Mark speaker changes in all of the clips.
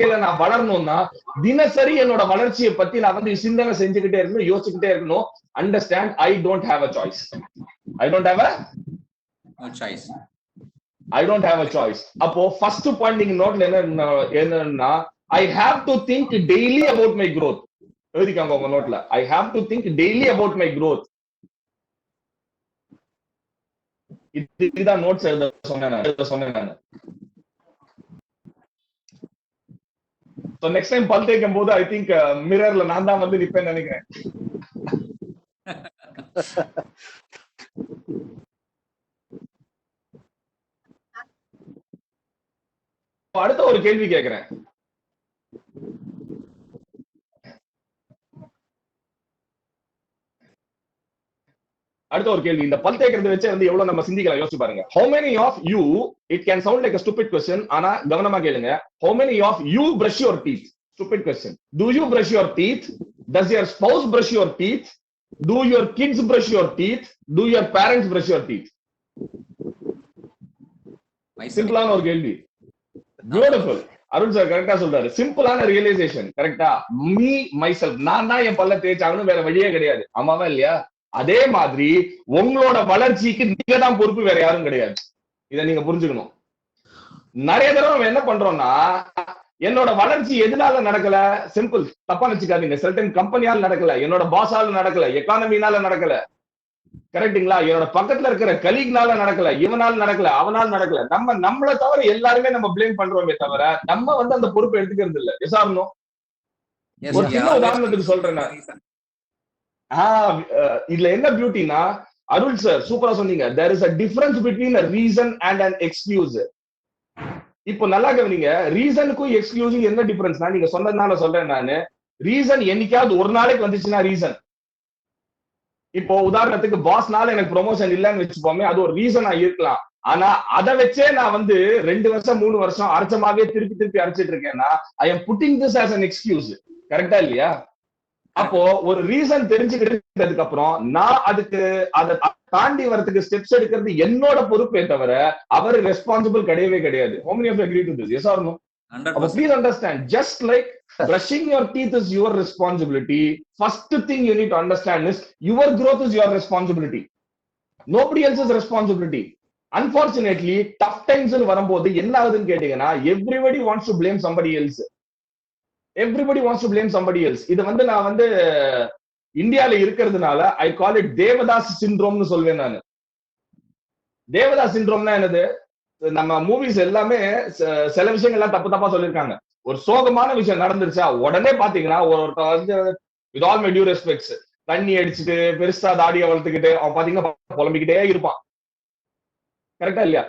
Speaker 1: வாழ்க்கையில நான் வளரணும்னா தினசரி என்னோட வளர்ச்சியை பத்தி நான் வந்து சிந்தனை செஞ்சுக்கிட்டே இருக்கணும், யோசிச்சுக்கிட்டே இருக்கணும். Understand, I don't have a choice. I don't have a choice. I don't have a choice. அப்போ first point நீங்க நோட்ல என்னன்னா I have to think daily about my growth. எழுதிக்கோங்க உங்க நோட்ல. I have to think daily about my growth. இதுதான் notes எழுத சொன்னேன் நான். So next time பல் தேய்க்கும் போது I think மிரர்ல நான் தான் வந்து நிப்பேன்னு நினைக்கிறேன். அடுத்த ஒரு கேள்வி கேட்கிறேன். அடுத்த ஒரு கேள்வி, இந்த பல் தேய்க்கிறது வச்சு வந்து எவ்வளவு நம்ம சிந்திக்கலாம் யோசிச்சு பாருங்க. How many of you, it can sound like a stupid question, ஆனா கவனமா கேளுங்க. How many of you brush your teeth? Stupid question. Do you brush your teeth? Does your spouse brush your teeth? Do your kids brush your teeth? Do your parents brush your teeth? சிம்பிளான ஒரு கேள்வி. Beautiful. Arun sir கரெக்டா சொல்றாரு. சிம்பிளான realisation. கரெக்டா? Me myself, நான் தான் என் பல்ல தேய்ச்சாகணும், வேற வழியே கிடையாது. ஆமாவா இல்லையா? அதே மாதிரி உங்களோட வளர்ச்சிக்கு நீங்க தான் பொறுப்பு, வேற யாரும் கிடையாது. இதை நீங்க புரிஞ்சுக்கணும். நிறைய தடவை என்ன பண்றோம்னா, என்னோட வளர்ச்சி எதனால நடக்கல? சிம்பிள், தப்பா நினைச்சுக்காதீங்க. சர்டன் கம்பெனியால நடக்கல, என்னோட பாஸால நடக்கல, எக்கானமினால நடக்கல, கரெக்டுங்களா? என்னோட பக்கத்துல இருக்கிற கலீக்னால நடக்கல, இவனால நடக்கல, அவனால நடக்கல. நம்மளை தவிர எல்லாருமே நம்ம பிளேம் பண்றோமே தவிர நம்ம வந்து அந்த பொறுப்பை எடுத்துக்கிறது இல்ல. எசாரணும். ஒரு சின்ன உதாரணத்துக்கு சொல்றேன். இதுல என்ன பியூட்டினா, அருள் சார் சூப்பரா சொன்னீங்க. there is a difference between a reason and an excuse. இப்போ நல்லா கவனிங்க, ரீசனுக்கும் எக்ஸ்கியூஸுக்கும் என்ன டிஃபரன்ஸ்னா, நீங்க சொன்னதுனால சொல்றேன் நானு. ரீசன் என்னைக்காவது ஒரு நாளைக்கு வந்துச்சுன்னா ரீசன். இப்போ உதாரணத்துக்கு பாஸ்னால எனக்கு ப்ரொமோஷன் இல்லன்னு வச்சுப்போமே, அது ஒரு ரீசனா இருக்கலாம். ஆனா அதை வச்சே நான் வந்து 2 வருஷம் 3 வருஷம் அரைச்சமாவே திருப்பி அரைச்சிட்டு இருக்கேன்னா I am pudding this as an excuse. கரெக்டா இல்லையா? அப்போ ஒரு ரீசன் தெரிஞ்சுக்கிட்டதுக்கு அப்புறம் நான் அதுக்கு அதை தாண்டி வரதுக்கு ஸ்டெப்ஸ் எடுக்கிறது என்னோட பொறுப்பே தவிர அவர் ரெஸ்பான்சிபிள் கிடையவே கிடையாது. How many of you agree to this? Yes or no? Please understand, just like brushing your teeth is your responsibility, first thing you need to understand is your growth is your responsibility. Nobody else's responsibility. Unfortunately, tough times வரும்போது என்ன ஆகுதுன்னு கேட்டீங்கன்னா, everybody wants to blame somebody else. Everybody wants to blame somebody else. இது வந்து நான் வந்து இந்தியால இருக்கிறதுனால ஐ கால் இட் தேவதாஸ் சிண்ட்ரோம்னு சொல்வேன் நான். தேவதாஸ் சிண்ட்ரோம்னா என்னது? நம்ம மூவிஸ் எல்லாமே சில விஷயங்கள்லாம் தப்பா சொல்லியிருக்காங்க. ஒரு சோகமான விஷயம் நடந்துருச்சா உடனே பாத்தீங்கன்னா ஒருத்தர் வந்து with all my due respects தண்ணி அடிச்சுட்டு பெருசா தாடியை வளர்த்துக்கிட்டு அவன் பாத்தீங்கன்னா புலம்பிக்கிட்டே இருப்பான். கரெக்டா இல்லையா?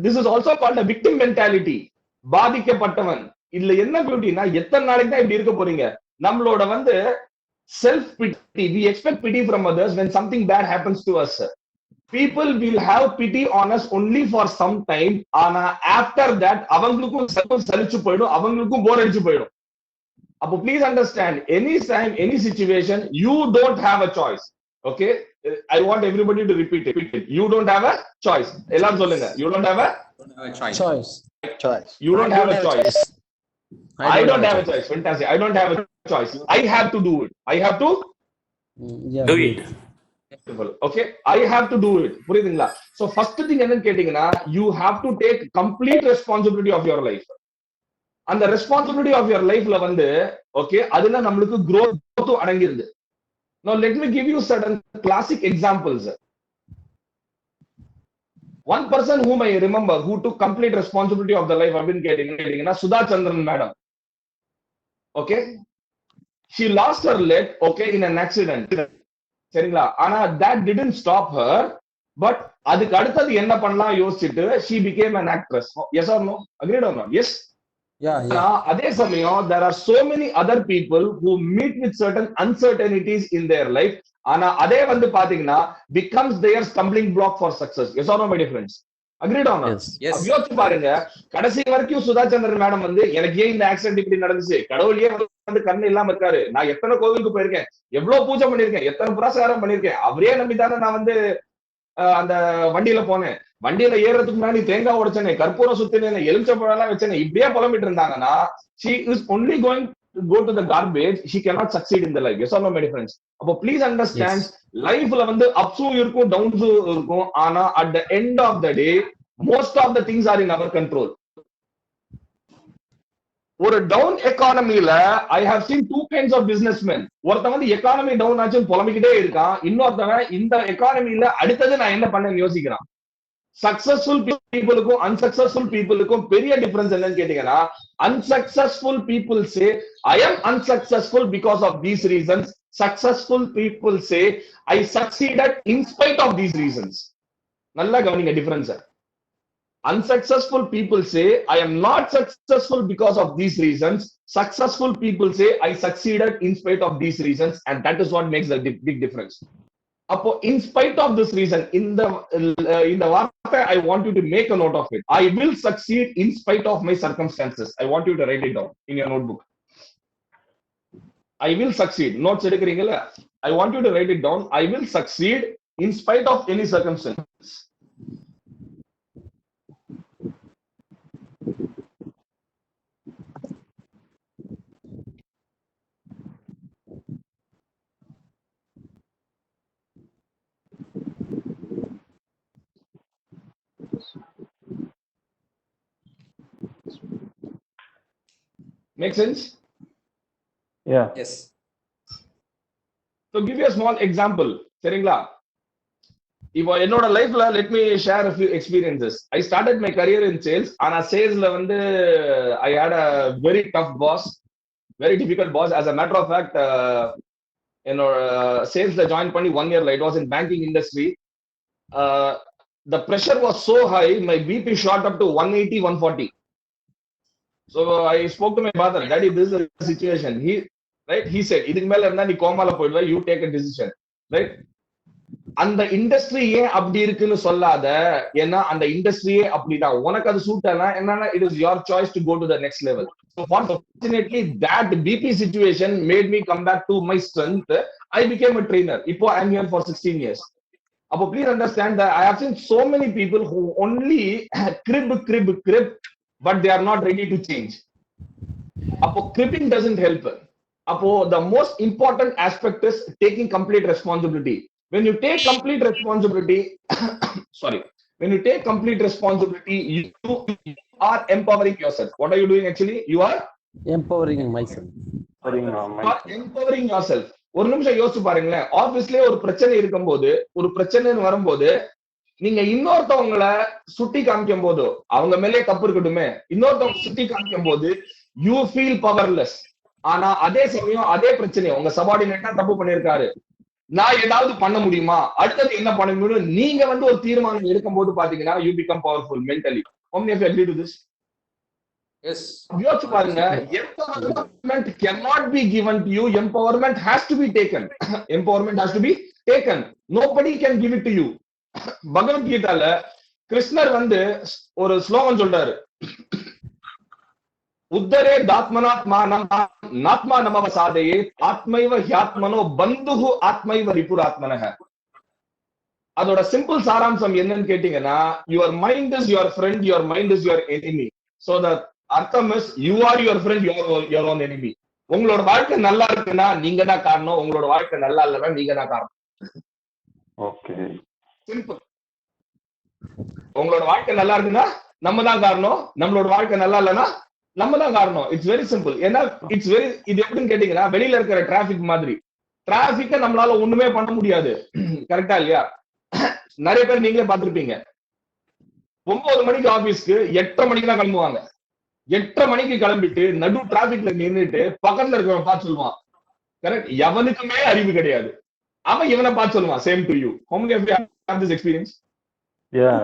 Speaker 1: This is also called a victim mentality. பாதிக்கப்பட்டவன். இதுல என்ன பியூட்டினா, எத்தனை நாளைக்கு தான் இப்படி இருக்க போறீங்க? நம்மளோட வந்து self PT, we expect pity from others when something bad happens to us. People will have pity on us only for some time. ஆனா after that அவங்களுக்கும் சலிச்சு போயிடும், அவங்களுக்கும் போர் அடிச்சு போயிடும். அப்போ please understand, any time, any situation, you don't have a choice. Okay? I want everybody to repeat it. You don't have a choice. எல்லாரும் சொல்லுங்க. You don't have a choice. You don't have a choice. I don't have a choice. Fantastic. I don't have a choice. I have to do it. I have to do it. Okay? I have to do it. புரியுதுங்களா? So first thing என்னன்னு கேட்டீங்கன்னா, you have to take complete responsibility of your life. அந்த responsibility of your lifeல வந்து okay, அதுல நம்மளுக்கு growth அடங்கிருது. Now let me give you certain classic examples. One person whom I remember who took complete responsibility of the life அப்படின்னு கேட்டீங்கன்னா சுதா சந்திரன் madam. Okay, she lost her leg, okay, in an accident. சரிங்களா? ஆனா that didn't stop her, but அதுக்கு அடுத்தது என்ன பண்ணலாம் யோசிச்சுட்டு she became an actress. Yes or no? Agreed or not? Yes. Yeah. அதே சமயம் there are so many other people who meet with certain uncertainties in their life. ஆனா அதே வந்து பாத்தீங்கன்னா becomes their stumbling block for success. Yes or no, my dear friends? Agreed or not? Yes. யோசிச்சு பாருங்க, கடைசி வரைக்கும் சுதா சந்திரன் மேடம் வந்து எனக்கு ஏன் இந்த ஆக்சிடென்ட் இப்படி நடந்துச்சு, கடவுளே வந்து கண்ணு இல்லாம இருக்காரு, நான் எத்தனை கோவிலுக்கு போயிருக்கேன், எவ்வளவு பூஜை பண்ணிருக்கேன், எத்தனை புரஸ்காரம் பண்ணிருக்கேன், அவரே நம்பிதானே நான் வந்து அந்த வண்டியில போனேன், வண்டியில ஏறதுக்கு முன்னாடி தேங்காய் உடைச்சனே, கற்பூரம் சுத்தினே, எலுமிச்சப்பழம் எல்லாம் வச்சனே, இப்படியே புலம்பிட்டு இருந்தாங்கன்னா she is only going to go to the garbage. She cannot succeed in the life. Yes or no, my friends? அப்போ please understand, லைஃப்ல வந்து அப்ஸும் இருக்கும் டவுன்ஸும் இருக்கும். ஆனா at the end of the day most of the things are in our control. ஒரு down எக்கானமில I have seen two kinds of businessman. ஒருத்தன் வந்து எக்கானமி டவுன் ஆச்சு புலம்பிக்கிட்டே இருக்கான், இன்னொருத்தவன் இந்த எக்கானமில அடுத்தது நான் என்ன பண்ணேன்னு யோசிக்கிறான். சக்சஸ்ஃபுல் பீப்புளுக்கும் அன்சக்சஸ்ஃபுல் பீப்புளுக்கும் பெரிய டிஃபரன்ஸ் என்னன்னு கேட்டீங்கன்னா, unsuccessful people say I am unsuccessful because of these reasons. Successful people say I succeeded in spite of these reasons. நல்லா கவனிங்க difference. Unsuccessful people say I am not successful because of these reasons. Successful people say I succeeded in spite of these reasons, and that is what makes the big difference. Appo in spite of this reason, in the வார்த்தை I want you to make a note of it. I will succeed in spite of my circumstances. I want you to write it down in your notebook. I will succeed. Notes எடுக்கிறீங்கல, I want you to write it down. I will succeed in spite of any circumstances. Make sense?
Speaker 2: Yeah.
Speaker 3: Yes.
Speaker 1: So give you a small example. சரிங்களா? இப்போ என்னோட லைஃப்ல let me share a few experiences. I started my career in sales. ஆனா சேல்ஸ்ல வந்து I had a very tough boss, very difficult boss. As a matter of fact, என்னோட சேல்ஸ்ல join பண்ணி 1 year, it was in banking industry. The pressure was so high, my BP shot up to 180, 140. So I spoke to my father, Daddy, this is the situation. He said, இதுக்கு மேல இருந்தா நீ கோமால போயிடுவ, you take a decision, right? அந்த industry ஏன் அப்படி இருக்குன்னு சொல்லாத, ஏன்னா அந்த இண்டஸ்ட்ரியே அப்படிதான். உனக்கு அது சூட் ஆனா என்னன்னா, it is your choice to go to the next level. So fortunately that BP situation made me come back to my strength. I became a trainer. இப்போ I am here for 16 years. அப்போ please understand that I have seen so many people who only crib, but they are not ready to change. Appo cribbing doesn't help. Appo the most important aspect is taking complete responsibility. When you take complete responsibility, when you take complete responsibility, you are empowering yourself. What are you doing actually? You are
Speaker 2: empowering myself.
Speaker 1: Empowering yourself. ஒரு நிமிஷம் யோசிச்சு பாருங்களேன், ஆபீஸ்லயே ஒரு பிரச்சனை இருக்கும்போது, ஒரு பிரச்சனைன்னு வரும்போது, நீங்க இன்னொருத்தவங்களை சுட்டி காமிக்கும் போது, அவங்க மேலே தப்பு இருக்கட்டுமே, இன்னொருத்தவங்க சுட்டி காமிக்கும் போது யூ ஃபீல் பவர்லெஸ். ஆனா அதே சமயம் அதே பிரச்சனை உங்க சபார்டினேட்டா தப்பு பண்ணிருக்காரு, நான் ஏதாவது பண்ண முடியுமா, அடுத்தது என்ன பண்ண முடியும், நீங்க வந்து ஒரு தீர்மானம் எடுக்கும் போது பாத்தீங்கன்னா you become powerful mentally. How many of you agree to this?
Speaker 3: Yes.
Speaker 1: யோசிச்சு பாருங்க, empowerment cannot be given to you. Empowerment has to be taken. Empowerment has to be taken. Nobody can give it to you. பகவத்கீதால கிருஷ்ணர் வந்து ஒரு ஸ்லோகம் சொல்றாரு, உத்தரே தாத்மனாத்மா நமவ சாதையே ஆத்மைவ ஹ்யாத்மனோ பந்துஹு ஆத்மைவ ரிபுராத்மனஹ. அதோட simple சாராம்சம் என்னன்னு கேட்டீங்கன்னா, your mind is your friend, your mind is your enemy. So the அர்த்தம் is you are your friend, your own enemy. உங்களோட வாழ்க்கை நல்லா இருக்குன்னா நீங்க தான் காரணம், உங்களோட வாழ்க்கை நல்லா இல்லைன்னா நீங்க தான் காரணம்.
Speaker 2: Okay,
Speaker 1: simple. உங்களோட வாழ்க்கை நல்லா இருக்குன்னா நம்ம தான் காரணம், நம்மளோட வாழ்க்கை நல்லா இல்லைன்னா நம்ம தான் காரணம். It's very simple. ஏன்னா இட்ஸ் வெரி, இது எப்படின்னு கேட்டீங்கன்னா, வெளியில இருக்கிற டிராபிக் மாதிரி. டிராபிக்க நம்மளால ஒண்ணுமே பண்ண முடியாது, கரெக்டா இல்லையா? நிறைய பேர் நீங்களே பார்த்திருப்பீங்க, 9 மணிக்கு ஆபீஸ்க்கு 8:30 மணிக்கு தான் கிளம்புவாங்க. 8:30 மணிக்கு கிளம்பிட்டு நடு டிராபிக்ல நின்றுட்டு பக்கத்துல இருக்கிறவன் பார்த்து சொல்லுவான், கரெக்ட்? எவனுக்குமே அறிவு கிடையாது, அவன் இவனை பார்த்து சொல்லுவான், same to you. How many of you have this experience?
Speaker 2: Yeah,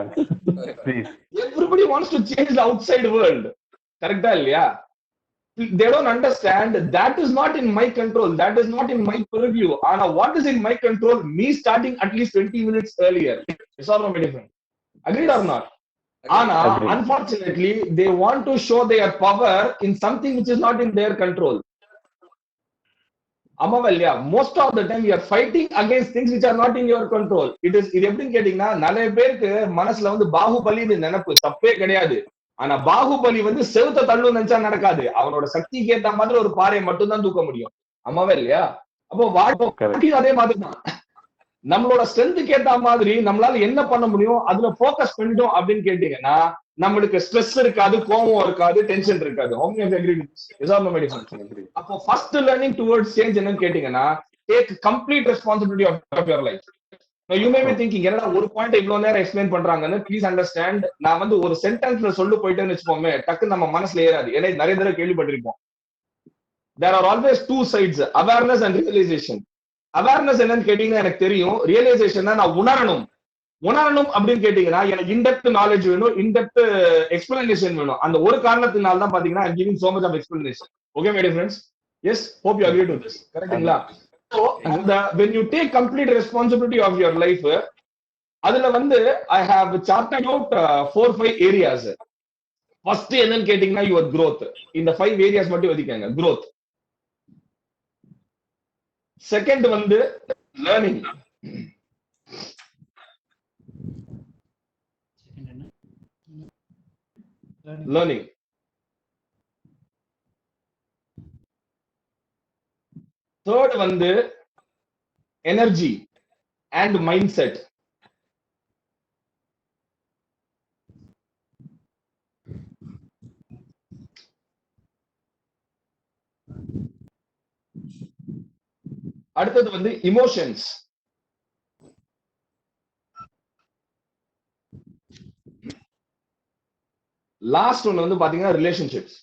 Speaker 2: please.
Speaker 1: Everybody wants to change the outside world, கரெக்டா இல்லையா? They don't understand that is not in my control, that is not in my purview. ஆனா what is in my control? Me starting at least 20 minutes earlier. It's all very different. Agreed or not? ஆனா unfortunately they want to show their power in something which is not in their control. ஆமாவா இல்லையா? Most of the time you are fighting against things which are not in your control. இது எப்படின்னு கேட்டீங்கன்னா, நிறைய பேருக்கு மனசுல வந்து பாகுபலின்னு நினைப்பு தப்பே கிடையாது. ஆனா பாகுபலி வந்து செவுத்த தள்ளு நினைச்சா நடக்காது. அவனோட சக்திக்கு ஏத்த மாதிரி ஒரு பாறையை மட்டும் தான் தூக்க முடியும். ஆமாவா இல்லையா? அப்போ வாழ்க்கையும் அதே மாதிரி தான். நம்மளோட ஸ்ட்ரென்த்துக்கு ஏத்த மாதிரி நம்மளால என்ன பண்ண முடியும், அதுல போக்கஸ் பண்ணிட்டோம் அப்படின்னு கேட்டீங்கன்னா, நம்மளுக்கு ஸ்ட்ரெஸ் இருக்காது, கோபம் இருக்காது, டென்ஷன் இருக்காது. அப்போ ஃபர்ஸ்ட் லேர்னிங் டுவர்ட்ஸ் சேஞ்ச் என்னன்னு கேட்டீங்கன்னா, take complete responsibility of your life. You may be thinking என்னடா ஒரு பாயிண்ட் இவ்வளவு நேரம் எக்ஸ்பிளைன் பண்றாங்கன்னு. ப்ளீஸ் அண்டர்ஸ்டாண்ட், நான் வந்து ஒரு சென்டென்ஸ்ல சொல்லு போயிட்டேன்னு வச்சுப்போமே, டக்கு நம்ம மனசுல ஏறாது. ஏன்னா நிறைய தடவை கேள்விப்பட்டிருப்போம். There are always two sides, awareness and realisation. Awareness என்னன்னு கேட்டீங்கன்னா எனக்கு தெரியும், ரியலைசேஷன் நான் உணரணும். உணரணும் அப்படின்னு கேட்டீங்கன்னா எனக்கு இன்டெப்த் நாலேஜ் வேணும், இன்டெப்த் எக்ஸ்பிளனேஷன் வேணும். அந்த ஒரு காரணத்தினால தான் பாத்தீங்கன்னா I giving so much of explanation. Okay my dear friends, yes hope you agree to this. கரெக்ட்டுங்களா? So when you take complete responsibility of your life, அதுல வந்து I have charted out 4-5 areas. First என்னன்னு கேட்டீங்கன்னா your growth. இந்த 5 areas மட்டும் ஒதுக்கிங்க. growth. Second வந்து learning. learning. Third வந்து energy and mindset. அடுத்தது வந்து emotions. லாஸ்ட் ஒன்னு வந்து பாத்தீங்கன்னா ரிலேஷன்ஷிப்ஸ்.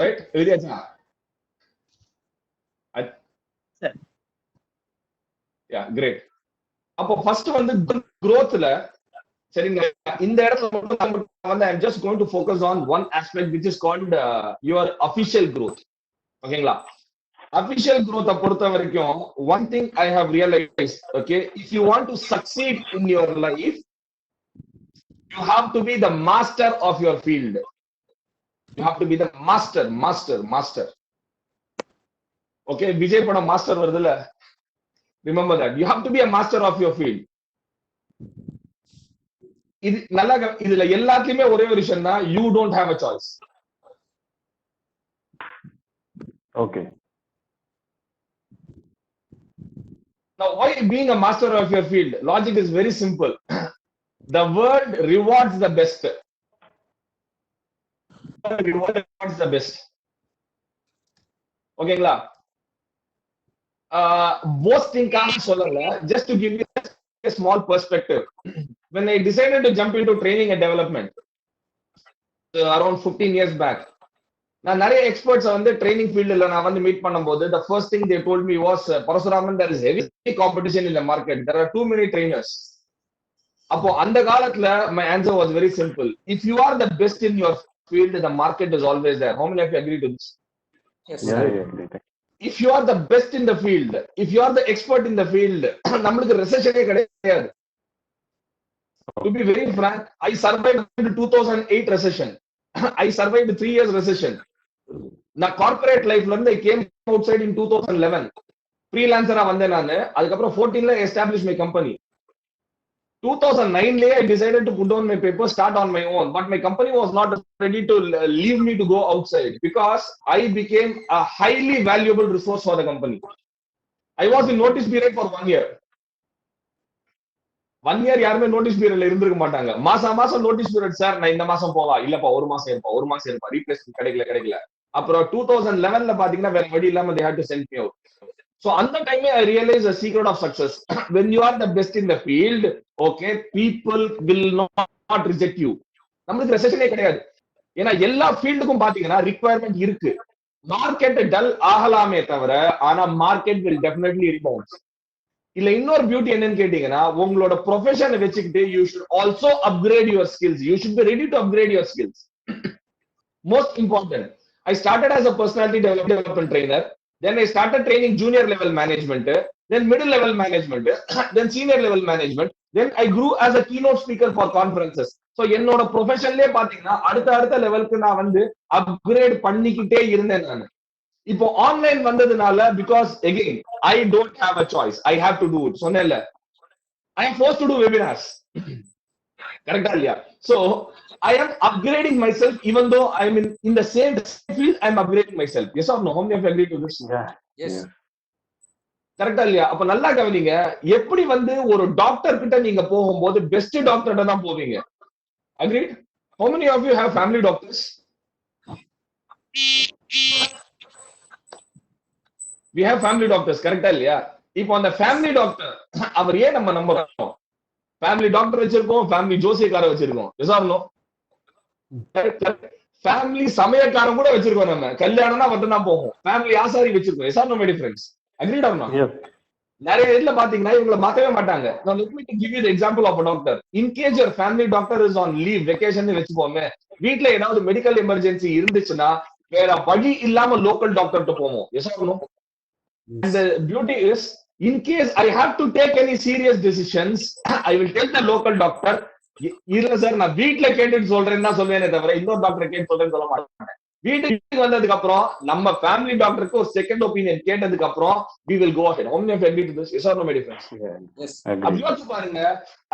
Speaker 1: ரைட்? எழுதியாச்சா? Yeah, great. அப்போ ஃபர்ஸ்ட் வந்து growthல சரிங்க, இந்த இடத்துல மட்டும் வந்து I am just going to focus on one aspect which is called your official growth. ஓகேங்களா? official growth பொறுத்த வரைக்கும் one thing I have realized, okay, if you want to succeed in your life, you have to be the master of your field. You have to be the master. Okay, Vijay படம் master வருதுல, remember that. You have to be a master of your field. இது நல்லா இதுல எல்லாத்துலயுமே ஒரே ஒரு விஷயம் தான், you don't have a choice.
Speaker 2: Okay.
Speaker 1: Now, why being a master of your field? Logic is very simple. The world rewards the best. Rewards the best. ஓகேங்களா? boasting காக சொல்லல, just to give you a small perspective. When I decided to jump into training and development around 15 years back, நான் நிறைய experts வந்து training ஃபீல்ட்ல நான் வந்து meet பண்ணும்போது the first thing they told me was, Parasuraman, there is heavy competition in the market, there are too many trainers. அப்போ அந்த காலத்துல my answer was very simple. If you are the best in your field, the market is always there. How many of you agree to this?
Speaker 2: Yes. Yeah.
Speaker 1: If you are the best in the field, if you are the expert in the field, நம்மளுக்கு ரெசெஷனே கிடையாது. To be very frank, I survived the 2008 recession. I survived 3 years recession. நான் corporate லைஃப்ல இருந்து I came outside in 2011. ஃப்ரீலான்சரா வந்தேன் நானு. அதுக்கப்புறம் 14ல established my company. 2009 I decided to put down my papers, start on my own, but my company was not ready to leave me to go outside because I became a highly valuable resource for the company. I was in notice period for 1 year. 1 year யாருமே notice பீரியட்ல இருந்திருக்க மாட்டாங்க. மாசம் notice period sir, நான் இந்த மாசம் போவா, இல்லப்பா ஒரு மாசம் இருப்பா, ரீப்ளேஸ்மெண்ட் கிடைக்கல. அப்புறம் 2011ல பாத்தீங்கன்னா வேற வழி இல்லாம they had to send me out. So அந்த டைமே I realized the secret of success. When you are the best in the field, okay, people will not reject you. நம்மளுக்கு ரெசெஷனே கிடையாது. ஏன்னா எல்லா ஃபீல்டுக்கும் பாத்தீங்கன்னா ரிக்வயர்மெண்ட் இருக்கு. மார்க்கெட் டல் ஆகலாமே தவிர, ஆனா மார்க்கெட் will definitely rebound. இல்ல இன்னொரு பியூட்டி என்னன்னு கேட்டீங்கன்னா, உங்களோட ப்ரொஃபஷனை வச்சுக்கிட்டு you should also upgrade your skills. You should be ready to upgrade your skills. Most important. I started as a personality development trainer. Then I started training junior level management, then middle level management, then senior level management. Then I grew as a keynote speaker for conferences. So என்னோட ப்ரொஃபஷன்லயே பாத்தீங்கன்னா அடுத்த லெவலுக்கு நான் வந்து upgrade பண்ணிக்கிட்டே இருந்தேன் நான். இப்போ ஆன்லைன் வந்ததுனால because again I don't have a choice, I have to do it. சொன்னேன்ல, I am forced to do webinars. கரெக்டா இல்லையா? So I am upgrading myself even though I'm in the same field. I'm upgrading myself. Yes or no? How many of you agree to this?
Speaker 2: Yeah.
Speaker 3: Yes.
Speaker 2: Yeah.
Speaker 1: கரெக்டா இல்லையா? அப்ப நல்லா கவனிங்க, எப்படி வந்து ஒரு டாக்டர் கிட்ட நீங்க போகும்போது பெஸ்ட் டாக்டர் தான் போவீங்க. Agreed? How many of you have family doctors? We have family doctors. கரெக்டா இல்லையா? இப்போ அந்த ஃபேமிலி டாக்டர் அவர் ஏன் நம்ம நம்புறோம்? ஃபேமிலி டாக்டர் வச்சிருக்கோம், ஃபேமிலி ஜோசியக்கார வச்சிருக்கோம். Yes or no? ஃபேமிலி சமயக்காரன் கூட வச்சிருக்கோம். நம்ம கல்யாணம்னா மட்டும் தான் போகும். ஃபேமிலி ஆசாரி வச்சிருக்கோம். Yes or no my difference? Agreed or not?
Speaker 2: Yes.
Speaker 1: நிறைய இதுல பாத்தீங்கன்னா இவங்களை மாத்தவே மாட்டாங்க. Now let me give you the example of a doctor. In case your family doctor is on leave, vacation வச்சுப்போமே, வீட்ல ஏதாவது மெடிக்கல் எமர்ஜென்சி இருந்துச்சுன்னா வேற வழி இல்லாம லோக்கல் டாக்டர்கிட்ட போவோம். Yes or no? And the beauty is, in case I have to take any serious decisions, I will tell the local doctor. இல்ல சார், நான் வீட்ல கேட்டுட்டு சொல்றேன்னு தான் சொல்வேனே தவிர இன்னொரு டாக்டர் கேட்டு சொல்றேன்னு சொல்ல மாட்டேன். வீட்டுக்கு வந்ததுக்கு அப்புறம் நம்ம ஃபேமிலி டாக்டருக்கு ஒரு செகண்ட் ஒப்பீனியன் கேட்டதுக்கு அப்புறம் we will go ahead. How many of you agree to this? Yes or no, my friends?
Speaker 2: Yeah.
Speaker 3: Yes.
Speaker 2: Agree.
Speaker 1: அப்படி யோசிச்சு பாருங்க,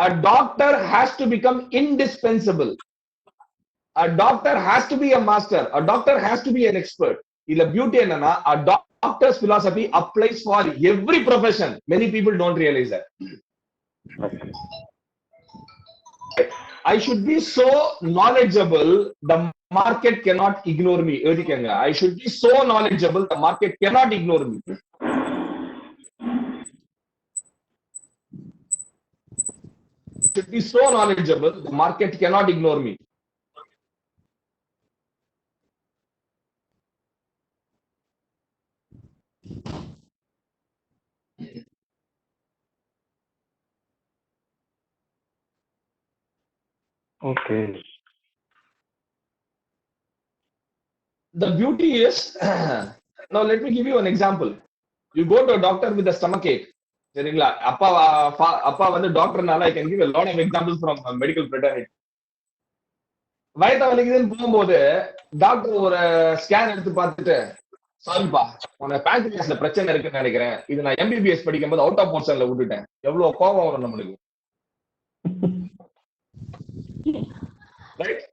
Speaker 1: a doctor has to become indispensable. A doctor has to be a master. A doctor has to be an expert. இல்ல beauty என்னன்னா, a doctor's philosophy applies for every profession. Many people don't realize that.
Speaker 2: Okay.
Speaker 1: I should be so knowledgeable, the market cannot ignore me. எழுதிக்கங்க. I should be so knowledgeable, the market cannot ignore me. Should be so knowledgeable, the market cannot ignore me.
Speaker 2: Okay.
Speaker 1: The beauty is, now let me give you an example. You go to a doctor with a stomach ache. சரிங்களா? அப்பா வந்து டாக்டர்னால I can give a lot of examples from medical fraternity. வயத்த வலிக்குதுன்னு போகும்போது doctor ஒரு scan எடுத்து பார்த்துட்டு, சாரிப்பா உனக்கு பேங்க்ரியாஸ்ல பிரச்சனை இருக்குன்னு நினைக்கிறேன், இது நான் எம்பிபிஎஸ் படிக்கும்போது அவுட் ஆஃப் போர்ஷன்ல விட்டுட்டேன். எவ்வளவு கோபம் வரும் நம்மளுக்கு, ரைட்?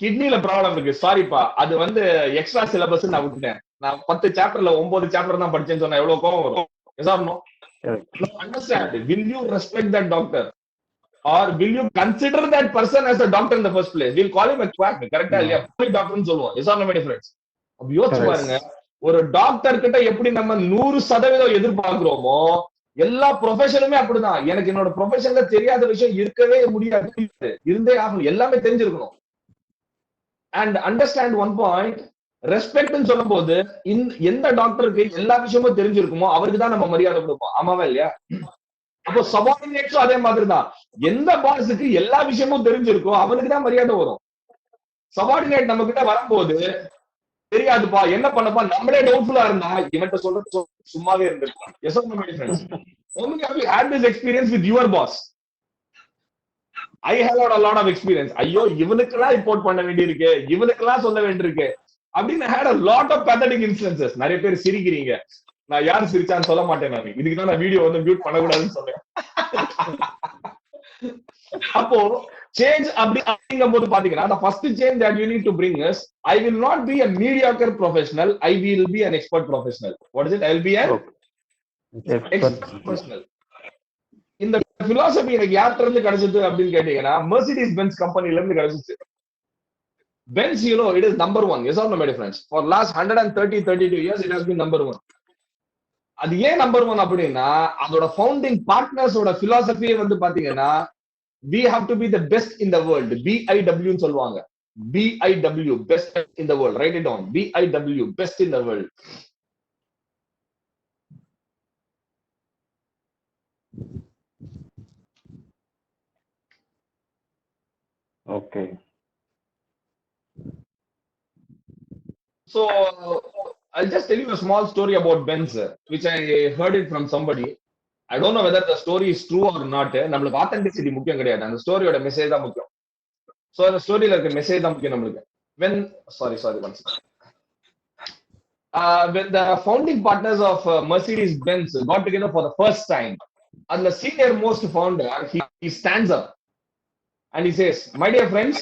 Speaker 1: கிட்னில ப்ராப்ளம் இருக்கு, சாரிப்பா அது வந்து எக்ஸ்ட்ரா சிலபஸ் நான் விட்டுட்டேன், நான் 10 சாப்டர்ல 9 சாப்டர் தான் படிச்சேன்னு சொன்னா எவ்வளவு கோபம் வரும். Yes or no? Now understand, will you respect that doctor or will you consider that person as a doctor in the first place? We'll call him a quack. கரெக்டா இல்லையா? டாக்டர்னு சொல்லுவோம். Yes or no, my friends? அப்ப யோசிச்சு பாருங்க, ஒரு doctor கிட்ட எப்படி நம்ம 100% எதிர்பார்க்கிறோமோ, எல்லா ப்ரொஃபஷனுமே அப்படிதான். எனக்கு என்னோட ப்ரொஃபஷன்ல தெரியாத விஷயம் இருக்கவே முடியாது, இருந்தே ஆகணும், எல்லாமே தெரிஞ்சிருக்கணும். அண்ட் அண்டர்ஸ்டாண்ட் ஒன் பாயிண்ட், ரெஸ்பெக்ட்னு சொல்லும் போது எந்த டாக்டருக்கு எல்லா விஷயமும் தெரிஞ்சிருக்குமோ அவருக்கு தான் நம்ம மரியாதை கொடுப்போம். ஆமாவா இல்லையா? அப்போ சபார்டினேட்ஸும் அதே மாதிரி தான். எந்த பாஸுக்கு எல்லா விஷயமும் தெரிஞ்சிருக்கோ அவனுக்கு தான் மரியாதை வரும். சபார்டினேட் நம்ம கிட்ட வரும்போது தெரியாதுப்பா என்ன பண்ணப்பா நம்மளே டவுட்ஃபுல்லா இருந்தா இவன்ட்ட சொல்றது சும்மாவே இருந்திருக்கலாம். Yes or no, my friends? How many of you had this experience with your boss? I have had a lot of experience. ஐயோ இவனுக்கெல்லாம் ரிப்போர்ட் பண்ண வேண்டியிருக்கு, இவனுக்கெல்லாம் சொல்ல வேண்டியிருக்கு அப்படின்னு had a lot of pathetic instances. நிறைய பேர் சிரிக்கிறீங்க, நான் யாரு சிரிச்சான்னு சொல்ல மாட்டேன். நான் இதுக்குதான் நான் வீடியோ வந்து மியூட் பண்ணக்கூடாதுன்னு சொன்னேன். அப்போ சேஞ்ச் அப்படிங்கும் போது பாத்தீங்கன்னா, the first change that you need to bring is, I will not be a mediocre professional, I will be an expert professional. What is it? I will be an expert professional. இந்த philosophy எனக்கு யார்கிட்ட இருந்து கிடைச்சது அப்படின்னு கேட்டீங்கன்னா, Mercedes Benz கம்பெனில இருந்து கிடைச்சிச்சு. Benz, you know, it is number one. Yes or no, my friends? For last 132 years, it has been number one. அது ஏன் நம்பர் ஒன் அப்படின்னா, அதோட ஃபவுண்டிங் பார்ட்னர்ஸோட பிலாசபியே வந்து பாத்தீங்கன்னா, we have to be the best in the world. BIW ன்னு சொல்லுவாங்க. BIW, best in the world. Write it down. BIW, best in the world.
Speaker 2: Okay.
Speaker 1: So I'll just tell you a small story about Benz, which I heard it from somebody. I don't know whether the story is true or not. நம்மளுக்கு authenticity முக்கியம் கிடையாது, அந்த ஸ்டோரியோட message தான் முக்கியம். So அந்த ஸ்டோரியில இருக்க message தான் முக்கியம் நம்மளுக்கு. When sorry once. When the founding partners of Mercedes-Benz got together for the first time, and the senior most founder, he stands up and he says, "My dear friends,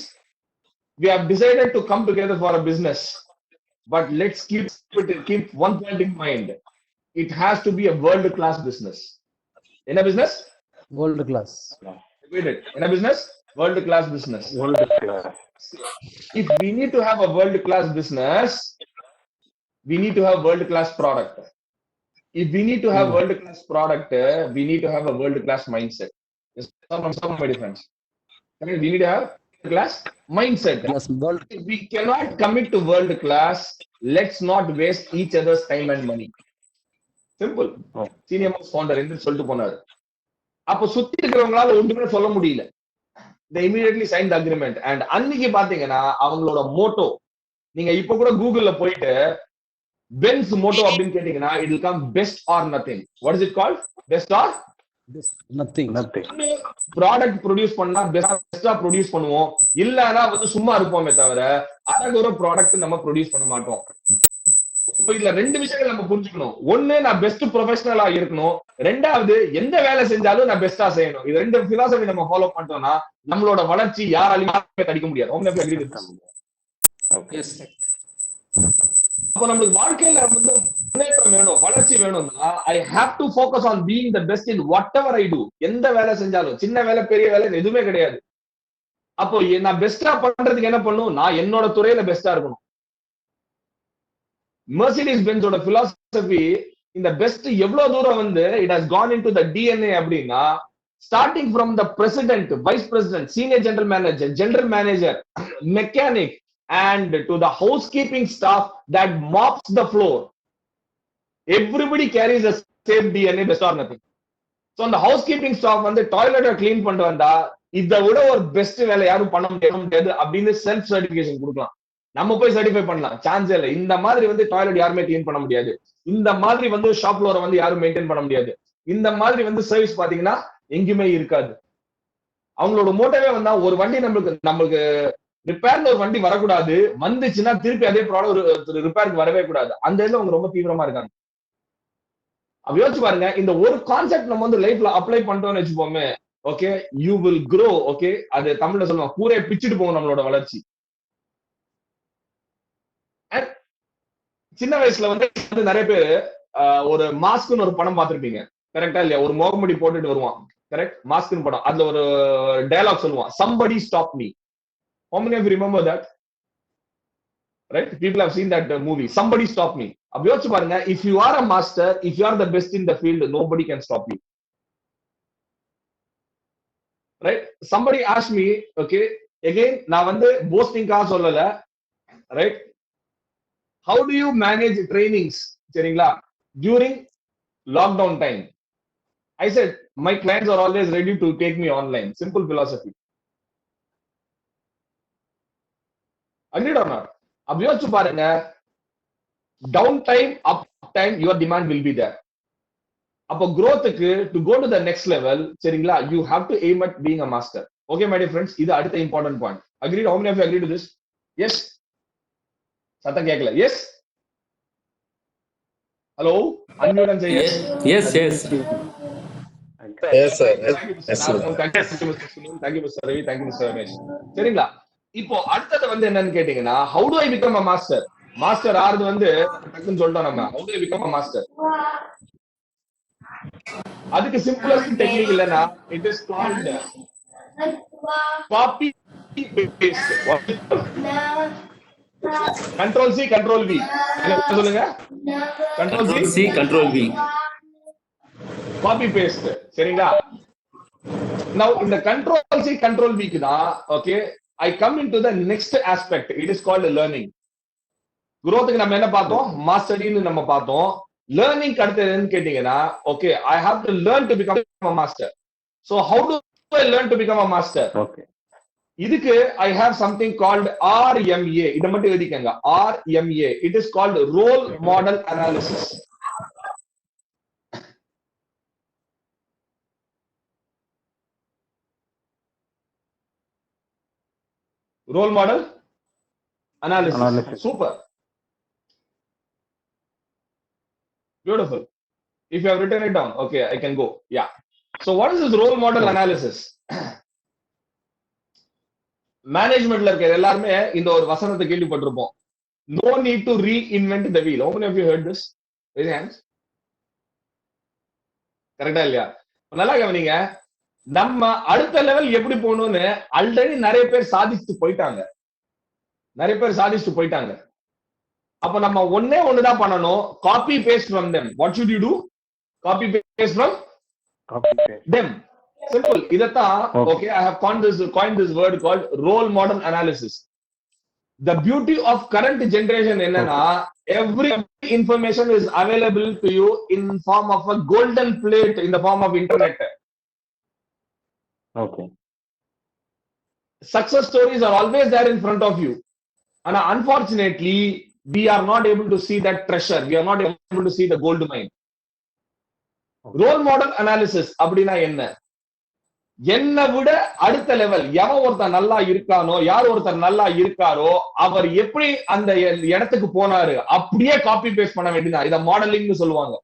Speaker 1: we have decided to come together for a business, but let's keep one point in mind. It has to be a world-class business." In a business?
Speaker 3: World class.
Speaker 1: Repeat it. In a business? World-class business.
Speaker 2: World class.
Speaker 1: If we need to have a world-class business, we need to have world-class product. If we need to have world-class product, we need to have a world-class mindset. Some my difference. We need to have world-class mindset.
Speaker 3: Yes, world.
Speaker 1: If we cannot commit to world-class, let's not waste each other's time and money. Simple.
Speaker 2: Oh.
Speaker 1: Senior most founder என்று சொல்லிட்டு போனாரு. அப்ப சுத்தி இருக்கிறவங்களால ஒன்றுமே சொல்ல முடியல. They immediately signed the agreement. And அன்னைக்கு பாத்தீங்கன்னா அவங்களோட மோட்டோ, நீங்க இப்ப கூட கூகுள்ல போயிட்டு பென்ஸ் மோட்டோ அப்படின்னு கேட்டீங்கன்னா it will come best or nothing. What is it called? Best or
Speaker 3: Nothing.
Speaker 1: Product produce பண்ணா பெஸ்டா ப்ரொடியூஸ் பண்ணுவோம், இல்லன்னா வந்து சும்மா இருப்போமே தவிர அழகு ஒரு ப்ராடக்ட் நம்ம ப்ரொடியூஸ் பண்ண மாட்டோம். இப்ப இதுல ரெண்டு விஷயங்கள் நம்ம புரிஞ்சுக்கணும். ஒண்ணு, நான் பெஸ்ட் ப்ரொஃபஷனலா இருக்கணும். ரெண்டாவது, எந்த வேலை செஞ்சாலும் நான் பெஸ்டா செய்யணும். இது ரெண்டு பிலாசபி நம்ம ஃபாலோ பண்ணிட்டோம்னா நம்மளோட வளர்ச்சி யாராலையும் தடுக்க முடியாது. அப்ப நம்மளுக்கு வாழ்க்கையில வந்து முன்னேற்றம் வேணும், வளர்ச்சி வேணும்னா I have to focus on being the best in whatever I do. எந்த வேலை செஞ்சாலும், சின்ன வேலை பெரிய வேலை எதுவுமே கிடையாது. அப்போ நான் பெஸ்டா பண்றதுக்கு என்ன பண்ணும், நான் என்னோட துறையில பெஸ்டா இருக்கணும். Mercedes-Benzோட philosophy இந்த பெஸ்ட் எவ்வளவு தூரம் வந்து it has gone into the DNA அப்படின்னா, starting from the president, vice president, senior general manager, mechanic, and to the housekeeping staff that mops the floor, everybody carries the same DNA, best or nothing. So அந்த housekeeping staff வந்து டாய்லெட்டை clean பண்ணிட்டு வந்தா இதை விட ஒரு best வேலை யாரும் பண்ண முடியாது அப்படின்னு செல்ஃப் சர்டிபிகேஷன் கொடுக்கலாம். நம்ம போய் சர்டிஃபை பண்ணலாம், சான்ஸ் இல்லை. இந்த மாதிரி வந்து டாய்லெட் யாருமே கிளீன் பண்ண முடியாது, இந்த மாதிரி வந்து ஷாப் ஃப்ளோரை வந்து யாரும் மெயின்டைன் பண்ண முடியாது, இந்த மாதிரி வந்து சர்வீஸ் பாத்தீங்கன்னா எங்கேயுமே இருக்காது. அவங்களோட மோட்டோவே வந்தா ஒரு வண்டி நம்மளுக்கு ரிப்பேர்ல ஒரு வண்டி வரக்கூடாது, வந்துச்சுன்னா திருப்பி அதே ப்ராடக்ட் ரிப்பேருக்கு வரவே கூடாது. அந்த இதுல அவங்க ரொம்ப தீவிரமா இருக்காங்க. அப்ப யோசிச்சு பாருங்க, இந்த ஒரு கான்செப்ட் நம்ம வந்து லைஃப்ல அப்ளை பண்ணிட்டோம்னு வச்சுப்போமே, okay, you will grow. Okay, அது தமிழ்ல சொல்லுவாங்க, கூரையை பிச்சுட்டு போகும் நம்மளோட வளர்ச்சி. சின்ன வயசுல வந்து நிறைய பேர் ஒரு மாஸ்க்னு ஒரு படம் பார்த்திருப்பீங்க, கரெக்டா இல்லையா? ஒரு முகமுடி போட்டுட்டு வருவான், கரெக்ட்? மாஸ்க்னு படம். அதுல ஒரு டயலாக் சொல்லுவான், somebody stop me. How many of you remember that? Right? People have seen that movie, somebody stop me. அப்ப யோசிச்சு பாருங்க, if you are a master, if you are the best in the field, nobody can stop you. Right? Somebody asked me, okay, again நான் வந்து போஸ்டிங்காக சொல்லல, right? How do you manage trainings, சரிங்களா, during lockdown time? I said, my clients are always ready to take me online. Simple philosophy. Agreed or not? அப்ப யோசிச்சு பாருங்க, down time, up time, your demand will be there. அப்ப growthக்கு to go to the next level, சரிங்களா, you have to aim at being a master. Okay, my dear friends, இது அடுத்த important point. Agreed? How many of you agree to this? Yes? சத்தம் கேட்கல. Yes, hello, unmute and say yes.
Speaker 4: Yes.
Speaker 5: Yes, sir. Yes, sir.
Speaker 1: Thank you, Mr. Ravi. Thank you, Mr. Ramesh. சரிங்களா? இப்போ அடுத்தது வந்து என்னன்னு கேட்டீங்கன்னா, how do I become a master? Master ஆறுது வந்து டக்குன்னு சொல்லிட்டோம் நம்ம. How do I become a master? அதுக்கு சிம்பிளஸ்ட் டெக்னிக் இல்லைன்னா, it is called copy paste. Control C, Control V. என்ன சொல்லுங்க? Control
Speaker 4: C, Control V.
Speaker 1: Copy paste. சரிங்களா? Now in the Control C, Control V க்கு தான், okay, I come into the next aspect. It is called learning. growthக்கு நம்ம என்ன பார்த்தோம்? மாஸ்டரின்னு நம்ம பார்த்தோம். லேர்னிங் அடுத்தது என்னன்னு கேட்டீங்கன்னா, okay, I have to learn to become a master. So how do I learn to become a master?
Speaker 2: Okay.
Speaker 1: இதுக்கு I have something called RMA. இத மட்டும் எழுதிக்கங்க. RMA. It is called role model analysis. Role model analysis. Super. Beautiful. If you have written it down, okay, I can go. Yeah. So what is this role model analysis? மேனேஜ்மெண்ட்ல இருக்கிற எல்லாருமே இந்த ஒரு வசனத்தை கேள்விப்பட்டிருப்போம். No need to reinvent the wheel. How many of you heard this? Raise your hands. கரெக்டா இல்லையா? நல்லா கவனிங்க. நம்ம அடுத்த லெவல் எப்படி போகணும்னு ஆல்ரெடி நிறைய பேர் சாதிச்சுட்டு போயிட்டாங்க. அப்ப நம்ம ஒண்ணுதான் பண்ணணும். Copy paste from them. What should you do? Copy paste from them. Simple. இதத்தான் okay, I have coined this word called role model analysis. The beauty of current generation என்னன்னா every information is available to you in form of a golden plate in the form of internet.
Speaker 2: Okay.
Speaker 1: Success stories are always there in front of you. And unfortunately, we are not able to see that treasure. We are not able to see the gold mine. Role model analysis அப்படின்னா என்ன விட அடுத்த level எவன் ஒருத்தர் நல்லா இருக்கானோ, யார் ஒருத்தர் நல்லா இருக்காரோ அவர் எப்படி அந்த இடத்துக்கு போனாரு அப்படியே காப்பி பேஸ்ட் பண்ண வேண்டியதான். இத மாடலிங்னு சொல்லுவாங்க.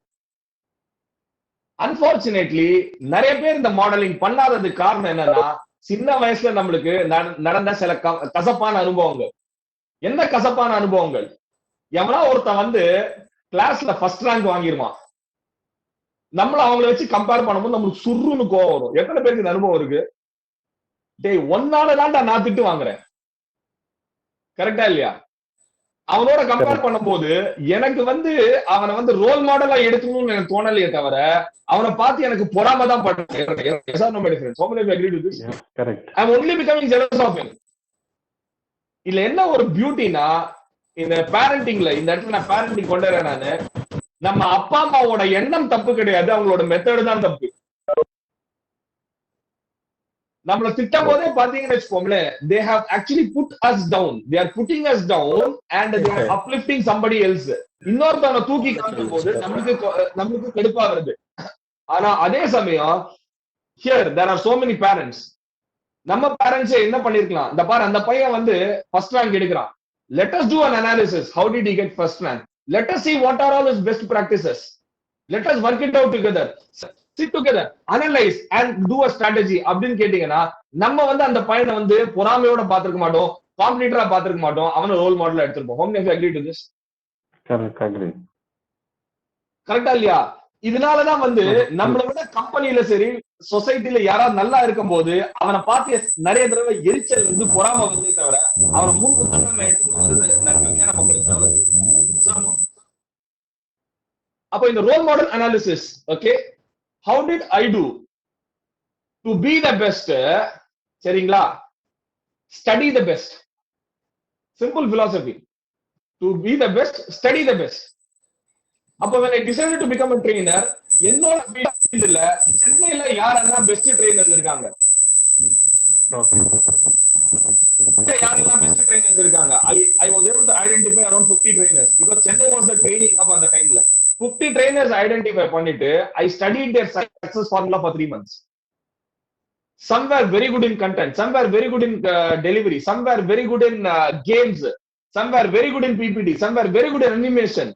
Speaker 1: அன்பார்ச்சுனேட்லி நிறைய பேர் இந்த மாடலிங் பண்ணாததுக்கு காரணம் என்னன்னா, சின்ன வயசுல நம்மளுக்கு நடந்த சில கசப்பான அனுபவங்கள். என்ன கசப்பான அனுபவங்கள்? எவனா ஒருத்தன் வந்து கிளாஸ்ல ஃபர்ஸ்ட் ரேங்க் வாங்கிருவான். நம்மள அவங்கள வச்சு கம்பேர் பண்ணும்போது நம்மளுக்கு சுருன்னு கோவம் வரும். எத்தனை பேருக்கு இந்த அனுபவம் இருக்கு? டேய் ஒன்னாலதான்டா நான் திட்டு வாங்குறேன். கரெக்டா இல்லையா? அவனோட கம்பேர் பண்ணும்போது எனக்கு வந்து அவனை வந்து ரோல் மாடலா எடுக்கணும்னு எனக்கு தோணலையே தவிர அவனை பார்த்து எனக்கு பொறாம தான் பண்றேன். இல்ல என்ன ஒரு பியூட்டினா, இந்த பேரண்டிங்ல இந்த இடத்துல நான் பேரண்டிங் கொண்டு வரேன். நானு நம்ம அப்பா அம்மாவோட எண்ணம் தப்பு கிடையாது, அவங்களோட மெத்தட் தான் தப்பு. நம்மள திட்டம் போதே பாத்தீங்கன்னு வச்சுக்கோங்களேன், they have actually put us down. They are putting us down and they are uplifting somebody else. இன்னொருத்தவனை தூக்கி காட்டும் போது நம்மளுக்கு கடுப்பா வருது. ஆனா அதே சமயம் here there are so many parents. நம்ம பேரண்ட்ஸ் என்ன பண்ணிருக்கலாம், இந்த பாரு அந்த பையன் வந்து ஃபர்ஸ்ட் ரேங்க் எடுக்கிறான். Let us do an analysis. How did he get first rank? Let us see what are all his best practices. Let us work it out together. Sit together, analyze and do a strategy. அப்படின்னு கேட்டீங்கன்னா நம்ம வந்து அந்த பையனை வந்து பொறாமையோட பாத்துருக்க மாட்டோம், காம்படிட்டரா பாத்துருக்க மாட்டோம், அவனை ரோல் மாடலா எடுத்திருப்போம். How many of you agree to this?
Speaker 2: Correct, agree.
Speaker 1: கரெக்டா இல்லையா? இதனாலதான் வந்து நம்மளை விட கம்பெனில சரி சொசைட்டில யாராவது நல்லா இருக்கும் போது அவனை பார்த்து நிறைய தடவை எரிச்சல் வந்து பொறாம வந்ததே தவிர அவனை முன் எடுத்துக்கிறது மக்களுக்கு. அப்போ இந்த role model analysis, okay, how did I do to be the best? சரிங்களா? Study the best. Simple philosophy. To be the best, study the best. அப்ப when I decided to become a trainer, என்னோட ஃபீல்ட்ல சென்னையில யாரெல்லாம் best trainers இருக்காங்க, யாரெல்லாம் best trainers இருக்காங்க, I was able to identify around 50 trainers because Chennai was the training hub on the timeல. 50 trainers identify பண்ணிட்டு I studied their success formula for 3 months. Some were very good in content, some were very good in delivery, some were very good in games, some were very good in PPT, some were very good in animation.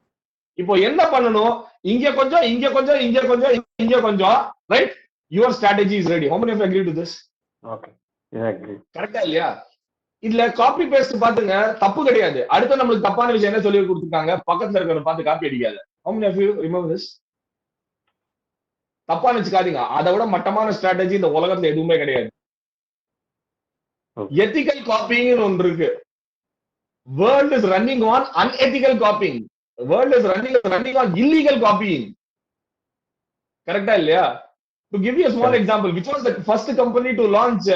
Speaker 1: இப்போ என்ன பண்ணணும், இங்க கொஞ்சம் இங்க கொஞ்சம் இங்க கொஞ்சம் இங்க கொஞ்சம், right? Your strategy is ready. How many of you agree to this?
Speaker 2: Okay, yeah, agree.
Speaker 1: கரெக்டா இல்லையா? இதுல காப்பி பேஸ்ட் பாத்துங்க, தப்பு கிடையாது. அடுத்து நம்மளுக்கு தப்பான விஷயம் என்ன சொல்லி கொடுத்துருக்காங்க, பக்கத்துல இருக்கிறவங்க பார்த்து காப்பி அடிக்காத. How many of you remember this? தப்பா நினைச்சுக்காதீங்க, அதை விட மட்டமான ஸ்ட்ராட்டஜி இந்த உலகத்துல எதுவுமே கிடையாது. எத்திக்கல் காப்பிங் ஒன்று இருக்கு. World is running on unethical copying. World is running on illegal copying. Correct இல்லையா? To give you a small example, which was the first company to launch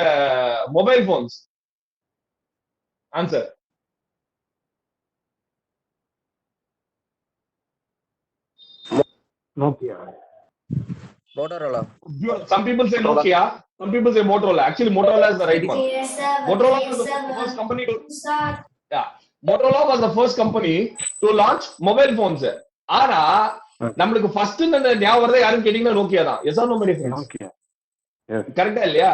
Speaker 1: mobile phones? Answer.
Speaker 2: Nokia.
Speaker 5: Motorola.
Speaker 1: Some people say Nokia, some people say Motorola. Actually, Motorola is the right one. Motorola was the first company to Motorola was the first company to launch mobile phones. ஆனா நம்மளுக்கு first ஞாபகம் வரதே யாரும் கேட்டீங்கன்னா Nokia தான். Yes or no my friends? கரெக்டா இல்லையா?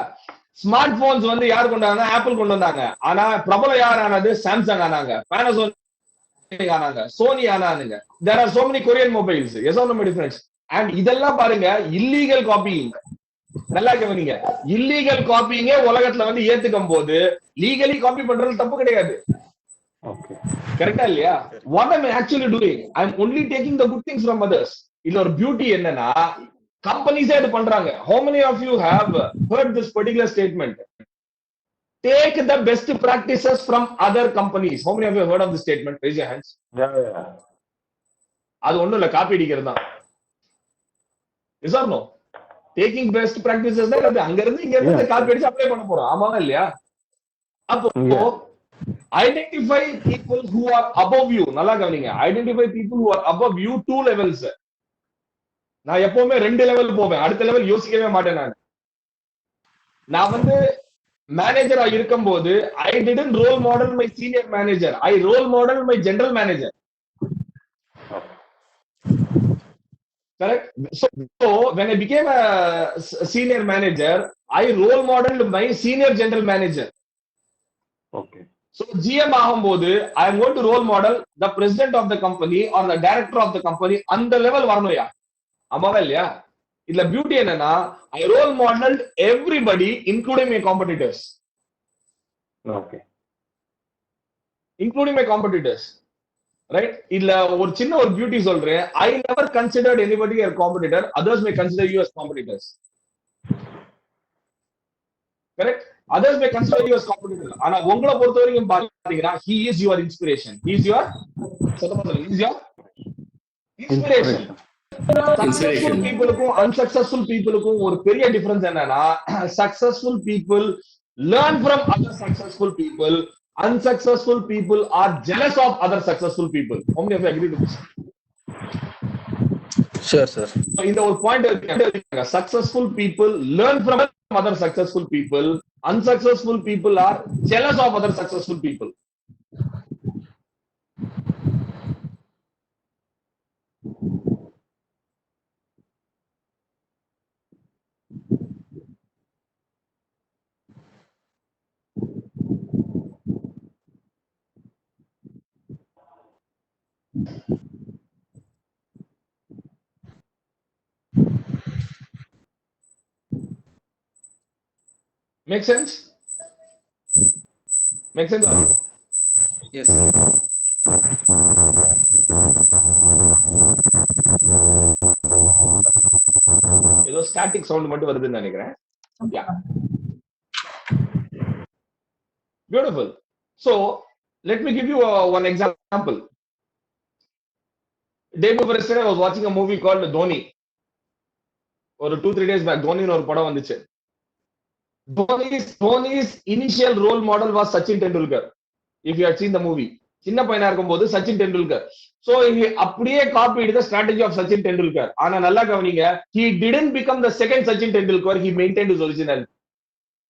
Speaker 1: Smart phones வந்து யார் கொண்டு வந்தாங்க? ஆப்பிள் கொண்டு வந்தாங்க. ஆனா பிரபலம் யார் ஆனது? சாம்சங் ஆனாங்க, பானாசோனிக் ஆனாங்க, சோனி ஆனாங்க. There are so many Korean mobiles. Yes or no my friends? And இதெல்லாம் பாருங்க இல்லீகல் காப்பிங். நல்லா கவனிங்க, இல்லீகல் காப்பிங்கே உலகத்துல வந்து ஏத்துக்கும் போது லீகலி காப்பி பண்றது தப்பு கிடையாது. கரெக்டா இல்லையா? What am I actually doing? I'm only taking the good things from others. இதுல ஒரு பியூட்டி என்னன்னா கம்பெனிஸே இது பண்றாங்க. How many of you have heard this particular statement? Take the best practices from other companies. How many of you have heard of this statement? Raise your hands. அது ஒண்ணும் இல்ல, copy அடிக்கிறது தான். Yes or no? Taking best practices தான் அது. அங்க இருந்து இங்க இருந்து காப்பி அடிச்சு அப்ளை பண்ண போறோம். ஆமாவா இல்லையா? அப்போ identify people who are above you. நல்லா கவனிங்க, identify people who are above you two levels. நான் எப்பவுமே 2 லெவல் போவேன், அடுத்த லெவல் யோசிக்கவே மாட்டேன். நான் வந்து மேனேஜரா இருக்கும்போது I didn't role model my senior manager, I role model my general manager. Correct? So when I became a senior manager, I role modeled my senior general manager.
Speaker 2: Okay.
Speaker 1: So GM ஆகும்போது I am going to role model the president of the company or the director of the company. அந்த level வரணும்யா. ஆமாவா இல்லையா? இதுல beauty என்னன்னா I role modeled everybody including my competitors.
Speaker 2: Okay.
Speaker 1: Including my competitors. Right? இதுல ஒரு சின்ன ஒரு beauty சொல்றேன். I never considered anybody a competitor. Others may consider you as competitors. Correct? Others may consider you as competitor. ஆனா உங்களை பொறுத்த வரைக்கும் பாத்தீங்கன்னா he is your inspiration. He is your inspiration. Successful peopleக்கும் unsuccessful peopleக்கும் ஒரு பெரிய டிஃபரன்ஸ் என்னன்னா successful people learn from other successful people. Unsuccessful people are jealous of other successful people. How many of you agree to this?
Speaker 5: Sure, sir.
Speaker 1: So இந்த ஒரு point இருக்கு. Successful people learn from other successful people. Unsuccessful people are jealous of other successful people. Make sense? Make sense?
Speaker 5: Yes.
Speaker 1: ஏதோ static sound மட்டும் வருதுன்னு நினைக்கிறேன். Yeah. Beautiful. So let me give you one example. Day before yesterday I was watching a movie called Dhoni. ஒரு 2-3 days back Dhoni ஒரு படம் வந்துச்சு. Dhoni's initial role model was Sachin Tendulkar. If you have seen the movie, சின்ன பையனா இருக்கும்போது Sachin Tendulkar. So he அப்படியே copied the strategy of Sachin Tendulkar. ஆனா நல்லா கவனிங்க, he didn't become the second Sachin Tendulkar, he maintained his originality.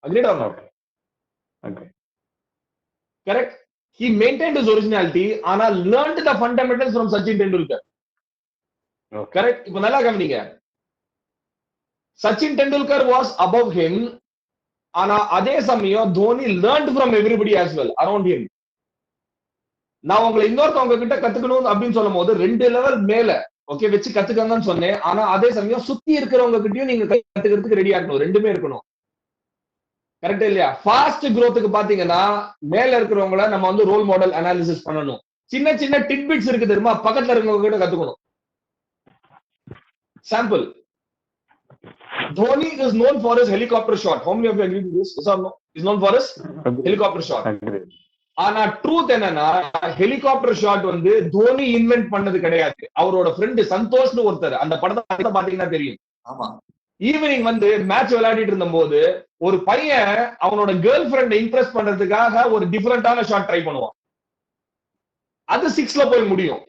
Speaker 1: Agreed or not?
Speaker 2: Okay.
Speaker 1: Correct? He maintained his originality ஆனா learned the fundamentals from Sachin Tendulkar.
Speaker 2: Okay.
Speaker 1: Correct? இப்போ நல்லா கவனிங்க, Sachin Tendulkar was above him. ஆனா அதே சமயம் Dhoni learned from everybody as well around him. நான் உங்களை இன்னொருத்தவங்க கிட்ட கத்துக்கணும் அப்படின்னு சொல்லும் போது 2 லெவல் மேல ஓகே வச்சு கத்துக்கங்கன்னு சொன்னேன். ஆனா அதே சமயம் சுத்தி இருக்கிறவங்க கிட்டயும் நீங்க கத்துக்கிறதுக்கு ரெடியா இருக்கணும். ரெண்டுமே இருக்கணும். கரெக்டா இல்லையா? ஃபாஸ்ட் growthக்கு பாத்தீங்கன்னா மேல இருக்கிறவங்கள நம்ம வந்து ரோல் மாடல் அனாலிசிஸ் பண்ணணும். சின்ன சின்ன டிட்பிட்ஸ் இருக்கு தெரியுமா, பக்கத்துல இருக்கிறவங்க கிட்ட கத்துக்கணும். Sample, Dhoni is known for his helicopter shot. How many of you agree with this? Yes or no? He's known for his helicopter shot. ஆனா ட்ரூத் என்னன்னா ஹெலிகாப்டர் ஷாட் வந்து தோனி இன்வென்ட் பண்ணது கிடையாது. அவரோட ஃப்ரெண்ட் சந்தோஷ்னு ஒருத்தர், அந்த படத்தை பாத்தீங்கன்னா தெரியும்.
Speaker 5: ஆமா.
Speaker 1: ஈவினிங் வந்து மேட்ச் விளையாடிட்டு இருந்த போது ஒரு பையன் அவனோட கேர்ள் ஃப்ரெண்ட் இம்ப்ரெஸ் பண்றதுக்காக ஒரு டிஃபரெண்டான ஷாட் ட்ரை பண்ணுவான். அது 6ல போய் முடியும்.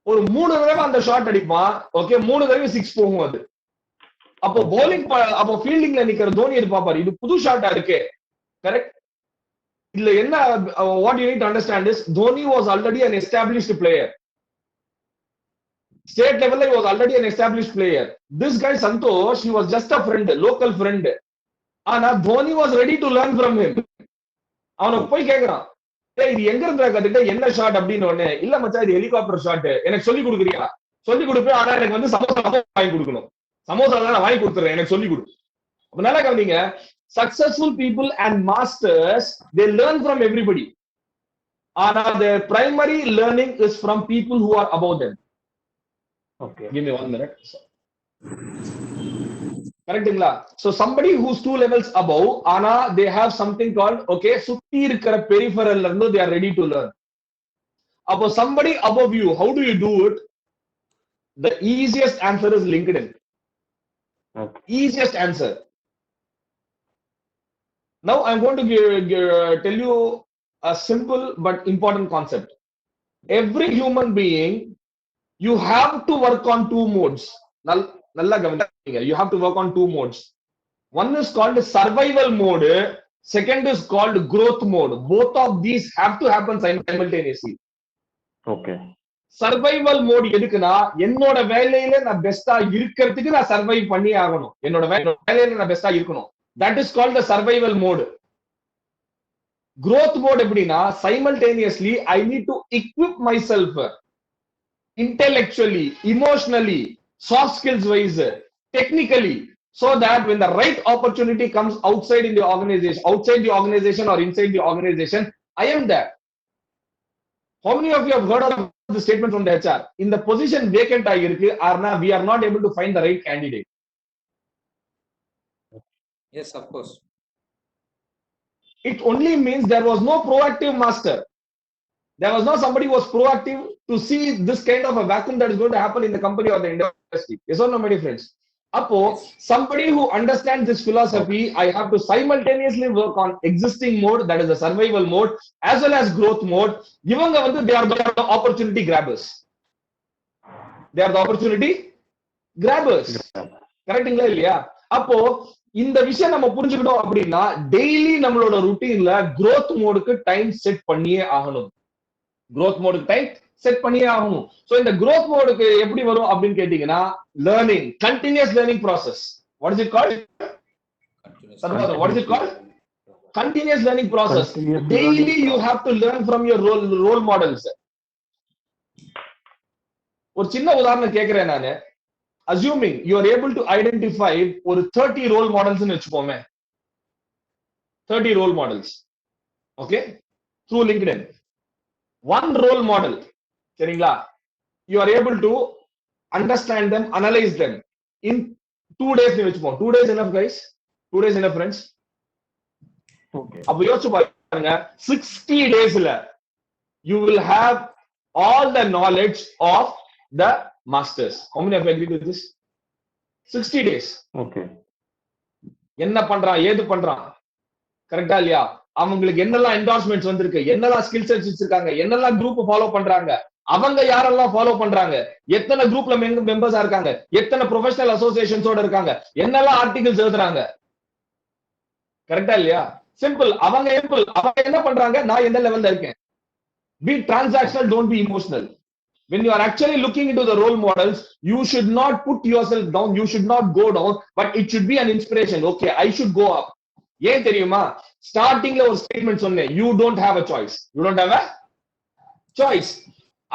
Speaker 1: ஒரு 3 தடவை அந்த ஷாட் அடிப்பான். ஓகே, 3 தடவை 6 போகும். அது அப்போ bowling அப்போ ஃபீல்டிங்ல நிக்கிற தோனி பாப்பாரு, இது புது ஷாட்டா இருக்கு. கரெக்ட்? இதுல என்ன what you need to understand is Dhoni was already an established player. State level he was already an established player. This guy Santosh, he was just a friend, local friend. ஆனா Dhoni was ready to learn from him. அவனுக்கு போய் கேக்குறான், டேய் இது எங்க இருந்தா கத்துட்டு என்ன ஷாட் அப்படின்னு ஒண்ணு, இல்ல மச்சான் இது ஹெலிகாப்டர் ஷாட், எனக்கு சொல்லி கொடுக்குறியா? சொல்லி கொடுப்பேன், ஆனா எனக்கு வந்து சமோசா வாங்கி கொடுக்கணும். சமோசா நான் வாங்கி கொடுத்துறேன், எனக்கு சொல்லி கொடு. அப்ப நல்லா கவனிங்க, successful people and masters, they learn from everybody. ஆனா their primary learning is from people who are above them.
Speaker 2: Okay.
Speaker 1: Give me 1 minute. கரெக்ட்டுங்களா? So somebody who's 2 levels above, ஆனா they have something called, okay, சுத்தி இருக்கிற peripheral இருந்து they are ready to learn. அப்போ somebody above you, how do you do it? The easiest answer is LinkedIn.
Speaker 2: Okay.
Speaker 1: Easiest answer. Now I'm going to tell you a simple but important concept. Every human being, you have to work on 2 modes. Nalla gavananga, you have to work on 2 modes. One is called survival mode, second is called growth mode. Both of these have to happen simultaneously.
Speaker 2: Okay.
Speaker 1: Survival mode எதுக்குன்னா, என்னோட வேலையில நான் பெஸ்டா இருக்கிறதுக்கு நான் survive பண்ணி ஆகணும். என்னோட வேலையில நான் பெஸ்டா இருக்கணும். That is called the survival mode. Growth mode எப்படின்னா, simultaneously I need to equip myself intellectually, emotionally, soft skills wise, technically, so that when the right opportunity comes outside the organization or inside the organization, I am there. How many of you have heard of the statement from the HR? In the position vacant ஆகிருக்கு, we are not able to find the right candidate.
Speaker 5: Yes, of course.
Speaker 1: It only means there was no proactive master. There was not somebody who was proactive to see this kind of a vacuum that is going to happen in the company or the industry. Yes or no, my dear friends? Appo, somebody who understands this philosophy, I have to simultaneously work on existing mode, that is the survival mode, as well as growth mode. Ivanga vandu they are the opportunity grabbers. They are the opportunity grabbers. கரெக்ட்டுங்களா இல்லையா? அப்போ இந்த விஷயம் நம்ம புரிஞ்சுக்கிட்டோம் அப்படின்னா, daily நம்மளோட ருட்டீன்ல growth மோடுக்கு டைம் செட் பண்ணியே ஆகணும். growth மோடுக்கு டைம் செட் பண்ணியே ஆகணும். சோ இந்த growth மோடுக்கு எப்படி வரும் அப்படின்னு கேட்டீங்கன்னா, learning, continuous learning process. What is it called? What is it called? Continuous learning process. Daily you have to learn from your role models. ஒரு சின்ன உதாரணம் கேக்குறேன் நானு. Assuming you are able to identify ஒரு 30 role models னு வெச்சுப்போமே. 30 role models. Okay? Through LinkedIn. One role model, சரிங்களா? You are able to understand them, analyze them in 2 days னு வெச்சுப்போம். 2 days enough, guys? 2 days enough, friends?
Speaker 2: Okay.
Speaker 1: அப்ப யோசிச்சு பாருங்க, 60 daysல you will have all the knowledge of the masters. How many of you agree with this? 60 days.
Speaker 2: Okay.
Speaker 1: என்ன பண்றான், ஏது பண்றான், கரெக்டா இல்லையா? அவங்களுக்கு என்னெல்லாம் என்டார்ஸ்மெண்ட்ஸ் வந்திருக்கு, என்னெல்லாம் ஸ்கில் செட்ஸ் வச்சிருக்காங்க, என்னெல்லாம் குரூப் ஃபாலோ பண்றாங்க, அவங்க யாரெல்லாம் ஃபாலோ பண்றாங்க, எத்தனை குரூப்ல மெம்பர்ஸா இருக்காங்க, எத்தனை ப்ரொஃபஷனல் அசோசியேஷன்ஸோட இருக்காங்க, என்னெல்லாம் ஆர்டிகல்ஸ் எழுதுறாங்க, கரெக்டா இல்லையா? சிம்பிள். அவங்க என்ன பண்றாங்க, நான் எந்த லெவல்ல இருக்கேன். Be transactional, don't be emotional. When you are actually looking into the role models, you should not put yourself down, you should not go down, but it should be an inspiration. Okay, I should go up. ஏன் தெரியுமா? ஸ்டார்டிங்ல ஒரு statement சொன்னேன், you don't have a choice. You don't have a choice.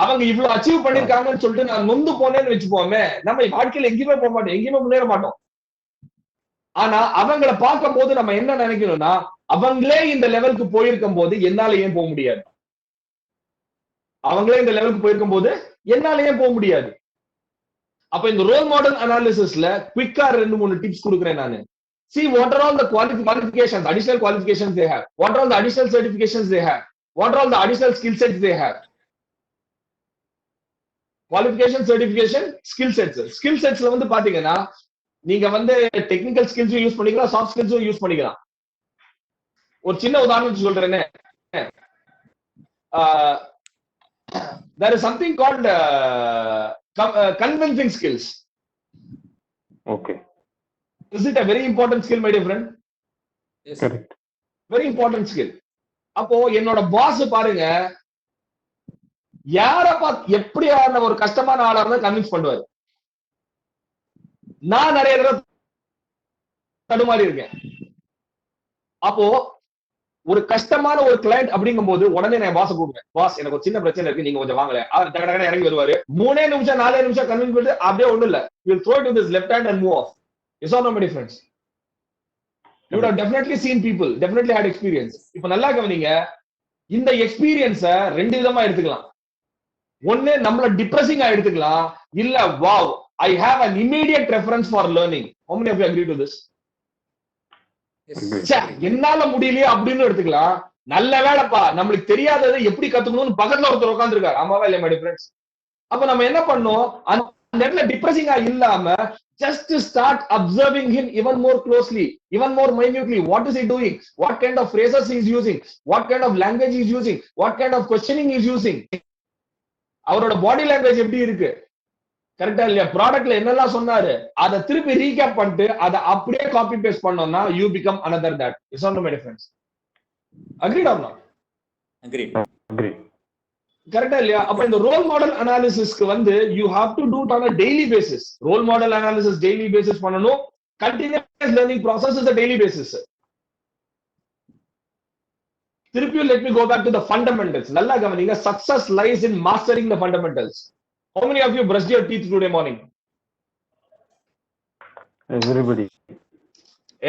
Speaker 1: அவங்க இவ்வளவு achieve பண்ணிருக்காங்கன்னு சொல்லிட்டு நான் நொந்து போனேன்னு வச்சுப்போமே, நம்ம வாழ்க்கையில எங்கேயுமே போக மாட்டோம், எங்கேயுமே முன்னேற மாட்டோம். ஆனா அவங்களை பார்க்கும் போது நம்ம என்ன நினைக்கணும்னா, அவங்களே இந்த லெவலுக்கு போயிருக்கும் போது என்னால ஏன் போக முடியாது? அவங்களே இந்த லெவலுக்கு போயிருக்கும் போது என்னால ஏன் போக முடியாது? அப்ப இந்த ரோல் மாடல் அனாலிசிஸ்ல குவிக்கா 2-3 டிப்ஸ் கொடுக்குறேன் நானு. See what are all the qualifications, additional qualifications they have, what are all the additional certifications they have, what are all the additional skill sets they have. Qualification, certification, skill sets. Skill setsல வந்து பாத்தீங்கன்னா, நீங்க வந்து technical ஸ்கில்ஸும் use பண்ணிக்கலாம், soft ஸ்கில்ஸும் use பண்ணிக்கலாம். ஒரு சின்ன உதாரணம் சொல்றேனே, there is something called convincing skills.
Speaker 2: Okay.
Speaker 1: Is it a very important skill, my dear friend?
Speaker 5: Yes.
Speaker 2: correct.
Speaker 1: Very important skill. அப்போ என்னோட பாஸ் பாருங்க, யார பார்த்து எப்படியான ஒரு கஷ்டமான ஆளா இருந்தா கன்வின்ஸ் பண்ணுவாரு. நான் நிறைய தடவை தடுமாறி இருக்கேன். அப்போ ஒரு கஷ்டமான ஒரு கிளையண்ட் அப்படிங்கும் போது உடனே நான் பாஸ் கூப்பிடுவேன். பாஸ் எனக்கு ஒரு சின்ன பிரச்சனை இருக்கு, நீங்க கொஞ்சம் வாங்கல. அவர் டக டக இறங்கி வருவாரு. 3 நிமிஷம் 4 நிமிஷம் கன்வின்ஸ் பண்ணிட்டு அப்படியே ஒண்ணும் இல்ல. You will throw it with his left hand and move off. Yes or no, my dear friends? You would have definitely seen people, definitely had experience. இப்ப நல்லா கவனிங்க, இந்த எக்ஸ்பீரியன்ஸ ரெண்டு விதமா எடுத்துக்கலாம். ஒண்ணு நம்மள டிப்ரெசிங்கா எடுத்துக்கலாம், இல்ல wow I have an immediate preference for learning. How many of you agree to this? என்னால முடியலையே அப்படின்னு எடுத்துக்கலாம். நல்ல வேலைப்பா, நம்மளுக்கு தெரியாததை எப்படி கத்துக்கணும்னு பக்கத்துல ஒருத்தர் உட்கார்ந்து இருக்காரு. ஆமாவா இல்லையா மை ஃப்ரெண்ட்ஸ்? அப்ப நம்ம என்ன பண்ணோம், அந்த இடத்துல டிப்ரெசிங்கா இல்லாம just start observing him even more closely, even more minutely. What is he doing? What kind of phrases he is using? What kind of language he is using? What kind of questioning he is using? அவரோட body language எப்படி இருக்கு, கரெக்டா இல்லையா, ப்ராடக்ட்ல என்னெல்லாம் சொன்னாரு, அதை திருப்பி recap பண்ணிட்டு அதை அப்படியே காப்பி பேஸ்ட் பண்ணோம்னா you become another that. Is not my difference. Agreed or not?
Speaker 5: Agreed.
Speaker 2: Agreed.
Speaker 1: கரெக்டா இல்லையா? அப்ப இந்த ரோல் மாடல் அனாலிசிஸ்க்கு வந்து you have to do it on a daily basis. Role model analysis daily basis பண்ணனும். Continuous learning process is a daily basis. திருப்பி let me go back to the fundamentals. நல்லா கவனிங்க, success lies in mastering the fundamentals. How many of you brushed your teeth today morning?
Speaker 2: Everybody.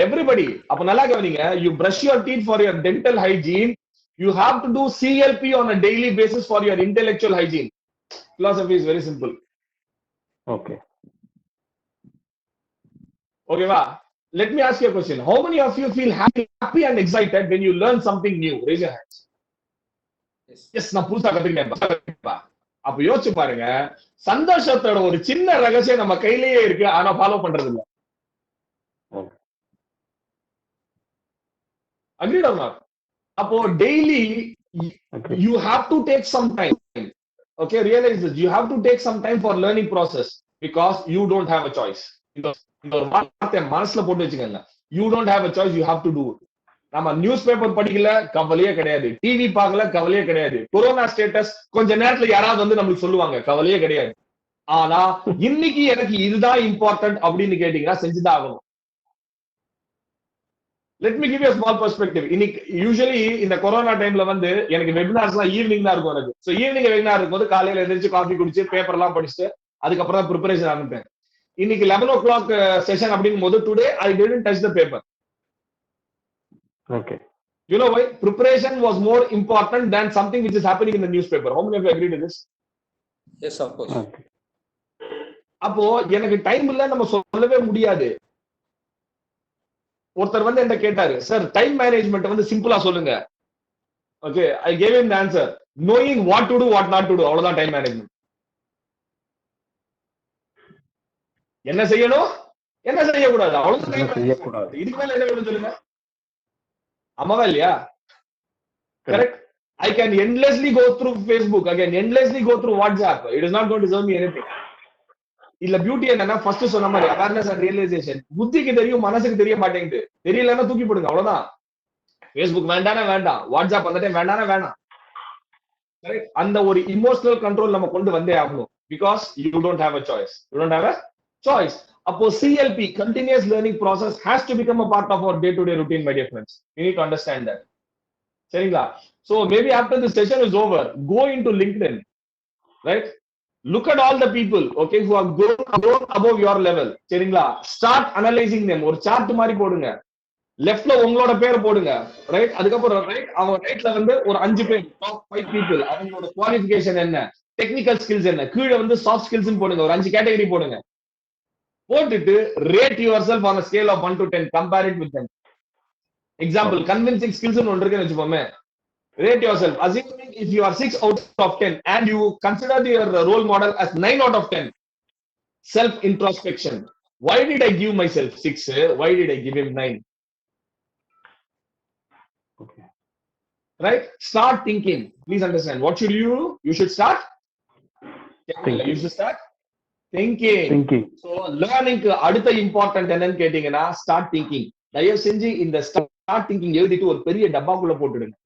Speaker 1: Everybody. அப்ப நல்லா கவனிங்க, you brush your teeth for your dental hygiene. You have to do CLP on a daily basis for your intellectual hygiene. Philosophy is very simple.
Speaker 2: Okay.
Speaker 1: Okay, va? Let me ask you a question. How many of you feel happy and excited when you learn something new? Raise your hands. Yes, நான் புதுசா கத்துக்கிட்டேன். அப்ப யோசிச்சு பாருங்க, சந்தோஷத்தோட ஒரு சின்ன ரகசியம் நம்ம கையிலேயே இருக்கு, ஆனா ஃபாலோ பண்றது இல்ல. Agreed or not? அப்போ daily you have to take some time. Okay, realize this. You have to take some time for learning process because you don't have a choice. இந்த ஒரு வார்த்தை மனசுல போட்டு வச்சுக்கங்க. You don't have a choice, you have to do it. நம்ம news paper படிக்கல, கவலையே கிடையாது. டிவி பார்க்கல, கவலையே கிடையாது. கொரோனா ஸ்டேட்டஸ் கொஞ்ச நேரத்துல யாராவது வந்து நம்மளுக்கு சொல்லுவாங்க, கவலையே கிடையாது. ஆனா இன்னைக்கு எனக்கு இதுதான் இம்பார்ட்டன்ட் அப்படின்னு கேட்டீங்கன்னா செஞ்சுதான் ஆகணும். Let me give you a small perspective. இன்னைக்கு யூசுவலி இந்த கொரோனா டைம்ல வந்து எனக்கு வெபினார்ஸ்லாம் ஈவினிங் தான் இருக்கும் எனக்கு. சோ ஈவினிங் வெபினார் இருக்கும்போது காலையில எந்திரிச்சு காஃபி குடிச்சு பேப்பர் எல்லாம் படிச்சுட்டு அதுக்கப்புறம் தான் ப்ரிப்பரேஷன் ஆரம்பிப்பேன். இன்னைக்கு 11 o'clock செஷன் அப்படிங்கும் போது today I didn't touch the paper.
Speaker 2: Okay.
Speaker 1: You know why? Preparation was more important than something which is happening in the newspaper. How many of you agree to this?
Speaker 5: Yes, of course.
Speaker 2: Okay.
Speaker 1: அப்போ எனக்கு time இல்ல நம்ம சொல்லவே முடியாது. ஒருத்தர் வந்து என்ன கேட்டாரு, சார் டைம் மேனேஜ்மெண்ட் வந்து சிம்பிளா சொல்லுங்க. Okay, I gave him the answer. Knowing what to do, what not to do. அவ்வளவுதான் டைம் மேனேஜ்மெண்ட். என்ன செய்யணும், என்ன செய்யக்கூடாது, அவ்வளவுதான் செய்யக்கூடாது. இதுக்கு மேல என்ன வேணும் சொல்லுங்க. ஆமாவா இல்லையா? Correct. I can endlessly go through Facebook, I can endlessly go through WhatsApp. It is not going to serve me anything. இல்ல பியூட்டி என்னன்னா ஃபர்ஸ்ட் சொன்ன மாதிரி அவேர்னஸ் அண்ட் ரியலைசேஷன். புத்திக்கு தெரியும், மனசுக்கு தெரிய மாட்டேங்குது. தெரியலன்னா தூக்கி போடுங்க, அவ்வளவுதான். Facebook வேண்டானே வேண்டாம், வாட்ஸ்அப் அந்த டைம் வேண்டானே வேண்டாம். அந்த ஒரு இமோஷனல் கண்ட்ரோல் நம்ம கொண்டு வந்தே ஆகணும். Because you don't have a choice. You don't have a choice. அப்போ CLP, continuous learning process, has to become a part of our day to day routine, my dear friends. You need to understand that. சரிங்களா? So maybe after this session is over, go into LinkedIn, right? Look at all the people, okay, who are grown above your level. சரிங்களா? Start analyzing them. ஒரு chart மாதிரி போடுங்க. லெஃப்ட்ல உங்களோட பேர் போடுங்க, right? அதுக்கப்புறம் ரைட், அவங்க ரைட்ல வந்து ஒரு 5 பேர், டாப் 5 people, அவங்களோட குவாலிஃபிகேஷன் என்ன, டெக்னிக்கல் ஸ்கில்ஸ் என்ன, கீழே வந்து சாஃப்ட் ஸ்கில்ஸ் போடுங்க. ஒரு 5 கேட்டகரி போடுங்க. போட்டுட்டு rate yourself on a scale of 1 to 10, compare it with them. Example, convincing skills னு ஒன்று இருக்குன்னு வெச்சுப்போமே. Rate yourself, assuming if you are 6 out of 10 and you consider your role model as 9 out of 10. Self introspection. Why did I give myself 6? Why did I give him 9?
Speaker 2: Okay.
Speaker 1: Right? Start thinking. Please understand. What should you do? You should start thinking. You should start thinking.
Speaker 2: Thinking.
Speaker 1: So லேர்னிங்க்கு அடுத்த important என்னன்னு கேட்டீங்கன்னா start thinking. தயவு செஞ்சு இந்த start thinking எழுதிட்டு ஒரு பெரிய டப்பாக்குள்ள போட்டுடுங்க.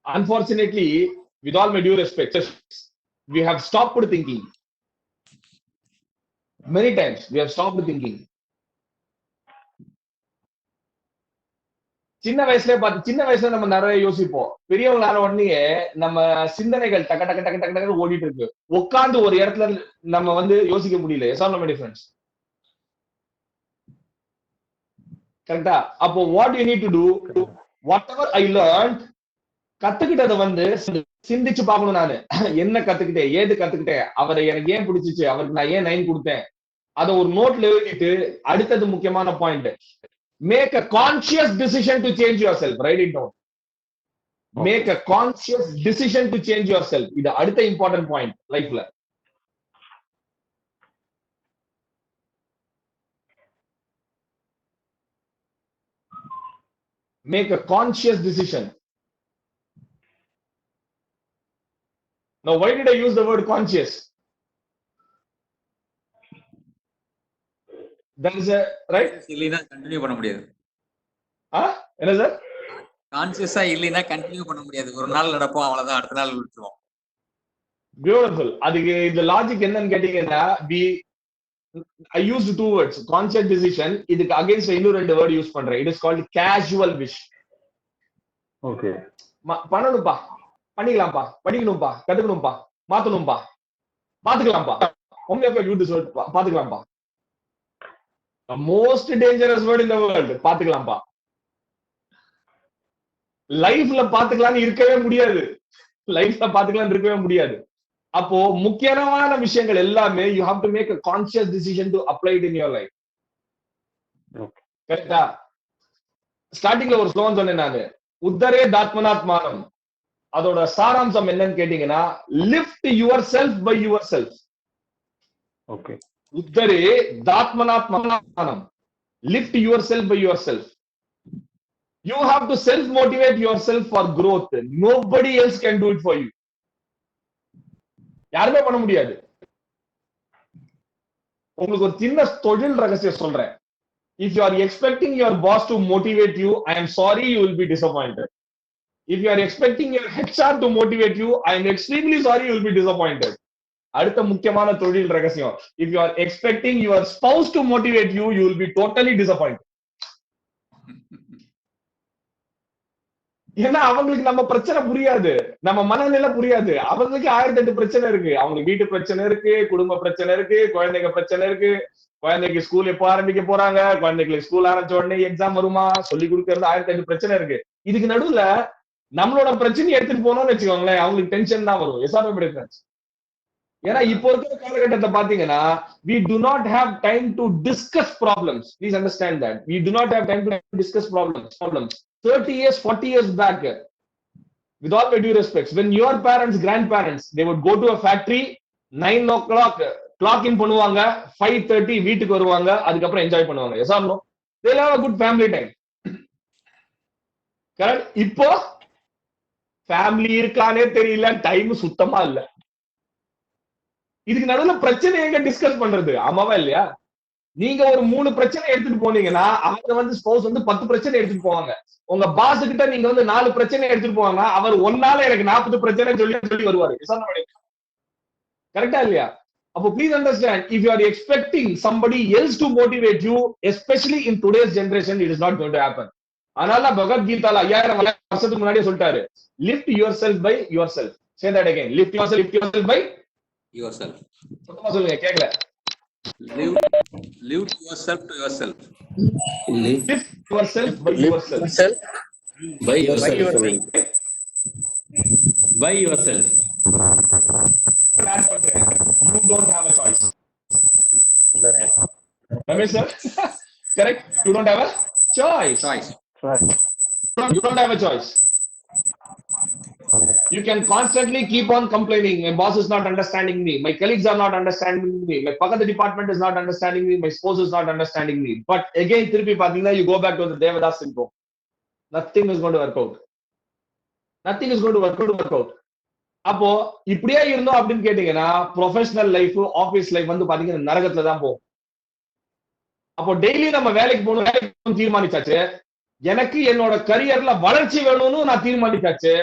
Speaker 1: Unfortunately, with all my due respect, we have stopped thinking. Many times we have stopped thinking. சின்ன வயசுல நம்ம நிறைய யோசிப்போம். பெரியவங்களான உடனே நம்ம சிந்தனைகள் டக்க டக்க டக்க டக்க டக்க ஓடிட்டு இருக்கு. உட்கார்ந்து ஒரு இடத்துல நம்ம வந்து யோசிக்க முடியல. Yes or no my difference. கரெக்டா? அப்போ what you need to do whatever I learned, கத்துக்கிட்டதை வந்து சிந்திச்சு பார்க்கணும். நானு என்ன கத்துக்கிட்டேன், ஏது கத்துக்கிட்டேன், அவரை எனக்கு ஏன் பிடிச்சிச்சு, அவருக்கு நான் ஏன் 9 கொடுத்தேன், அதை ஒரு நோட்ல எழுதிட்டு அடுத்தது முக்கியமான point, make a conscious decision to change yourself. Write it down. Make a conscious decision to change yourself. இது அடுத்த இம்பார்ட்டன்ட் பாயிண்ட் லைஃப்ல. Make a conscious decision. Now, why did I use the word conscious? There is a right.
Speaker 5: இல்லைனா continue பண்ண முடியாது.
Speaker 1: என்ன sir?
Speaker 5: கான்சியஸா இல்லைனா continue பண்ண முடியாது. ஒரு நாள் நடப்போம், அவ்வளவுதான், அடுத்த நாள் விட்டுருவோம்.
Speaker 1: Beautiful. அதுக்கு இந்த லாஜிக் என்னன்னு கேட்டீங்கன்னா, I used 2 words, conscious decision. இதுக்கு அகைன்ஸ்ட் இன்னும் 2 வேர்ட் யூஸ் பண்றேன். It is called casual wish.
Speaker 2: Okay.
Speaker 1: பண்ணணும்பா, பண்ணிக்கலாம்ப்பா, படிக்கணும்பா, கத்துக்கணும்பா, மாத்தணும்பா, பாத்துக்கலாம்ப்பா. பாத்துக்கலாம்ப்பா. மோஸ்ட் டேஞ்சரஸ் வேர்ட் இந்த வேர்ல்ட், பாத்துக்கலாம்ப்பா. லைஃப்ல பாத்துக்கலாம்னு இருக்கவே முடியாது. லைஃப்ல பாத்துக்கலாம்னு இருக்கவே முடியாது. அப்போ முக்கியமான விஷயங்கள் எல்லாமே you have to make a conscious decision to apply it in your life. கரெக்டா? ஸ்டார்டிங்ல ஒரு ஸ்லோகன் சொன்னேன் நானு, உத்தரே தாத்மனாத்மானம். அதோட சாராம்சம் என்னன்னு கேட்டீங்கன்னா, lift yourself by yourself.
Speaker 2: Okay.
Speaker 1: உத்தரே தாத்மனாத்மானம், lift yourself by yourself. You have to self motivate yourself for growth. Nobody else can do it for you. யாருமே பண்ண முடியாது. உங்களுக்கு ஒரு சின்ன தொழில் ரகசியம் சொல்றேன். If you are expecting your boss to motivate you, I am sorry, you will be disappointed. If you are expecting your HR to motivate you, I am extremely sorry, you will be disappointed. அடுத்த முக்கியமான தொழில் ரகசியம், if you are expecting your spouse to motivate you, you will be totally disappointed. ஏன்னா அவங்களுக்கு நம்ம பிரச்சனை புரியாது, நம்ம மனநிலை புரியாது. அவங்களுக்கு 1008 பிரச்சனை இருக்கு. அவங்களுக்கு வீட்டு பிரச்சனை இருக்கு, குடும்ப பிரச்சனை இருக்கு, குழந்தைங்க பிரச்சனை இருக்கு, குழந்தைக்கு ஸ்கூல் எப்போ ஆரம்பிக்க போறாங்க, குழந்தைங்களுக்கு ஸ்கூல் ஆரம்பிச்ச உடனே எக்ஸாம் வருமா, சொல்லி கொடுக்கறது 1008 பிரச்சனை இருக்கு. இதுக்கு நடுவுல நம்மளோட பிரச்சனையை எடுத்துட்டு போனோம்னு வச்சுக்கோங்களேன், அவங்களுக்கு டென்ஷன் தான் வரும். SRM difference. ஏன்னா இப்போ இருக்கிற காலகட்டத்தை பாத்தீங்கன்னா, we do not have time to discuss problems. Please understand that we do not have time to discuss problems. 30 years, 40 years back, with all my due respects, when your parents, grandparents, they would go to a factory, 9 o'clock clock in பண்ணுவாங்க, 5:30 வீட்டுக்கு வருவாங்க, அதுக்கப்புறம் enjoy பண்ணுவாங்க. Yes or no? They'll have a good family time. Correct? இப்போ family இருக்கானே தெரியல, time சுத்தமா இல்ல. இதுக்கு நடுவுல பிரச்சனை எங்க டிஸ்கஸ் பண்றது? ஆமாவா இல்லையா? நீங்க ஒரு 3 பிரச்சனை எடுத்துட்டு போனீங்கன்னா, அவங்க வந்து ஸ்பௌஸ் வந்து 10 பிரச்சனை எடுத்துட்டு போவாங்க. உங்க பாஸ் கிட்ட நீங்க வந்து 4 பிரச்சனை எடுத்துட்டு போவாங்க, அவர் ஒன்னால எனக்கு 40 பிரச்சனை சொல்லி வருவாரு. கரெக்டா இல்லையா? அப்போ please understand, if you are expecting somebody else to motivate you, especially in today's generation, it is not going to happen. அதனால பகவத்கீதால 5000 வருஷத்துக்கு முன்னாடியே சொல்லிட்டாரு, lift yourself by yourself. Say that again, lift yourself by
Speaker 5: yourself.
Speaker 1: சுத்தமா சொல்லுங்க, கேக்கல.
Speaker 5: Live yourself to yourself.
Speaker 1: Lift yourself by yourself.
Speaker 4: By yourself. By yourself.
Speaker 1: You don't have a choice. Ramesh sir, correct? You don't have a choice.
Speaker 5: Choice.
Speaker 2: Right.
Speaker 1: You don't have a choice. You can constantly keep on complaining. My boss is not understanding me. My colleagues are not understanding me. My Pakada department is not understanding me. My spouse is not understanding me. But again, you go back to the Devadas syndrome. Nothing is going to work out. Nothing is going to work out. அப்போ இப்படியே இருந்தோம் அப்படின்னு கேட்டீங்கன்னா professional life office life வந்து பாத்தீங்கன்னா நரகத்துல தான் போகும். அப்போ டெய்லி நம்ம வேலைக்கு போகணும் தீர்மானிச்சாச்சு. எனக்கு என்னோட கரியர்ல வளர்ச்சி வேணும்னு நான் தீர்மானிச்சாச்சு.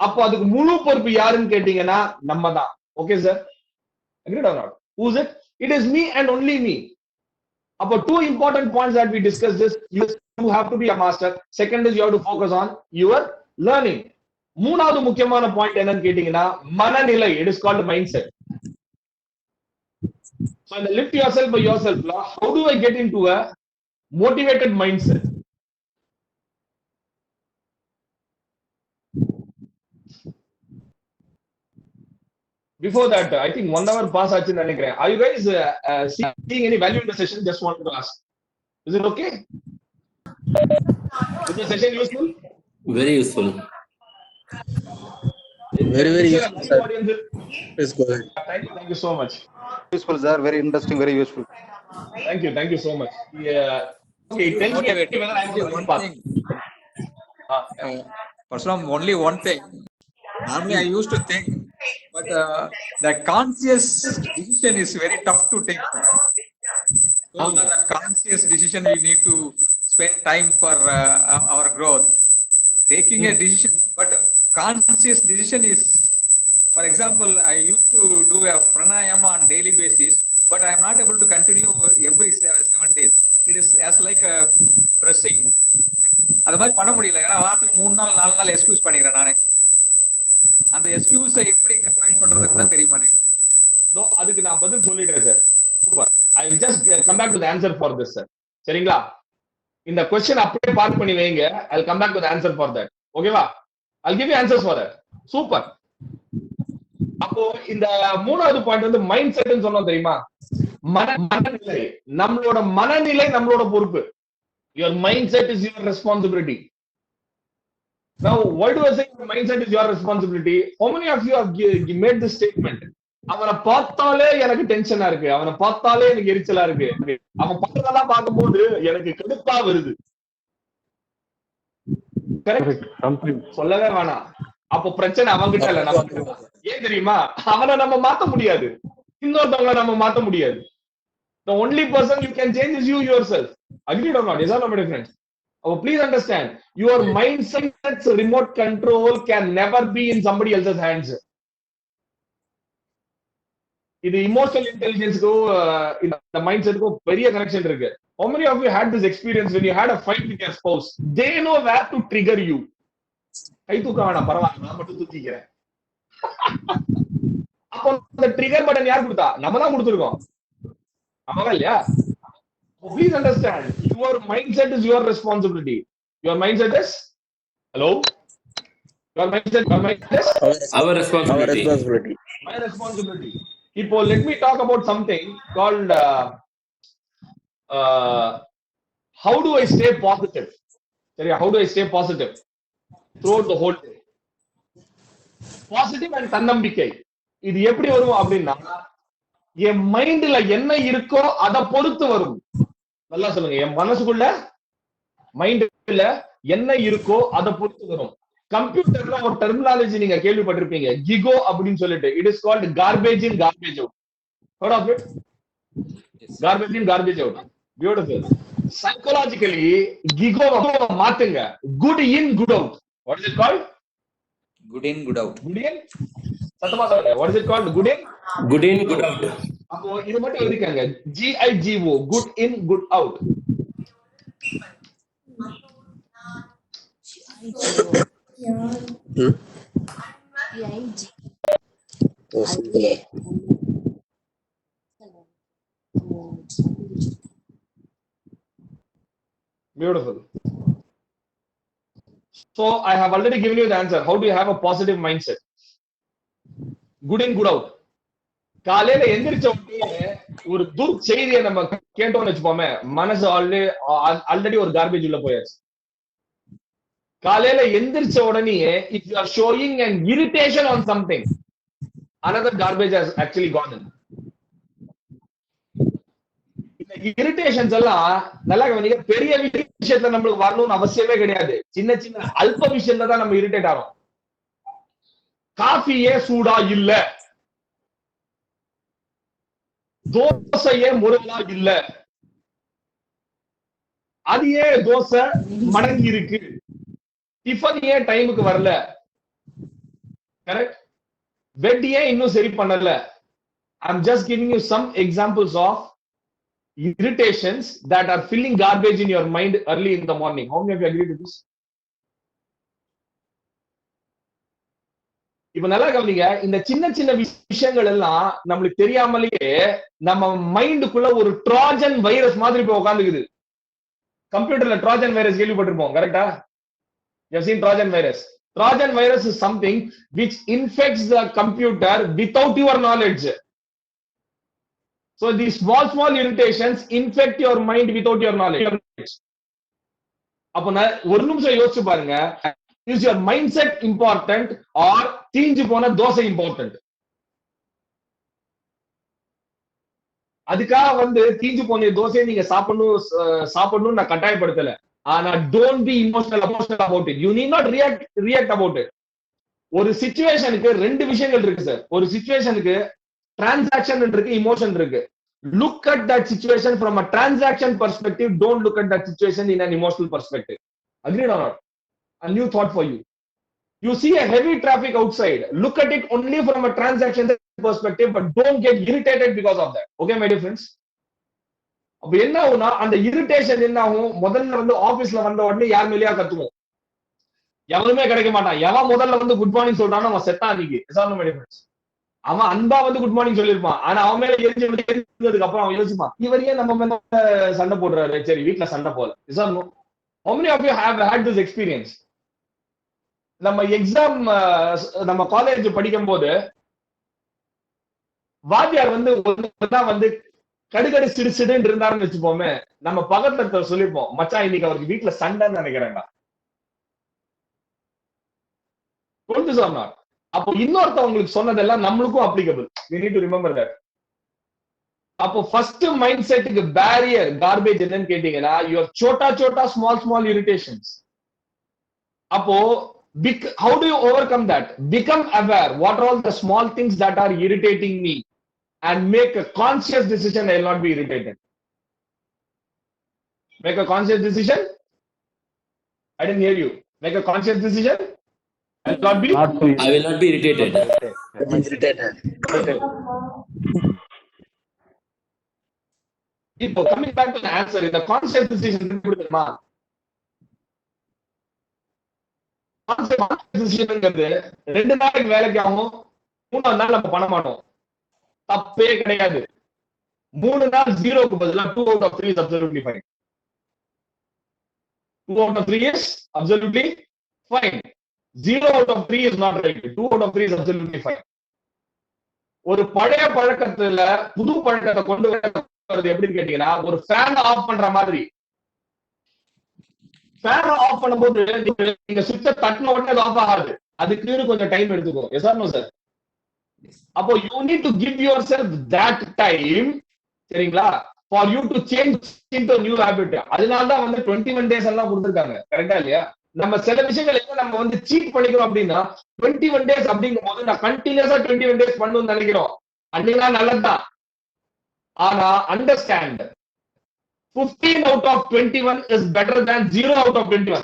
Speaker 1: அப்போ அதுக்கு முழு பொறுப்பு யாருன்னு கேட்டீங்கன்னா நம்ம தான். Okay sir, agreed or not? Who's it? It is me and only me. அப்போ two important points that we discussed is you have to be a master. Second is you have to focus on your learning. மூணாவது முக்கியமான point என்னன்னு கேட்டீங்கன்னா மனநிலை. It is called mindset. So in the lift yourself by yourself, how do I get into a motivated mindset? Before that, I think 1 hour pass ஆச்சுன்னு நினைக்கிறேன். Are you guys seeing any value in the session? Just wanted to ask. Is it okay? Is the session useful?
Speaker 4: Very useful.
Speaker 3: Very useful, sir. Please go ahead.
Speaker 1: Thank you so much.
Speaker 6: Useful, sir. Very interesting, very useful.
Speaker 1: Thank you so much. Yeah. Okay, tell me whether I'm on the
Speaker 5: One
Speaker 1: path.
Speaker 5: thing. Parsuram, only one thing. Normally, I used to think, but the conscious decision is very tough to take. So the conscious decision, we need to spend time for our growth. Taking a decision, but conscious decision is, for example, I used to do a pranayama on daily basis, but I am not able to continue every 7 days. It is as like a pressing. அது மாதிரி பண்ண முடியல. ஏன்னா வாரத்துக்கு 3 நாள் 4 நாள் excuse பண்ணிக்கிறேன் நானே. அந்த எக்ஸ்கியூஸை எப்படி அவாய்ட் பண்றதுன்னு தான் தெரிய மாட்டேங்குது.
Speaker 1: அதுக்கு நான் பதில் சொல்லிடுறேன் sir. Super. I will just come back to the answer for this, sir. சரிங்களா? இந்த क्वेश्चन அப்படியே பார்க் பண்ணி வைங்க. I'll come back to the answer for that. ஓகேவா? I'll give you answers for that. Super. அப்போ இந்த மூணாவது பாயிண்ட் வந்து மைண்ட் செட்னு சொன்னோம் தெரியுமா? மனநிலை. நம்மளோட மனநிலை நம்மளோட பொறுப்பு. Your mindset is your responsibility. Now, why do I say your mindset is your responsibility? How many of you have made this statement? அவனை பார்த்தாலே எனக்கு டென்ஷனா இருக்கு, அவனை பார்த்தாலே எனக்கு எரிச்சலா இருக்கு, அவன் பண்றதெல்லாம் பார்க்கும்போது எனக்கு கடுப்பா வருது. சொல்லவே வேணாம். அப்போ பிரச்சனை அவங்கிட்ட இல்ல, நமக்கு. ஏன் தெரியுமா? அவனை நம்ம மாத்த முடியாது, இன்னொருத்தவங்களை நம்ம மாத்த முடியாது. The only person you can change is you yourself. Agreed or not? Is that not my friends? Oh, please understand, your mindset's remote control can never be in somebody else's hands. இது emotional intelligence go இந்த mindset go பெரிய connection இருக்கு. How many of you had this experience when you had a fight with your spouse? They know where to trigger you. கை தூக்க வேணாம், பரவாயில்ல, நான் மட்டும் தூக்கிக்கிறேன். அப்போ அந்த ட்ரிகர் பட்டன் யார் கொடுத்தா? நம்ம தான் கொடுத்துருக்கோம். ஆமாவா இல்லையா? Please understand, your mindset is your responsibility. Your mindset is, hello? Your mindset is
Speaker 4: Our responsibility.
Speaker 1: My responsibility. Now, let me talk about something called how do I stay positive? How do I stay positive throughout the whole day? Positive and தன்னம்பிக்கை. இது எப்படி வரும் அப்படின்னா, என் மைண்ட்ல என்ன இருக்கோ அதை பொறுத்து வரும். நல்லா சொல்லுங்க. என் மனசுக்குள்ள மைண்ட்ல என்ன இருக்கோ அதை பொறுத்து வரும். கம்ப்யூட்டர்ல ஒரு டெர்மினாலஜி நீங்க கேள்விப்பட்டிருப்பீங்க, கிகோ அப்படின்னு சொல்லிட்டு. It is called garbage in garbage out. Heard of it? Garbage in garbage out. Beautiful. Psychologically GIGO மாத்துங்க, good in good out. What is it called?
Speaker 5: Good in, good out.
Speaker 1: Good in? சத்தமா சொல்லுங்க. What is it called? Good in?
Speaker 4: Good in, good out.
Speaker 1: அப்போ இது மட்டும் எழுதிக்கங்க. GIGO. Good in, good out. Beautiful. So I have already given you the answer. How do you have a positive mindset? Good in, good out. காலையில எந்திரிச்ச உடனே ஒரு செய்தியை நம்ம கேட்டோம்னு வச்சுப்போமே, மனசு ஆல்ரெடி ஒரு கார்பேஜ் உள்ள போயாச்சு. காலையில எந்திரிச்ச உடனே if you are showing an irritation on something, another garbage has actually gone in. இந்த irritations எல்லாம் நல்லா கவனிங்க, பெரிய விஷயத்துல நம்மளுக்கு வரணும்னு அவசியமே கிடையாது. சின்ன சின்ன அல்ப விஷயத்துல தான் நம்ம இரிட்டேட் ஆகிறோம். காஃபியே சூடா இல்ல, தோசையே முருகலா இல்ல, அது ஏன் தோசை மடங்கி இருக்கு, டிஃபன் ஏன் டைமுக்கு வரல, கரெக்ட், பெட் ஏன் இன்னும் சரி பண்ணல. I'm just giving you some examples of irritations that are filling garbage in your mind early in the morning. How many of you agree with this? இப்ப நல்லா கவனிங்க, இந்த சின்ன சின்ன விஷயங்கள் எல்லாம் நம்மளுக்கு தெரியாமலேயே நம்ம மைண்டுக்குள்ள ஒரு ட்ராஜன் வைரஸ் மாதிரி போய் உட்காந்துக்குது. கம்ப்யூட்டர்ல ட்ராஜன் வைரஸ் கேள்விப்பட்டிருப்போம், கரெக்டா? You have seen Trojan virus. Trojan virus is something which infects the computer without your knowledge. So these small irritations infect your mind without your knowledge. அப்ப ஒரு நிமிஷம் யோசிச்சு பாருங்க, is your mindset important or தீஞ்சு போன dosa important? அதுக்காக தீஞ்சு போன தோசையை நீங்க சாப்பிடணும் நான் கட்டாயப்படுத்தல. ஆனா don't be emotional about it. You need not react about it. ஒரு சிச்சுவேஷனுக்கு ரெண்டு விஷயங்கள் இருக்கு சார். ஒரு சிச்சுவேஷனுக்கு டிரான்சாக்ஷன் இருக்கு, இமோஷன் இருக்கு. Look at that situation from a transaction perspective. Don't look at that situation in an emotional perspective. Agreed or not? A new thought for you. You see a heavy traffic outside. Look at it only from a transaction perspective, but don't get irritated because of that. Okay, my dear friends? அப்ப என்ன ஆகும்னா, அந்த irritation என்ன ஆகும், முதல்ல ஆபீஸ்ல வந்த உடனே யார் மேலேயா கத்துவோம், எவனுமே கிடைக்க மாட்டான். எவன் முதல்ல குட் மார்னிங் சொல்றானோ அவன் செத்தான் அன்னைக்கு. அவன் அன்பா குட் மார்னிங் சொல்லிருப்பான், ஆனா அவன் மேல எரிஞ்சதுக்கு அப்புறம் அவன் யோசிப்பான், இவர் ஏன் நம்ம மேல சண்டை போடுறாரு, சரி வீட்டுல சண்டை போல. How many of you have had this experience? நம்ம எக்ஸாம் நம்ம காலேஜ் படிக்கும் போது வாத்தியார் கடுகடு சிடுசிடுன்னு இருந்தாருன்னு வச்சுப்போமே, நம்ம பக்கத்துல சொல்லிப்போம், மச்சான் இன்னைக்கு அவருக்கு வீட்டுல சண்டைன்னு நினைக்கிறேன்டா. அப்போ இன்னொருத்த உங்களுக்கு சொன்னதெல்லாம் நம்மளுக்கும் applicable. We need to remember that. அப்போ ஃபர்ஸ்ட் மைண்ட் செட்டுக்கு பேரியர் கார்பேஜ் என்னன்னு கேட்டீங்கன்னா, your சோட்டா small irritations. அப்போ how do you overcome that? Become aware what are all the small things that are irritating me and make a conscious decision. I will not be irritated. Make a conscious decision. I didn't hear you. Make a conscious decision. I will not be
Speaker 4: irritated.
Speaker 1: இப்போ coming back to the answer, இந்த conscious decision கொடுக்கணுமா? conscious decisionங்கிறது 2 நாளைக்கு வேலைக்கு ஆகும், 3ஆவது நாள் நம்ம பண்ண மாட்டோம். தப்பே கிடையாது. 3 நாள் 0க்கு பதிலா 2 out of 3 is absolutely fine. 2 out of 3 is absolutely fine. 0 out of 3 is not right. 2 out of 3 is absolutely fine. ஒரு பழைய பழக்கத்துல புது பழக்கத்தை கொண்டு வரது எப்படின்னு கேட்டீங்கன்னா, ஒரு ஃபேன் ஆஃப் பண்ற மாதிரி. ஃபேன் ஆஃப் பண்ணும்போது நீங்க சுவிட்சை தட்டின உடனே அது ஆஃப் ஆகாது, அதுக்கு கொஞ்சம் டைம் எடுத்துக்கும். Yes or no sir? அப்போ you need to give yourself that time, சரிங்களா, for you to change into a new habit. அதனால தான் 21 days எல்லாம் கொடுத்திருக்காங்க, கரெக்டா இல்லையா? நம்ம சில விஷயங்கள் நம்ம சீட் பண்ணிக்கிறோம் அப்படின்னா 21 days அப்படிங்கும் போது நான் கண்டினியூஸா 21 days பண்ணணும்னு நினைக்கிறோம். அன்னைக்கு நல்லதுதான், ஆனா understand 15 out of 21 is better than 0 out of 21.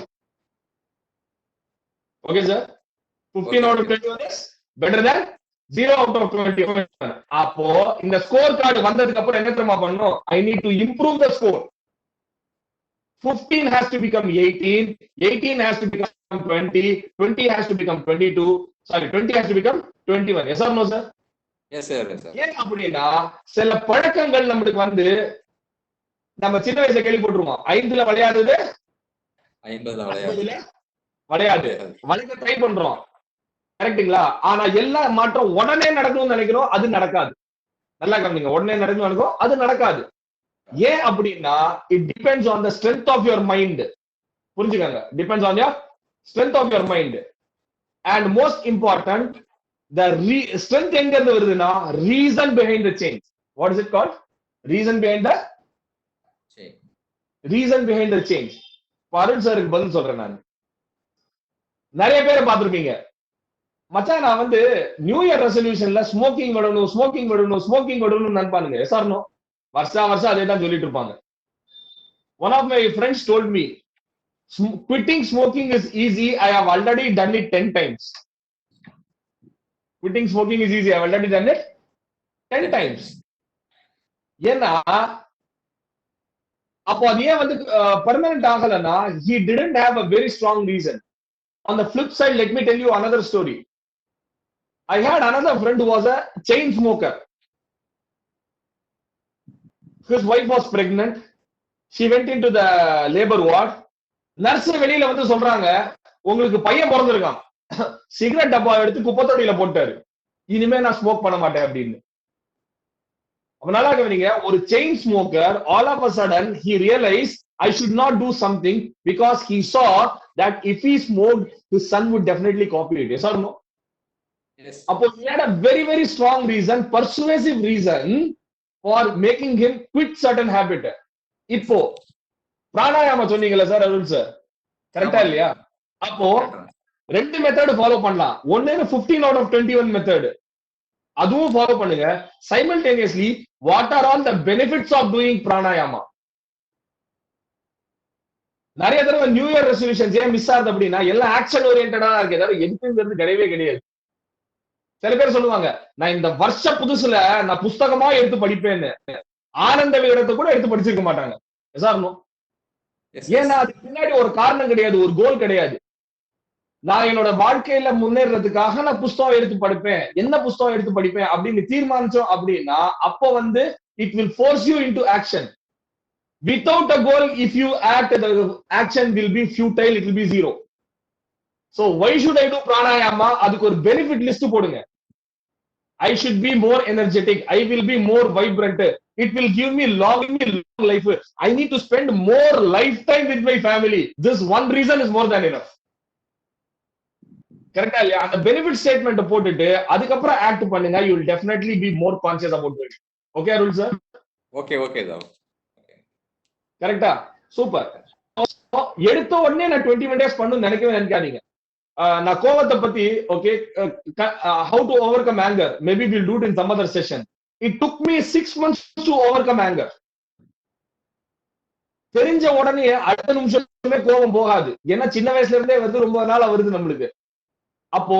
Speaker 1: Okay sir? 15 out of 21 is better than 0 out of 21. அப்போ இந்த ஸ்கோர் கார்டு வந்ததுக்கு அப்புறம் என்ன தெரியுமா பண்ணணும்? I need to improve the score. 15 has to become 18, 18 has to become 20, 20 has to become 22, sorry 20 has to become 21. Yes or no sir?
Speaker 5: Yes sir, yes sir.
Speaker 1: ஏன் அப்படின்னா சில பழக்கங்கள் நமக்கு நம்ம சின்ன வயசுல கேள்விப்பட்டிருக்கோம், 5ல விளையாடுது
Speaker 5: 50ல
Speaker 1: விளையாடு, வளைக்க ட்ரை பண்றோம், கரெக்டுங்களா? ஆனா எல்லா மாற்றம் உடனே நடக்கணும்னு நினைக்கிறோம், அது நடக்காது. நல்லா கவனிங்க, உடனே நடக்கணும்னு நினைக்கிறோம், அது நடக்காது. ஏன் அப்படின்னா it depends on the strength of your mind. புரிஞ்சுக்கங்க, depends on your strength of your mind. And most important, the strength எங்க இருந்து வருதுன்னா reason behind the change. What is it called? Reason behind the change. Arun சாருக்கு பதில் சொல்றேன். நான் நிறைய பேரை பார்த்திருப்பீங்க, மச்சான் நான் வந்து நியூ இயர் ரெசல்யூஷன்ல ஸ்மோக்கிங் விடணும் நினைப்பானுங்க. S or no? வருஷம் அதே தான் சொல்லிட்டு இருப்பாங்க. One of my friends told me, quitting smoking is easy. I have already done it 10 times. Quitting smoking is easy. I have already done it 10 times. ஏன்னா அப்போ அது ஏன் வந்து permanent ஆகலன்னா, he didn't have a very strong reason. On the flip side, let me tell you another story. I had another friend who was a chain smoker. His wife was pregnant. She went into the labor ward. Nurse வெளியில வந்து சொல்றாங்க, உங்களுக்கு பையன் பிறந்திருக்கான், cigarette டப்பா எடுத்து குப்பத்தொட்டியில போட்டாரு, இனிமே நான் ஸ்மோக் பண்ண மாட்டேன் அப்படின்னு. அப்ப நல்லா கவனிங்க, ஒரு chain smoker all of a sudden he realized I should not do something because he saw that if he smoked, his son would definitely copy it. Yes or no?
Speaker 5: Yes.
Speaker 1: அப்போ he had a very very strong reason, persuasive reason for making him quit certain habit. இப்போ பிராணாயாமம் சொன்னீங்கல்ல sir Arun sir, கரெக்டா இல்லையா? அப்போ ரெண்டு method follow பண்ணலாம். ஒன்னு 15 out of 21 மெத்தட், அதுவும் ஃபாலோ பண்ணுங்க. Simultaneously what are all the benefits of doing pranayama? நிறைய தடவை நியூ இயர் ரெசல்யூஷன்ஸ் ஏன் மிஸ் ஆகுது அப்படின்னா, எல்லாம் ஆக்ஷன் ஓரியன்டா இருக்கு, ஏதாவது எதுக்குங்கிறது கிடையவே கிடையாது. சில பேர் சொல்லுவாங்க, நான் இந்த வருஷ புதுசுல நான் புஸ்தகமா எடுத்து படிப்பேன்னு. ஆனந்த விகடத்தை கூட எடுத்து படிச்சிருக்க மாட்டாங்க. ஏன்னா அதுக்கு பின்னாடி ஒரு காரணம் கிடையாது, ஒரு கோல் கிடையாது. நான் என்னோட வாழ்க்கையில முன்னேறதுக்காக நான் புஸ்தகம் எடுத்து படிப்பேன், என்ன புஸ்தகம் எடுத்து படிப்பேன் அப்படின்னு தீர்மானிச்சோம் அப்படின்னா, அப்போ வந்து it will force you into action. Without a goal, if you act, the action will be futile, it will be zero. So why should I do pranayama? அதுக்கு ஒரு benefit list போடுங்க. I should be more energetic, I will be more vibrant, it will give me long life, I need to spend more lifetime with my family. This one reason is more than enough. கரெக்டா இல்லையா? அந்த benefit statement போட்டுட்டு அதுக்கப்புறம் act பண்ணுங்க, you will definitely be more conscious about it. Okay Arul sir?
Speaker 5: Okay தான்.
Speaker 1: கரெக்டா? Super. எடுத்த உடனே நான் 21 days பண்ணணும்னு நினைக்காதீங்க. நான் கோவத்தை பத்தி, okay, how to overcome anger, maybe we'll do it in some other session. It took me 6 months to overcome anger. தெரிஞ்ச உடனே அடுத்த நிமிஷமே கோபம் போகாது, ஏன்னா சின்ன வயசுல இருந்தே வந்து ரொம்ப நாளா வருது நம்மளுக்கு. அப்போ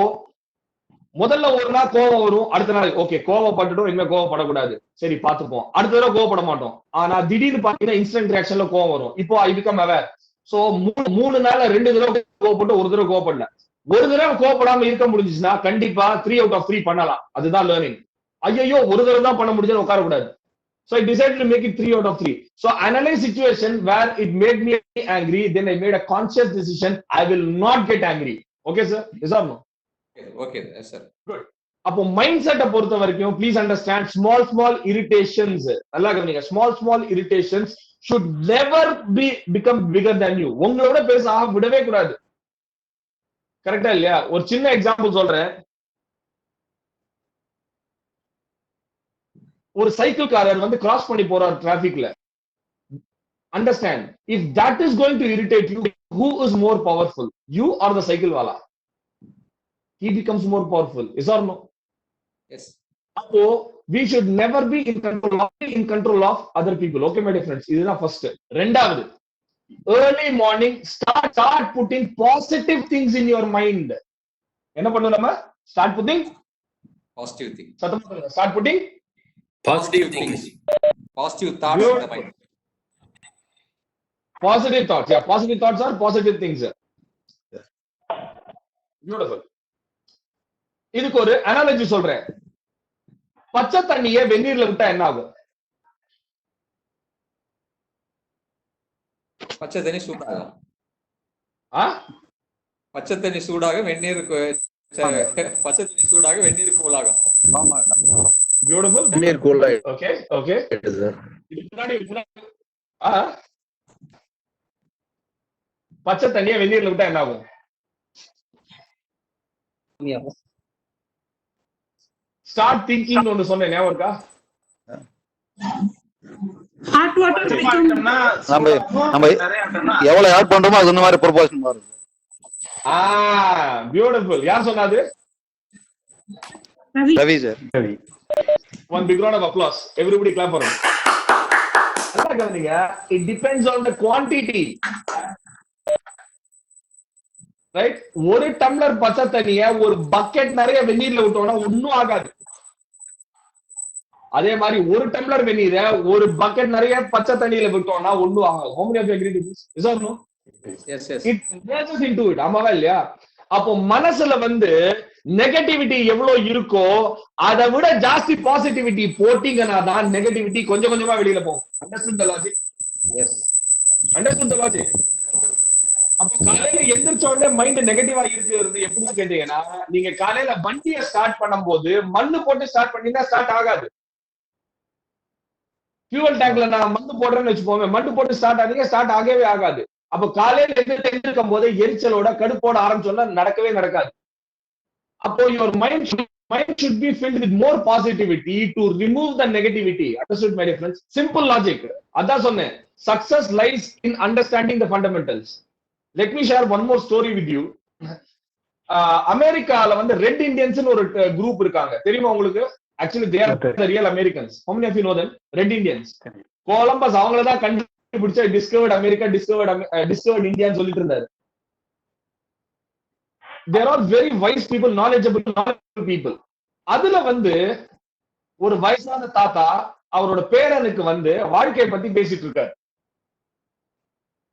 Speaker 1: முதல்ல ஒரு நாள் கோவம் வரும், அடுத்த நாள் ஓகே கோவப்பட்டுட்டோம், இனிமே கோவப்படக்கூடாது, சரி பாத்துப்போம், அடுத்த தடவை கோவப்பட மாட்டோம். ஆனா திடீர்னு பாத்தீங்கன்னா இன்ஸ்டன்ட் ரியாக்ஷன்ல கோவம் வரும். இப்போ ஐ பிகம் அவேர். சோ 3 நாள்ல 2 தடவை கோவப்பட்டு 1 தடவை கோவப்படல. ஒரு தடவை கோவப்படாம இருக்க முடிஞ்சுச்சுன்னா கண்டிப்பா 3 out of 3 பண்ணலாம். அதுதான் லேர்னிங். ஐயோ ஒரு தடவை தான் பண்ண முடிஞ்சு உட்கார கூடாது. So I decided to make it 3 out of 3. So analyze situation where it made me angry, then I made a conscious decision, I will not get angry. Okay sir? Yes or no?
Speaker 5: Okay, yes sir.
Speaker 1: Good. அப்போ mind செட்டை பொறுத்த வரைக்கும் please understand, small irritations நல்லா கவனிங்க. Small irritations should never become bigger than you. உங்களோட பேச விடவே கூடாது. கரெக்டா இல்லையா? ஒரு சின்ன எக்ஸாம்பிள் சொல்றேன். ஒரு சைக்கிள் காரர் வந்து கிராஸ் பண்ணி போறார் டிராபிக்ல. Understand, if that is going to irritate you, who is more powerful, you or the cycle wala? He becomes more powerful. Yes or no?
Speaker 5: Yes.
Speaker 1: அப்போ we should never be in control of other people. Okay my dear friends, இதுதான் first. ரெண்டாவது, early morning start putting positive things in your mind. என்ன பண்ணணும் நம்ம? Start putting
Speaker 5: positive things.
Speaker 1: Start putting
Speaker 4: positive things.
Speaker 5: Positive thoughts in the mind.
Speaker 1: Positive thoughts. Yeah, positive thoughts are positive things. Beautiful. இதுக்கு ஒரு analogy சொல்றேன். பச்சை தண்ணியை வெந்நீர்ல விட்டா என்ன ஆகும்?
Speaker 5: பச்சை தண்ணி சூடாகும்.
Speaker 1: பச்சை
Speaker 5: தண்ணி சூடாக வெந்நீருக்கு கூலாகும்.
Speaker 1: பியூட்டிஃபுல்.
Speaker 3: வெந்நீர் கூல் ஆயிடும்.
Speaker 1: Okay okay. இதுக்கு முன்னாடி பச்சை தண்ணியை வெந்நீர்ல விட்டா என்ன ஆகும்? ஸ்டார்ட் திங்கிங் ஒன்னு சொன்னேன், ஞாபகம் இருக்கா?
Speaker 7: ஹாட் வாட்டர் குடிக்கும்.
Speaker 6: நம்ம எவ்வளவு ஆட் பண்றோமோ அது இந்த மாதிரி ப்ரொபோஷன் வரும்.
Speaker 1: பியூட்டிஃபுல். யார் சொன்னாது?
Speaker 7: ரவி.
Speaker 6: ரவி சார்.
Speaker 2: சரி.
Speaker 1: One big round of applause. Everybody clap for him. நல்லா கவனிங்க. It depends on the quantity. Right? ஒரு டம்ளர் பச்சை தண்ணிய ஒரு பக்கெட் நிறைய வெந்நீர்ல விட்டோம்னா ஒண்ணும் ஆகாது. அதே மாதிரி ஒரு டம்ளர் வெந்நீரை ஒரு பக்கெட் நிறைய பச்சை தண்ணியில விட்டோம்னா ஒண்ணும் ஆகாது. How many of you agree with this? Is or no?
Speaker 5: Yes, yes.
Speaker 1: It merges into it. ஆமாவா இல்லையா? அப்போ மனசுல வந்து நெகட்டிவிட்டி எவ்வளவு இருக்கோ அதை விட ஜாஸ்தி பாசிட்டிவிட்டி போட்டீங்கன்னா தான் நெகட்டிவிட்டி கொஞ்சம் கொஞ்சமா வெளியில போகும். Understand the logic?
Speaker 5: Yes.
Speaker 1: Understand the logic? அப்போ காலையில எந்திரிச்ச உடனே மைண்ட் நெகட்டிவா இருக்கிறது எப்படின்னு கேட்டீங்கன்னா, நீங்க காலையில வண்டியை ஸ்டார்ட் பண்ணும்போது மண்ணு போட்டு ஸ்டார்ட் பண்ணீங்கன்னா ஸ்டார்ட் ஆகாது. ஃபியூவல் டேங்க்ல நான் மண்ணு போடுறேன்னு வச்சுப்போமே, மண்ணு போட்டு ஸ்டார்ட் ஆகுங்க, ஸ்டார்ட் ஆகவே ஆகாது. அப்போ காலையில எழுந்திருக்கும் போது எரிச்சலோட கடுப்போட ஆரம்பிச்சோம்னா நடக்கவே நடக்காது. அப்போ your mind should be filled with more positivity to remove the negativity. Understood, my dear friends? Simple logic. அதான் சொன்னேன், success lies in understanding the fundamentals. Let me share one more story with you. அமெரிக்கால வந்து red Indians ஒரு group இருக்காங்க, தெரியுமா உங்களுக்கு? Actually they are the real Americans. How many of you know them? Red Indians. Columbus அவங்கள தான் கண்டுபிடிச்ச discovered America, discovered இந்தியான்னு சொல்லிட்டு இருந்தாரு. There are very wise people, knowledgeable people. அதுல வந்து ஒரு வயசான தாத்தா அவரோட பேரனுக்கு வந்து வாழ்க்கையை பத்தி பேசிட்டு இருக்காரு.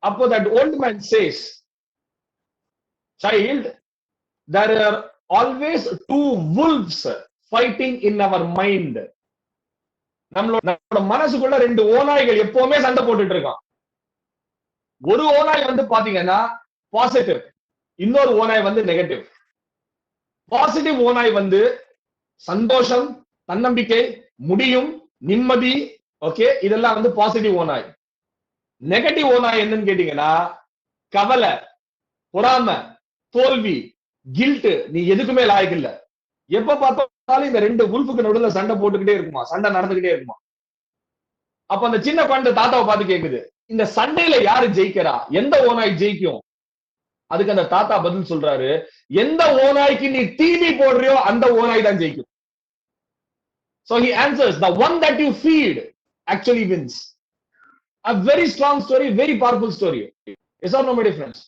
Speaker 1: அப்போ that old man says, child, there are always two wolves fighting in our mind. நம்மளோட மனசுக்குள்ள ரெண்டு ஓநாய்கள் எப்பவுமே சண்டை போட்டுட்டு இருக்கான். ஒரு ஓநாய் வந்து பாத்தீங்கன்னா பாசிட்டிவ், இன்னொரு ஓநாய் வந்து நெகட்டிவ். பாசிட்டிவ் ஓநாய் வந்து சந்தோஷம், தன்னம்பிக்கை, முடியும், நிம்மதி, ஓகே, இதெல்லாம் வந்து பாசிட்டிவ் ஓநாய். நெகட்டிவ் ஓநாய் என்னன்னு கேட்டீங்கன்னா கவலை, பொறாமை, தோல்வி, கில்ட், நீ எதுக்குமே லாயக்கு இல்ல. எப்ப பார்த்தாலும் இந்த ரெண்டு உல்ஃபுக்கு நடுவுல சண்டை போட்டுக்கிட்டே இருக்குமா, சண்டை நடந்துகிட்டே இருக்குமா. அப்ப அந்த சின்ன குழந்தை தாத்தாவை பார்த்து கேக்குது, இந்த சண்டையில யாரு ஜெயிக்கிறா, எந்த ஓநாய் ஜெயிக்கும்? அதுக்கு அந்த தாத்தா பதில் சொல்றாரு, எந்த ஓநாய்க்கு நீ தீனி போடுறியோ அந்த ஓநாய் தான் ஜெயிக்கும். So he answers, the one that you feed actually wins. A very strong story, very powerful story. Yes or no, my dear friends?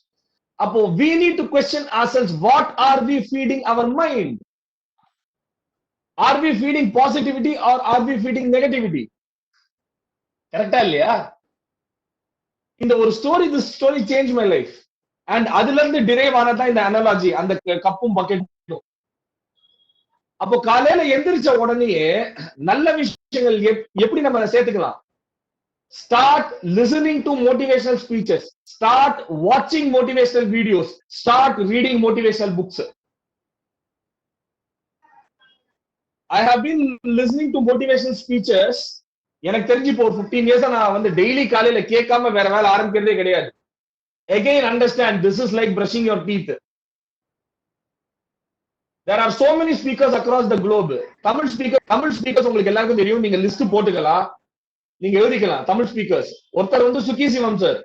Speaker 1: அப்போ we need to question ourselves, what are we feeding our mind? Are we feeding positivity or are we feeding negativity? கரெக்டா இல்லையா? இந்த ஒரு story, this story changed my life. And அதுல இருந்து drive ஆனதான் இந்த analogy, அந்த கப்பும் பக்கெட்டும். அப்போ காலையில எந்திரிச்ச உடனே நல்ல விஷயங்கள் எப்படி நம்ம சேர்த்துக்கலாம்? Start listening to motivational speeches, start watching motivational videos, start reading motivational books. I have been listening to motivational speeches. எனக்கு தெரிஞ்சு இப்போ 15 years நான் வந்து டெய்லி காலையில கேட்காம வேற வேலை ஆரம்பிக்கிறதே கிடையாது. Again, understand, this is like brushing your teeth. There are so many speakers across the globe. Tamil speakers உங்களுக்கு எல்லாருக்கும் தெரியும், நீங்க லிஸ்ட் போட்டுக்கலாம், நீங்க எழுதிக்கலாம். தமிழ் ஸ்பீக்கர்ஸ் ஒருத்தர் வந்து சுக்கி சிவம் சார்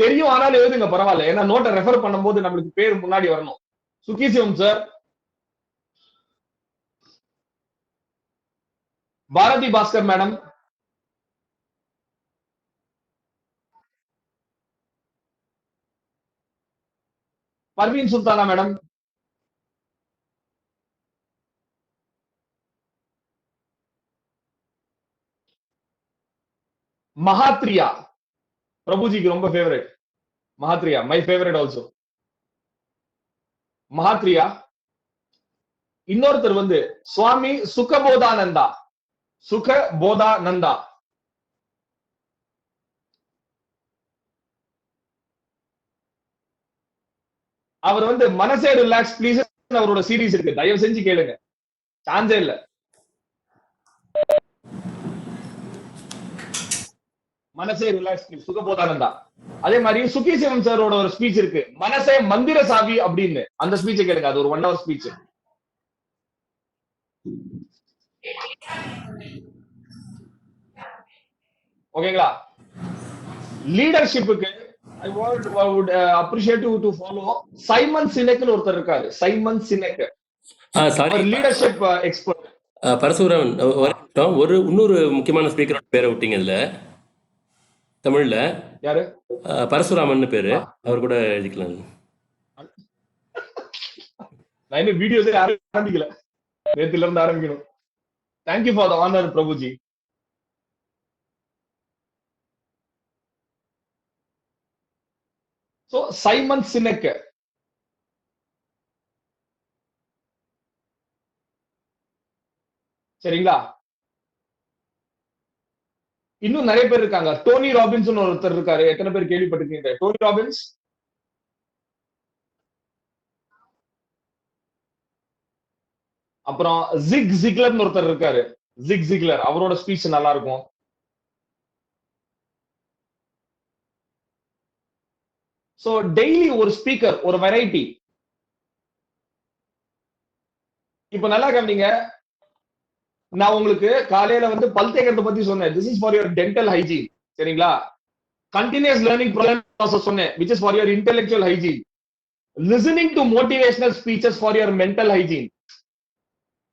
Speaker 1: தெரியும், ஆனாலும் எழுதுங்க பரவாயில்ல, ஏன்னா நோட்டை ரெஃபர் பண்ணும்போது நம்மளுக்கு பேர் முன்னாடி வரணும். Suki Sivam sir, Bharathi Baskar madam, Parveen Sultana madam, Mahatria, பிரபுஜிக்கு ரொம்ப favourite Mahatria, my favourite also Mahatria. இன்னொருத்தர் வந்து சுவாமி சுகபோதானந்தா, சுகபோதானந்தா. அவர் வந்து மனசே ரிலாக்ஸ் ப்ளீஸ் அவரோட சீரீஸ் இருக்கு, தயவு செஞ்சு கேளுங்க, சான்ஸே இல்ல. மனசே ரிலாக்ஸ் ப்ளீஸ், சுகபோதானந்தா. அதே மாதிரி சுகி சிவம் சாரோட ஒரு ஸ்பீச் இருக்கு, மனசே மந்திர சாவி அப்படின்னு. அந்த ஸ்பீச்சை கேளுங்க, அது ஒரு 1 hour ஸ்பீச். ஓகேங்களா? லீடர்ஷிப்புக்கு I would appreciate you to follow Simon சினெக்னு ஒருத்தர் இருக்காரு. சைமன் சினெக்,
Speaker 4: சாரி
Speaker 1: ஒரு லீடர்ஷிப் எக்ஸ்பர்ட்.
Speaker 4: பரசுராமன், ஒரு இன்னொரு முக்கியமான ஸ்பீக்கரோட பேரை விட்டீங்க இதுல தமிழ்ல.
Speaker 1: யாரு?
Speaker 4: பரசுராமன் பேரு, அவர் கூட எழுதிக்கலாம்.
Speaker 1: நான் இன்னும் வீடியோஸே ஆரம்பிக்கல, நேத்துல இருந்து ஆரம்பிக்கணும். Thank you for the honour Prabhuji. So, Simon Sinek. சரிங்களா? இன்னும் நிறைய பேர் இருக்காங்க. டோனி ராபின்ஸ் ஒருத்தர் இருக்காரு. எத்தனை பேர் கேள்விப்பட்டிருக்கீங்க டோனி ராபின்ஸ்? அப்புறம் ஜிக் ஜிக்லர்னு ஒருத்தர் இருக்காரு. ஜிக் ஜிக்லர், அவரோட ஸ்பீச் நல்லா இருக்கும். சோ டெய்லி ஒரு ஸ்பீக்கர், ஒரு வெரைட்டி. இப்ப நல்லா கவனிங்க, நான் உங்களுக்கு காலையில வந்து பல் தேய்க்கிறத பத்தி சொன்னேன். This is for your dental hygiene. சரிங்களா? கண்டினியூஸ் லேர்னிங் ப்ராசஸ் சொன்னேன், which is for your intellectual hygiene. Listening to motivational speeches for your mental hygiene.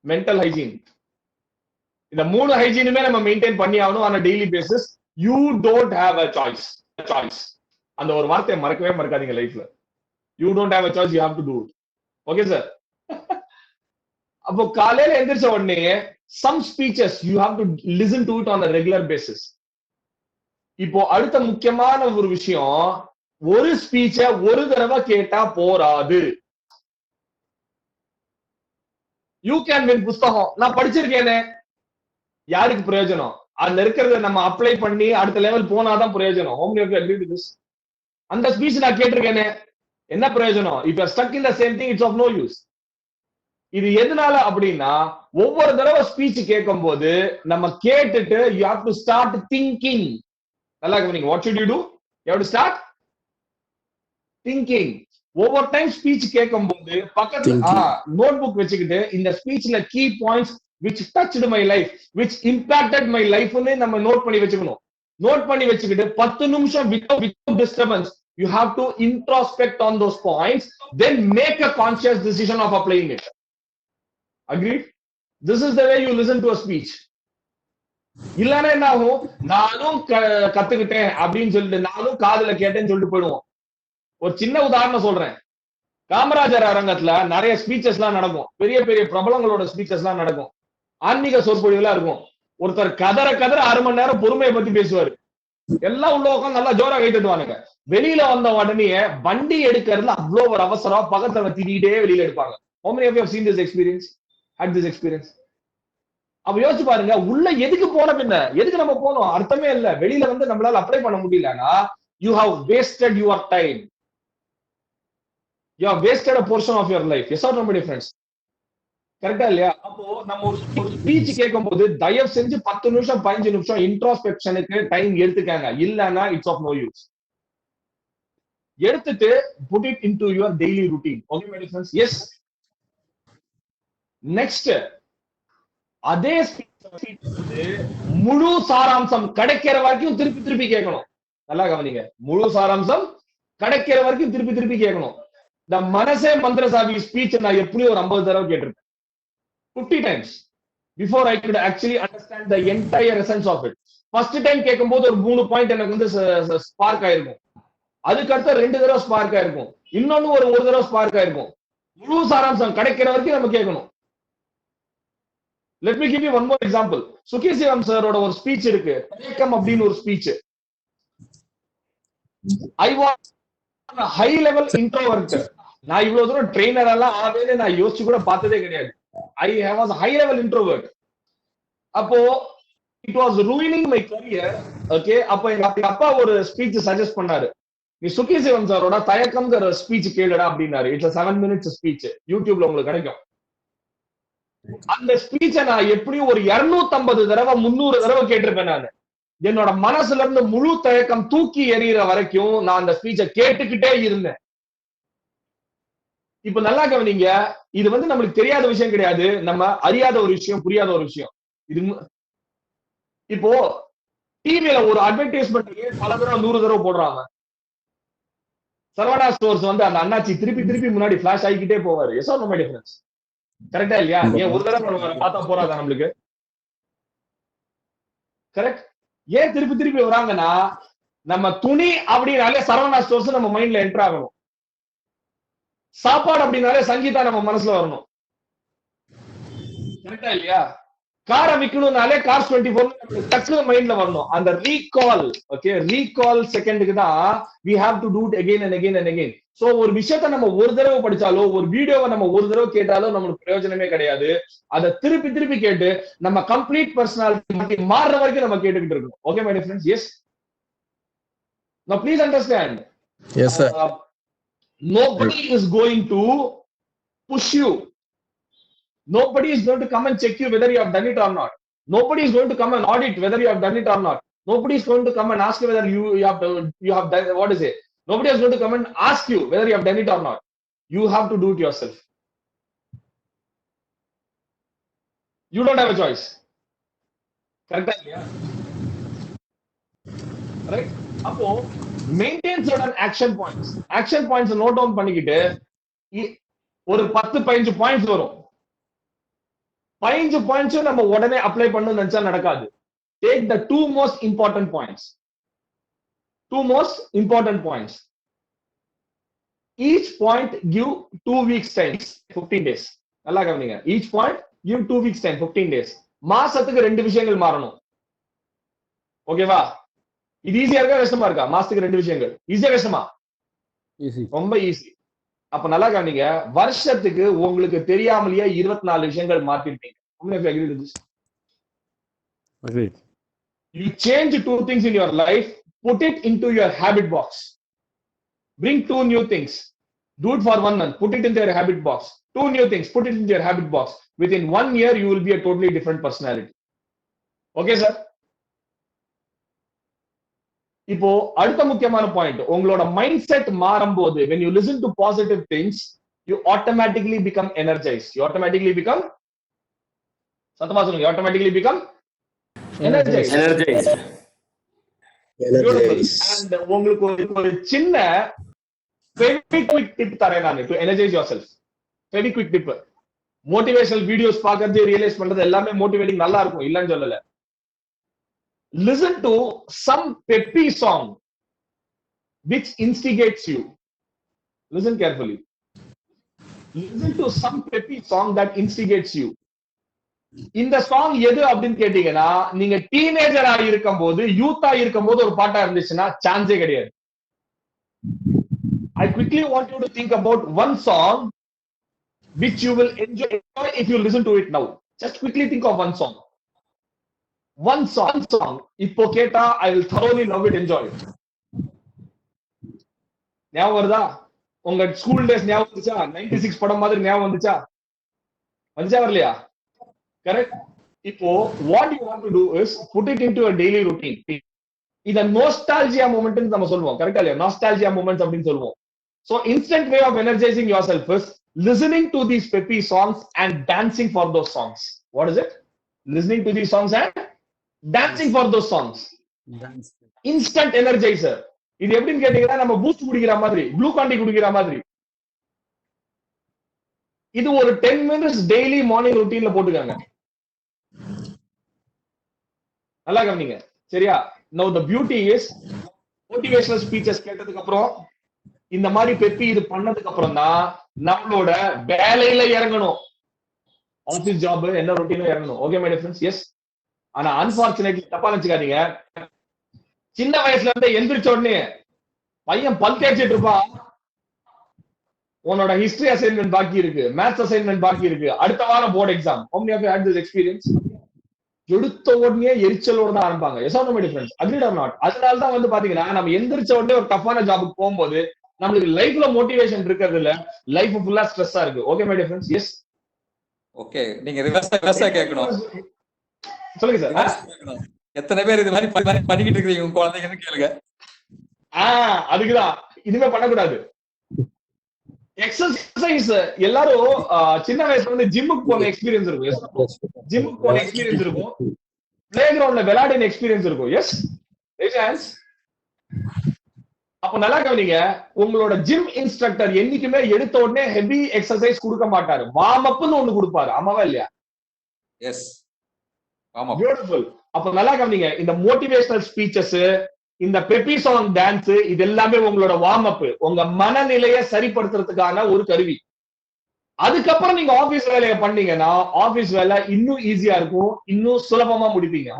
Speaker 1: mental hygiene. இந்த 3 ஹைஜீனுமே நம்ம மெயின்டைன் பண்ணி ஆகணும் on a daily basis. You don't have a choice. அந்த ஒரு வார்த்தையை மறக்கவே மறக்காதீங்க லைஃப்ல. You don't have a choice, you have to do it. Okay sir? அப்போ காலையில எந்திரிச்ச உடனே some speeches you have to listen to it on a regular basis. இப்போ அடுத்த முக்கியமான ஒரு விஷயம், ஒரு ஸ்பீச்ச ஒரு தடவை கேட்டா போராது. யூ கேன் வின் புஸ்தகம் நான் படிச்சிருக்கேனே, யாருக்கு பிரயோஜனம்? அதுல இருக்கிறத நம்ம அப்ளை பண்ணி அடுத்த லெவல் போனாதான் பிரயோஜனம். How many of you agree with this? அந்த ஸ்பீச் நான் கேட்டிருக்கேனே, என்ன பிரயோஜனம்? if you are stuck in the same thing, it's of no use. இது எதனால அப்படின்னா, ஒவ்வொரு தடவை ஸ்பீச் கேட்கும் போது நம்ம கேட்டுட்டு you have to start thinking. நல்லா கவனிங்க, what should you do? You have to start thinking. ஒவ்வொரு டைம் ஸ்பீச் கேட்கும் போது பக்கத்துல நோட்புக் வச்சுக்கிட்டு இந்த ஸ்பீச்ல key points which touched my life, which impacted my life ன்னு நம்ம நோட் பண்ணி வச்சுக்கணும். நோட் பண்ணி வச்சுக்கிட்டு 10 நிமிஷம் without disturbance you have to introspect on those points, then make a conscious decision of applying it. Agreed? This is the way you listen to a speech. இல்லன்னா என்ன ஆகும்? நானும் கத்துக்கிட்டேன் அப்படின்னு சொல்லிட்டு நானும் காதுல கேட்டேன்னு சொல்லிட்டு போயிடுவோம். ஒரு சின்ன உதாரணம் சொல்றேன். காமராஜர் அரங்கத்துல நிறைய ஸ்பீச்சஸ் எல்லாம் நடக்கும், பெரிய பெரிய பிரபலங்களோட ஸ்பீச்சஸ் எல்லாம் நடக்கும், ஆன்மீக சொற்பொழிவுலாம் இருக்கும். ஒருத்தர் கதற 1 மணி நேரம் பொறுமையை பத்தி பேசுவாரு. எல்லாம் உள்ள உட்காந்து நல்லா ஜோரா கை தட்டுவானுங்க. வெளியில வந்த உடனே வண்டி எடுக்கிறதுல அவ்வளவு ஒரு அவசரம், பக்கத்துல திடீட்டே வெளியில எடுப்பாங்க. How many of you have seen this experience? Had this experience? அப்ப யோசிச்சு பாருங்க, உள்ள எதுக்கு போன பின்ன, எதுக்கு நம்ம போனோம்? அர்த்தமே இல்ல. வெளியில வந்து நம்மளால அப்ளை பண்ண முடியலன்னா you have wasted your time. You have wasted a portion of your life. Yes or no, my friends? கரெக்டா இல்லையா? அப்போ நம்ம ஒரு ஸ்பீச் கேட்கும் போது தயவு செஞ்சு 10 நிமிஷம் 15 நிமிஷம் இன்ட்ரோஸ்பெக்ஷனுக்கு டைம் எடுத்துக்காங்க. இல்லன்னா இட்ஸ் ஆஃப் நோ யூஸ். எடுத்துட்டு put it into your daily routine. Okay, my friends? Yes. Next, அதே முழு சாராம்சம் கிடைக்கிற வரைக்கும் திருப்பி திருப்பி கேட்கணும். நல்லா கவனிங்க, முழு சாராம்சம் கிடைக்கிற வரைக்கும் திருப்பி திருப்பி கேட்கணும். இந்த மனசே மந்திரசாவி ஸ்பீச் நான் எப்படியும் ஒரு 50 தடவை கேட்டிருக்கேன், 50 times before I could actually understand the entire essence of it. First time கேட்கும்போது ஒரு 3 பாயிண்ட் எனக்கு வந்து ஸ்பார்க் ஆயிருக்கும். அதுக்கு அடுத்த 2 தடவை ஸ்பார்க் ஆயிருக்கும். இன்னொன்னு ஒரு தடவை ஸ்பார்க் ஆயிருக்கும். முழு சாராம்சம் கிடைக்கிற வரைக்கும் நம்ம கேட்கணும். Let me give you one more example. Suki Sivam சாரோட ஒரு ஸ்பீச் இருக்கு, தயக்கம் அப்படின்னு ஒரு speech. I was a high level introvert. நான் இவ்வளவு தூரம் ட்ரெயினர் எல்லாம் ஆவேன்னு நான் யோசிச்சு கூட பார்த்ததே கிடையாது. I was a high level introvert. அப்போ it was ruining my career. Okay, அப்போ எங்க அப்பா ஒரு ஸ்பீச் சஜஸ்ட் பண்ணாரு, நீ சுகி சிவம் சாரோட தயக்கம்ங்கிற ஸ்பீச் கேளுடா அப்படின்னாரு. இட்ஸ் 7 minutes ஸ்பீச், யூடியூப்ல உங்களுக்கு கிடைக்கும். அந்த ஸ்பீச்சை நான் எப்படியும் ஒரு 250 தடவை 300 தடவை கேட்டிருப்பேன் நான். என்னோட மனசுல இருந்து முழு தயக்கம் தூக்கி எறிகிற வரைக்கும் நான் அந்த ஸ்பீச்சை கேட்டுக்கிட்டே இருந்தேன். இப்ப நல்லா கவனிங்க, இது வந்து நம்மளுக்கு தெரியாத விஷயம் கிடையாது, நம்ம அறியாத ஒரு விஷயம், புரியாத ஒரு விஷயம். இது இப்போ டிவில ஒரு அட்வர்டைஸ்மெண்ட் பல தடவை 100 தடவை போடுறாங்க. சரவணா ஸ்டோர்ஸ் வந்து அந்த அண்ணாச்சி திருப்பி திருப்பி முன்னாடி ஃபிளாஷ் ஆகிக்கிட்டே போவாரு. Yes or no my difference? கரெக்டா இல்லையா? ஏன் ஒரு தடவை பார்த்தா போறாதா நம்மளுக்கு? கரெக்ட். ஏன் திருப்பி திருப்பி வராங்கன்னா, நம்ம துணி அப்படின்னாலே சரவணா ஸ்டோர்ஸ் நம்ம மைண்ட்ல என்டர் ஆகணும். சாப்பாடு அப்படின்னாலே சங்கீதா நம்ம மனசுல வரணும். கரெக்டா இல்லையா? காரை விக்கணும்னாலே கார்ஸ் 24 டக்கு மைண்ட்ல வரணும். அந்த ரீகால், ஓகே, ரீகால் செகண்டுக்கு தான் we have to do it again and again and again. So ஒரு விஷயத்த நம்ம ஒரு தடவை படிச்சாலோ, ஒரு வீடியோவை நம்ம ஒரு தடவை கேட்டாலோ நமக்கு பிரயோஜனமே கிடையாது. அதை திருப்பி திருப்பி கேட்டு நம்ம கம்ப்ளீட் பர்சனாலிட்டி மாறுற வரைக்கும் நம்ம கேட்டுக்கிட்டு இருக்கோம். Okay my dear friends? Yes. Now please understand.
Speaker 3: Yes, sir.
Speaker 1: Nobody is going to push you. Nobody is going to come and check you whether you have done it or not. Nobody is going to come and audit whether you have done it or not. Nobody is going to come and ask you whether you have done, what is it? Nobody is going to come and ask you whether you have done it or not. You have to do it yourself. You don't have a choice. Correct? Yeah. Right? அப்போ maintain certain action points. Action points note down பண்ணிக்கிட்டு ஒரு 10-15 points வரும். 15 points நம்ம உடனே apply பண்ணணும்னு நினைச்சா நடக்காது. Take the two most important points. Two most important points. Each point give 2 weeks time, 15 days. நல்லா கவனிங்க. Each point give 2 weeks time, 15 days. மாசத்துக்கு 2 விஷயங்கள் மாறணும். ஓகேவா? இது ஈஸியா இருக்கா கஷ்டமா இருக்கா? மாசத்துக்கு 2 விஷயங்கள். ஈஸியா கஷ்டமா?
Speaker 2: ஈஸி.
Speaker 1: ரொம்ப ஈஸி. அப்ப நல்லா கவனிங்க, வருஷத்துக்கு உங்களுக்கு தெரியாமலேயே 24 விஷயங்கள் மாத்திருப்பீங்க. How many of you agree with this?
Speaker 2: Agreed.
Speaker 1: You change 2 things in your life, put it into your habit box. Bring 2 new things. Do it for 1 month, put it into your habit box. 2 new things, put it into your habit box. Within 1 year, you will be a totally different personality. Okay, sir? இப்போ அடுத்த முக்கியமான point, உங்களோட mind set மாறும்போது when you listen to positive things, you automatically become energized. You automatically become, சத்தமா சொல்லுங்க, you automatically become energized. And உங்களுக்கு ஒரு சின்ன very quick tip தரேன் நான் to energize yourself. Very quick tip. motivational videos பார்க்கறது, realise பண்றது எல்லாமே மோட்டிவேட்டிங் நல்லா இருக்கும், இல்லன்னு சொல்லல. Listen to some peppy song which instigates you. Listen carefully. Listen to some peppy song that instigates you. இந்த சாங் எது அப்படின்னு கேட்டீங்கன்னா, நீங்க டீனேஜரா இருக்கும்போது, யூத்தா இருக்கும்போது ஒரு பாட்டா இருந்துச்சுன்னா சான்ஸே கிடையாது. I quickly want you to think about one song which you will enjoy if you listen to it now. Just quickly think of one song. One song. இப்போ கேட்டா I will thoroughly love it, enjoy it. ஞாபகம் வருதா? உங்க school days ஞாபகம் வந்துச்சா? 96 படம் மாதிரி ஞாபகம் வந்துச்சா? வரலையா? கரெக்ட். இப்போ what you want to do is put it into a daily routine. இத nostalgia moment ன்னு நம்ம சொல்லுவோம். கரெக்ட்டா இல்லையா? nostalgia moments அப்படின்னு சொல்லுவோம். So instant way of energizing yourself is listening to these peppy songs and dancing for those songs. What is it? Listening to these songs and dancing for those songs. Instant energizer. இது எப்படின்னு கேட்டீங்கன்னா, நம்ம boost குடிக்கிற மாதிரி, Glucon D குடிக்கிற மாதிரி. இது ஒரு 10 minutes டெய்லி மார்னிங் ரொட்டீன்ல போட்டுக்காங்க. நல்லா கவனிங்க, சரியா? Now the beauty is, motivational speeches கேட்டதுக்கு அப்புறம், இந்த மாதிரி பெப்பி இது பண்ணதுக்கு அப்புறம் தான் நம்மளோட வேலையில இறங்கணும். ஆபீஸ் ஜாப் என்ன ரொட்டீன்ல இறங்கணும். Okay my dear friends? Yes. ஆனா அன்பார்ச்சுனேட்லி தப்பா நினைச்சுக்காதீங்க, சின்ன வயசுல இருந்தே எந்திரிச்ச உடனே பையன் பல் தேய்ச்சிட்டு இருப்பான், உன்னோட ஹிஸ்டரி அசைன்மெண்ட் பாக்கி இருக்கு, மேத்ஸ் அசைன்மெண்ட் பாக்கி இருக்கு, அடுத்த வாரம் board exam. How many of you had this experience? எடுத்த உடனே எரிச்சலோட தான் ஆரம்பிப்பாங்க. Yes or no my difference? Agreed or not? அதனால தான் வந்து பாத்தீங்கன்னா, நம்ம எந்திரிச்ச உடனே ஒரு டஃப்பான ஜாபுக்கு போகும்போது நம்மளுக்கு லைஃப்ல மோட்டிவேஷன் இருக்கிறது இல்ல, லைஃப் ஃபுல்லா ஸ்ட்ரெஸ்ஸா இருக்கு. Okay my dear friends? Yes.
Speaker 5: Okay, நீங்க ரிவர்ஸா கேட்கணும்.
Speaker 1: சொல்லுங்க சார்.
Speaker 5: எத்தனை பேர் இது மாதிரி பண்ணிக்கிட்டு இருக்கீங்க உங்க குழந்தைங்கன்னு கேளுங்க.
Speaker 1: அதுக்குதான் இனிமே பண்ணக்கூடாது. எக்ஸசைஸ் எல்லாரும் சின்ன வயசுல வந்து ஜிம்முக்கு போன எக்ஸ்பீரியன்ஸ் இருக்கும். ஜிம்முக்கு போன எக்ஸ்பீரியன்ஸ் இருக்கும். பிளே கிரவுண்ட்ல விளையாடின எக்ஸ்பீரியன்ஸ் இருக்கும். எஸ், அப்ப நல்லா கவனிங்க, உங்களோட ஜிம் இன்ஸ்ட்ரக்டர் என்னைக்குமே எடுத்த உடனே ஹெவி எக்ஸசைஸ் கொடுக்க மாட்டாரு. வார்ம் அப்னு ஒண்ணு கொடுப்பாரு. ஆமாவா இல்லையா?
Speaker 5: எஸ், ஆமா.
Speaker 1: பியூட்டிஃபுல். அப்ப நல்லா கவனிங்க, இந்த மோட்டிவேஷனல் ஸ்பீச்சஸ், இந்த பெப்பி சாங் டான்ஸ், இது எல்லாமே உங்களோட வார்ம் அப், உங்க மனநிலையை சரிப்படுத்துறதுக்கான ஒரு கருவி. அதுக்கப்புறம் நீங்க ஆபீஸ் வேலையை பண்ணீங்கன்னா ஆபீஸ் வேலை இன்னும் ஈஸியா இருக்கும், இன்னும் சுலபமா முடிப்பீங்க.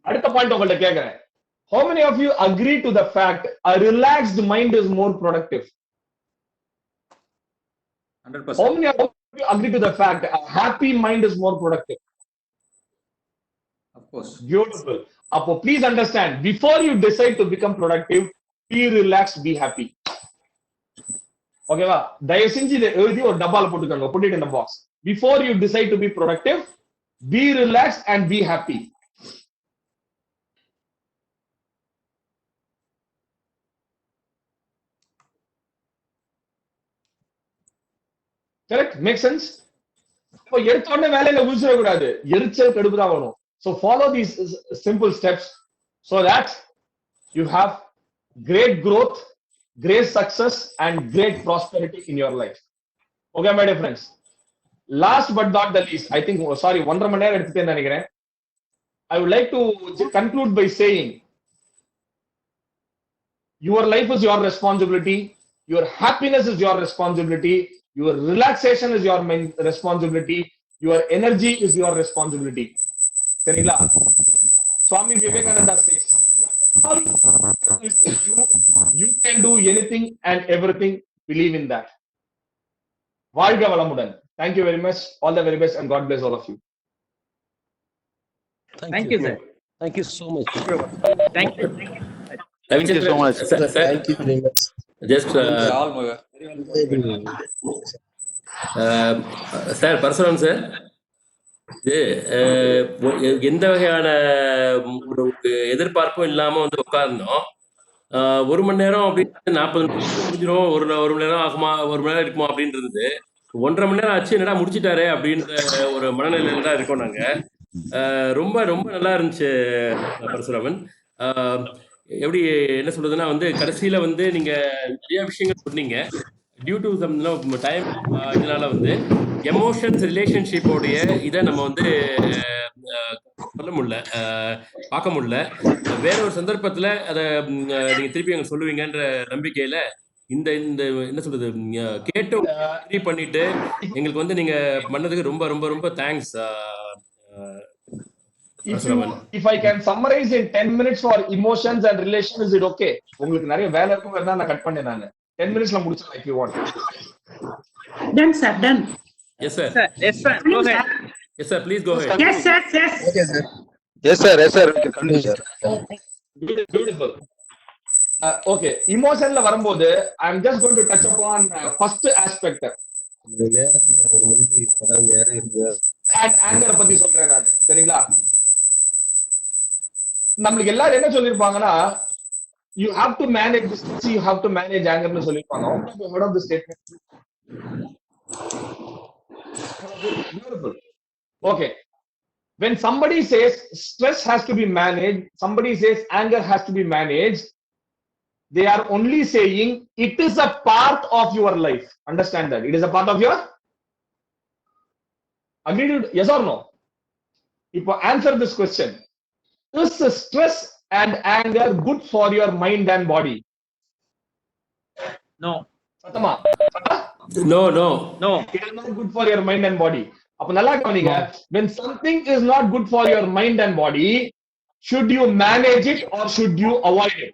Speaker 1: அடுத்த பாயிண்ட் உங்கள்ட்ட கேக்குறேன். How many of you agree to the fact a relaxed mind is more productive?
Speaker 5: 100%.
Speaker 1: How many of you agree to the fact a happy mind is more productive?
Speaker 5: Of course.
Speaker 1: Beautiful. Appo please understand, before you decide to become productive, be relaxed, be happy. Okay va? தயவு செஞ்சு இதை எழுதி ஒரு டப்பால போட்டுக்கோங்க. Put it in the box. Before you decide to be productive, be relaxed and be happy. Correct? Make sense? இப்போ எடுத்த உடனே வேலையில ஊசிட கூடாது, எரிச்சல் கடுப்பு தான் வரும். So follow these simple steps so that you have great growth, great success and great prosperity in your life. Okay my dear friends, last but not the least, I think sorry 1.5 மணி நேரம் எடுத்துட்டேன்னு நினைக்கிறேன். I would like to conclude by saying your life is your responsibility, your happiness is your responsibility, your relaxation is your responsibility, your energy is your responsibility. சரிங்களா? Swami Vivekananda says, you can do anything and everything, believe in that. வாழ்க வளமுடன். Thank you very much, all the very best and God bless all of you.
Speaker 2: Thank you, sir. Thank you so much.
Speaker 7: Thank you.
Speaker 6: Thank you so much.
Speaker 3: Thank you very much.
Speaker 4: Just sir Parasuram sir, இது எந்த வகையான ஒரு எதிர்பார்ப்பும் இல்லாம வந்து உட்கார்ந்தோம். 1 மணி நேரம் அப்படின்னு 40 நிமிஷம் முடிஞ்சிடும், ஒரு மணி நேரம் ஆகுமா, 1 மணி நேரம் இருக்குமா அப்படின்னு இருந்தது. 1.5 மணி நேரம் ஆச்சு, என்னடா முடிச்சிட்டாரு அப்படின்ற ஒரு மனநிலையில தான் இருக்கோம் நாங்க. ரொம்ப ரொம்ப நல்லா இருந்துச்சு பரசுராமன். எப்படி என்ன சொல்றதுன்னா வந்து கடைசியில வந்து நீங்க நிறைய விஷயங்கள் சொன்னீங்க. டியூ டு சம் டைம் இதனால வந்து எமோஷன்ஸ் ரிலேஷன்ஷிப்போடைய இதை நம்ம வந்து சொல்ல முடியல, பார்க்க முடியல. வேற ஒரு சந்தர்ப்பத்துல அதை நீங்க திருப்பி எங்களுக்கு சொல்லுவீங்கன்ற நம்பிக்கையில இந்த இந்த என்ன சொல்றது கேட்டு பண்ணிட்டு எங்களுக்கு வந்து நீங்க பண்ணதுக்கு ரொம்ப ரொம்ப ரொம்ப thanks.
Speaker 1: If I can summarize in 10 minutes for emotions and relations, is it okay? உங்களுக்கு நிறைய வேலை இருக்கும் வேற நான் கட் பண்ணேன். நான் 10 minutesல முடிச்சலாம் if you want.
Speaker 7: Done, sir. Done.
Speaker 4: Yes sir.
Speaker 7: Yes, sir. Go ahead.
Speaker 4: Yes sir, please go ahead.
Speaker 7: Yes, sir. Yes.
Speaker 3: Okay, sir.
Speaker 6: Yes, sir. Yes, sir. We can continue, sir.
Speaker 1: Beautiful. Okay. Emotionல வரும்போது I am just going to touch upon first aspect. And anger பத்தி சொல்றேன் நான். சரிங்களா? நம்மளுக்கு எல்லாரும் என்ன சொல்லிருப்பாங்கன்னா, you have to manage this, you have to manage anger னு சொல்லிருப்பாங்க. What of the statement? Beautiful. Okay. When somebody says stress has to be managed, somebody says anger has to be managed, they are only saying it is a part of your life. Understand that. It is a part of your. Agreed? Yes or no? Now answer this question. Is stress and anger good for your mind and body?
Speaker 7: No.
Speaker 1: Satama.
Speaker 4: No.
Speaker 7: No.
Speaker 1: It is not good for your mind and body. அப்ப நல்லா கவனிங்க. When something is not good for your mind and body, should you manage it or should you avoid it?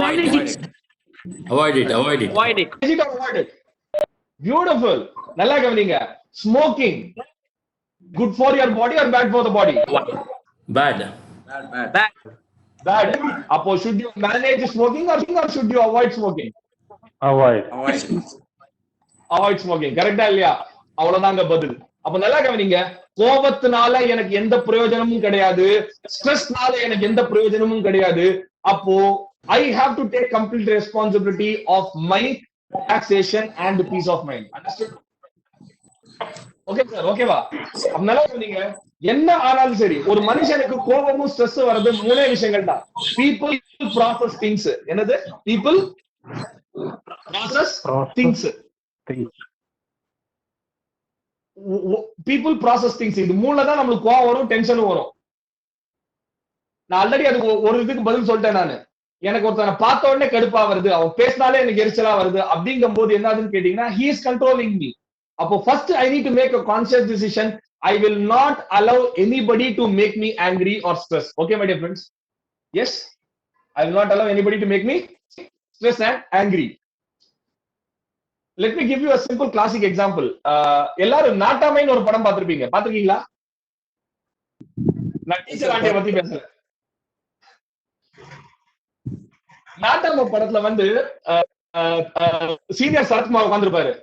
Speaker 7: Manage it.
Speaker 4: Avoid it.
Speaker 7: Avoid it.
Speaker 1: Manage it or avoid it? Beautiful. நல்லா கவனிங்க. Smoking, good for your body or bad for the body?
Speaker 4: Bad.
Speaker 1: Bad. அப்போ should you manage smoking or should you avoid smoking?
Speaker 2: Avoid.
Speaker 1: Avoid smoking. கரெக்டா இல்லையா? அவ்வளவுதாங்க பதில். அப்ப நல்லா கவனிங்க, கோபத்தினால எனக்கு எந்த பிரயோஜனமும் கிடையாது, ஸ்ட்ரெஸ்னால எனக்கு எந்த பிரயோஜனமும் கிடையாது. அப்போ I have to take complete responsibility of my relaxation and peace of mind. Understood? Okay sir, ஓகேவா? அப்ப நல்லா கவனிங்க, என்ன ஆனாலும் சரி, ஒரு மனுஷனுக்கு கோபமும் ஸ்ட்ரெஸ் வர்றது மூணே விஷயங்கள் தான். People process things. என்னது? People process things. People process things. இது மூணுல தான் நம்மளுக்கு கோவம் வரும், டென்ஷனும் வரும். நான் ஆல்ரெடி அதுக்கு ஒரு இதுக்கு பதில் சொல்லிட்டேன். நானு எனக்கு ஒருத்தனை பார்த்த உடனே கடுப்பா வருது, அவன் பேசினாலே எனக்கு எரிச்சலா வருது அப்படிங்கும் போது என்னதுன்னு கேட்டீங்கன்னா, he is controlling me. அப்போ first I need to make a conscious decision. I will not allow anybody to make me angry or stress. Okay, my dear friends? Yes, I will not allow anybody to make me stress and angry. Let me give you a simple classic example. எல்லாரும் நாட்டாமைன்னு ஒரு படம் பார்த்திருப்பீங்க, பார்த்திருக்கீங்களா? நான் teacher ஆண்டிய பத்தி பேசுறேன். நாட்டாம படத்துல வந்து சீனியர் சரத்குமார் உட்காந்துருப்பாரு.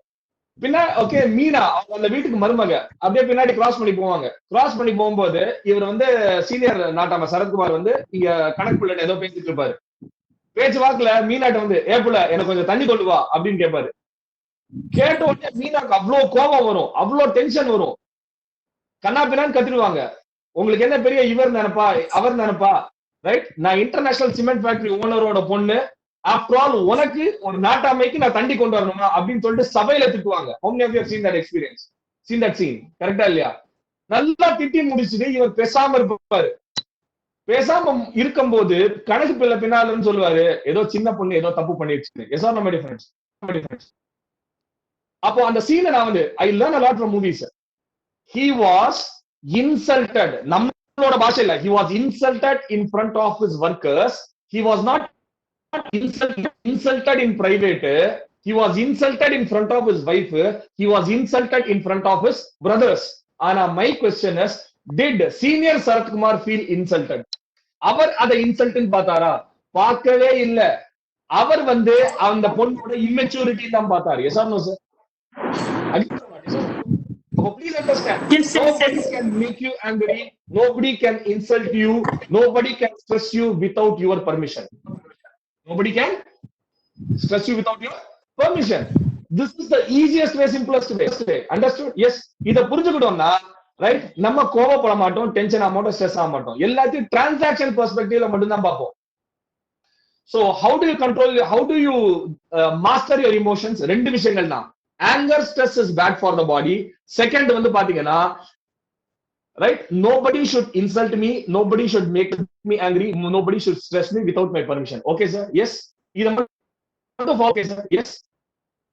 Speaker 1: பின்னா ஓகே மீனா அவங்க அந்த வீட்டுக்கு மருமக அப்படியே பின்னாடி கிராஸ் பண்ணி போவாங்க. கிராஸ் பண்ணி போகும்போது இவர் வந்து சீனியர் நாட்டாம சரத்குமார் வந்து இங்க கணக்கு பிள்ளை ஏதோ பேசிட்டு இருப்பாரு. பேச்சு வாக்குல மீனாட்ட வந்து ஏப்புல எனக்கு கொஞ்சம் தண்ணி கொண்டு வா அப்படின்னு கேட்பாரு. கேட்ட உடனே மீனாக்கு அவ்வளவு கோபம் வரும், அவ்வளவு டென்ஷன் வரும், கண்ணா பின்னான்னு கத்திடுவாங்க. உங்களுக்கு என்ன பெரிய இவர் நினைப்பா அவர் நினைப்பா, ரைட்? நான் இன்டர்நேஷனல் சிமெண்ட் ஃபேக்டரி ஓனரோட பொண்ணு, ஆஃப்டர் ஆல் உனக்கு ஒரு நாட்டாமைக்கு நான் தண்டி கொண்டு வரணுமா அப்படின்னு சொல்லிட்டு சபையில திட்டுவாங்க. How many of you have seen that experience? Seen that scene? கரெக்டா இல்லையா? நல்லா திட்டி முடிச்சுட்டு இவர் பேசாம இருப்பாரு. பேசாம இருக்கும்போது கணக்கு பிள்ளை பின்னாலன்னு சொல்லுவாரு, ஏதோ சின்ன பொண்ணு ஏதோ தப்பு பண்ணிடுச்சு. Yes or no my difference? அப்போ அந்த சீனை நான் வந்து I learn a lot from movies. He was insulted. நம்மளோட பாஷையில he was insulted in front of his workers. He was not insulted in private. He was insulted in front of his wife. He was insulted in front of his brothers. Ana my question is, did senior Sarathkumar feel insulted? அவர் அதை இன்சல்ட்னு பார்த்தாரா? பார்க்கவே இல்ல. அவர் வந்து அந்த பொண்ணோட immaturity தான் பார்த்தாரு. Yes or no sir? Please understand.
Speaker 7: Yes, yes,
Speaker 1: Nobody
Speaker 7: yes.
Speaker 1: can make you angry. Nobody can insult you. Nobody can stress you without your permission. Nobody can stress you without your permission. This is the easiest way, simplest way. Understood? Yes. இத புரிஞ்சுக்கிட்டோம்னா right, நம்ம கோவப்பட மாட்டோம், tension ஆக மாட்டோம், stress ஆக மாட்டோம். எல்லாத்தையும் transaction பெர்ஸ்பெக்டிவ்ல மட்டும் தான் பார்ப்போம். So how do you control, how do you master your emotions? ரெண்டு விஷயங்கள் தான். Anger, stress is bad for the body. Second வந்து பாத்தீங்கன்னா right, nobody should insult me, nobody should make me angry, nobody should stress me without my permission. Okay sir? Yes. இத மட்டும் follow. Okay sir? Yes.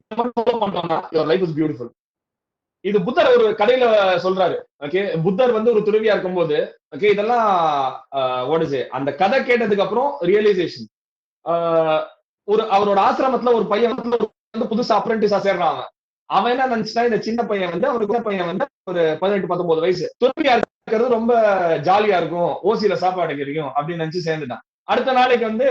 Speaker 1: இத மட்டும் follow பண்ணோம்னா your life is beautiful. இது புத்தர் ஒரு கதையில சொல்றாரு. ஓகே, புத்தர் வந்து ஒரு துறவியா இருக்கும்போது, ஓகே, இதெல்லாம் வாட் இஸ் இட், அந்த கதை கேட்டதுக்கு அப்புறம் ரியலைசேஷன். ஒரு அவரோட ஆசிரமத்துல ஒரு பையன் வந்து புதுசா அப்ரெண்டிஸா சேர்றான். அவன் என்ன நினைச்சிட்டா, இந்த சின்ன பையன் வந்து அவருக்கு பையன் வந்து ஒரு 18-19 வயசு, துறவியா இருக்கிறது ரொம்ப ஜாலியா இருக்கும், ஓசியில சாப்பாடு கிடைக்கும் அப்படின்னு நினைச்சு சேர்ந்துட்டான். அடுத்த நாளைக்கு வந்து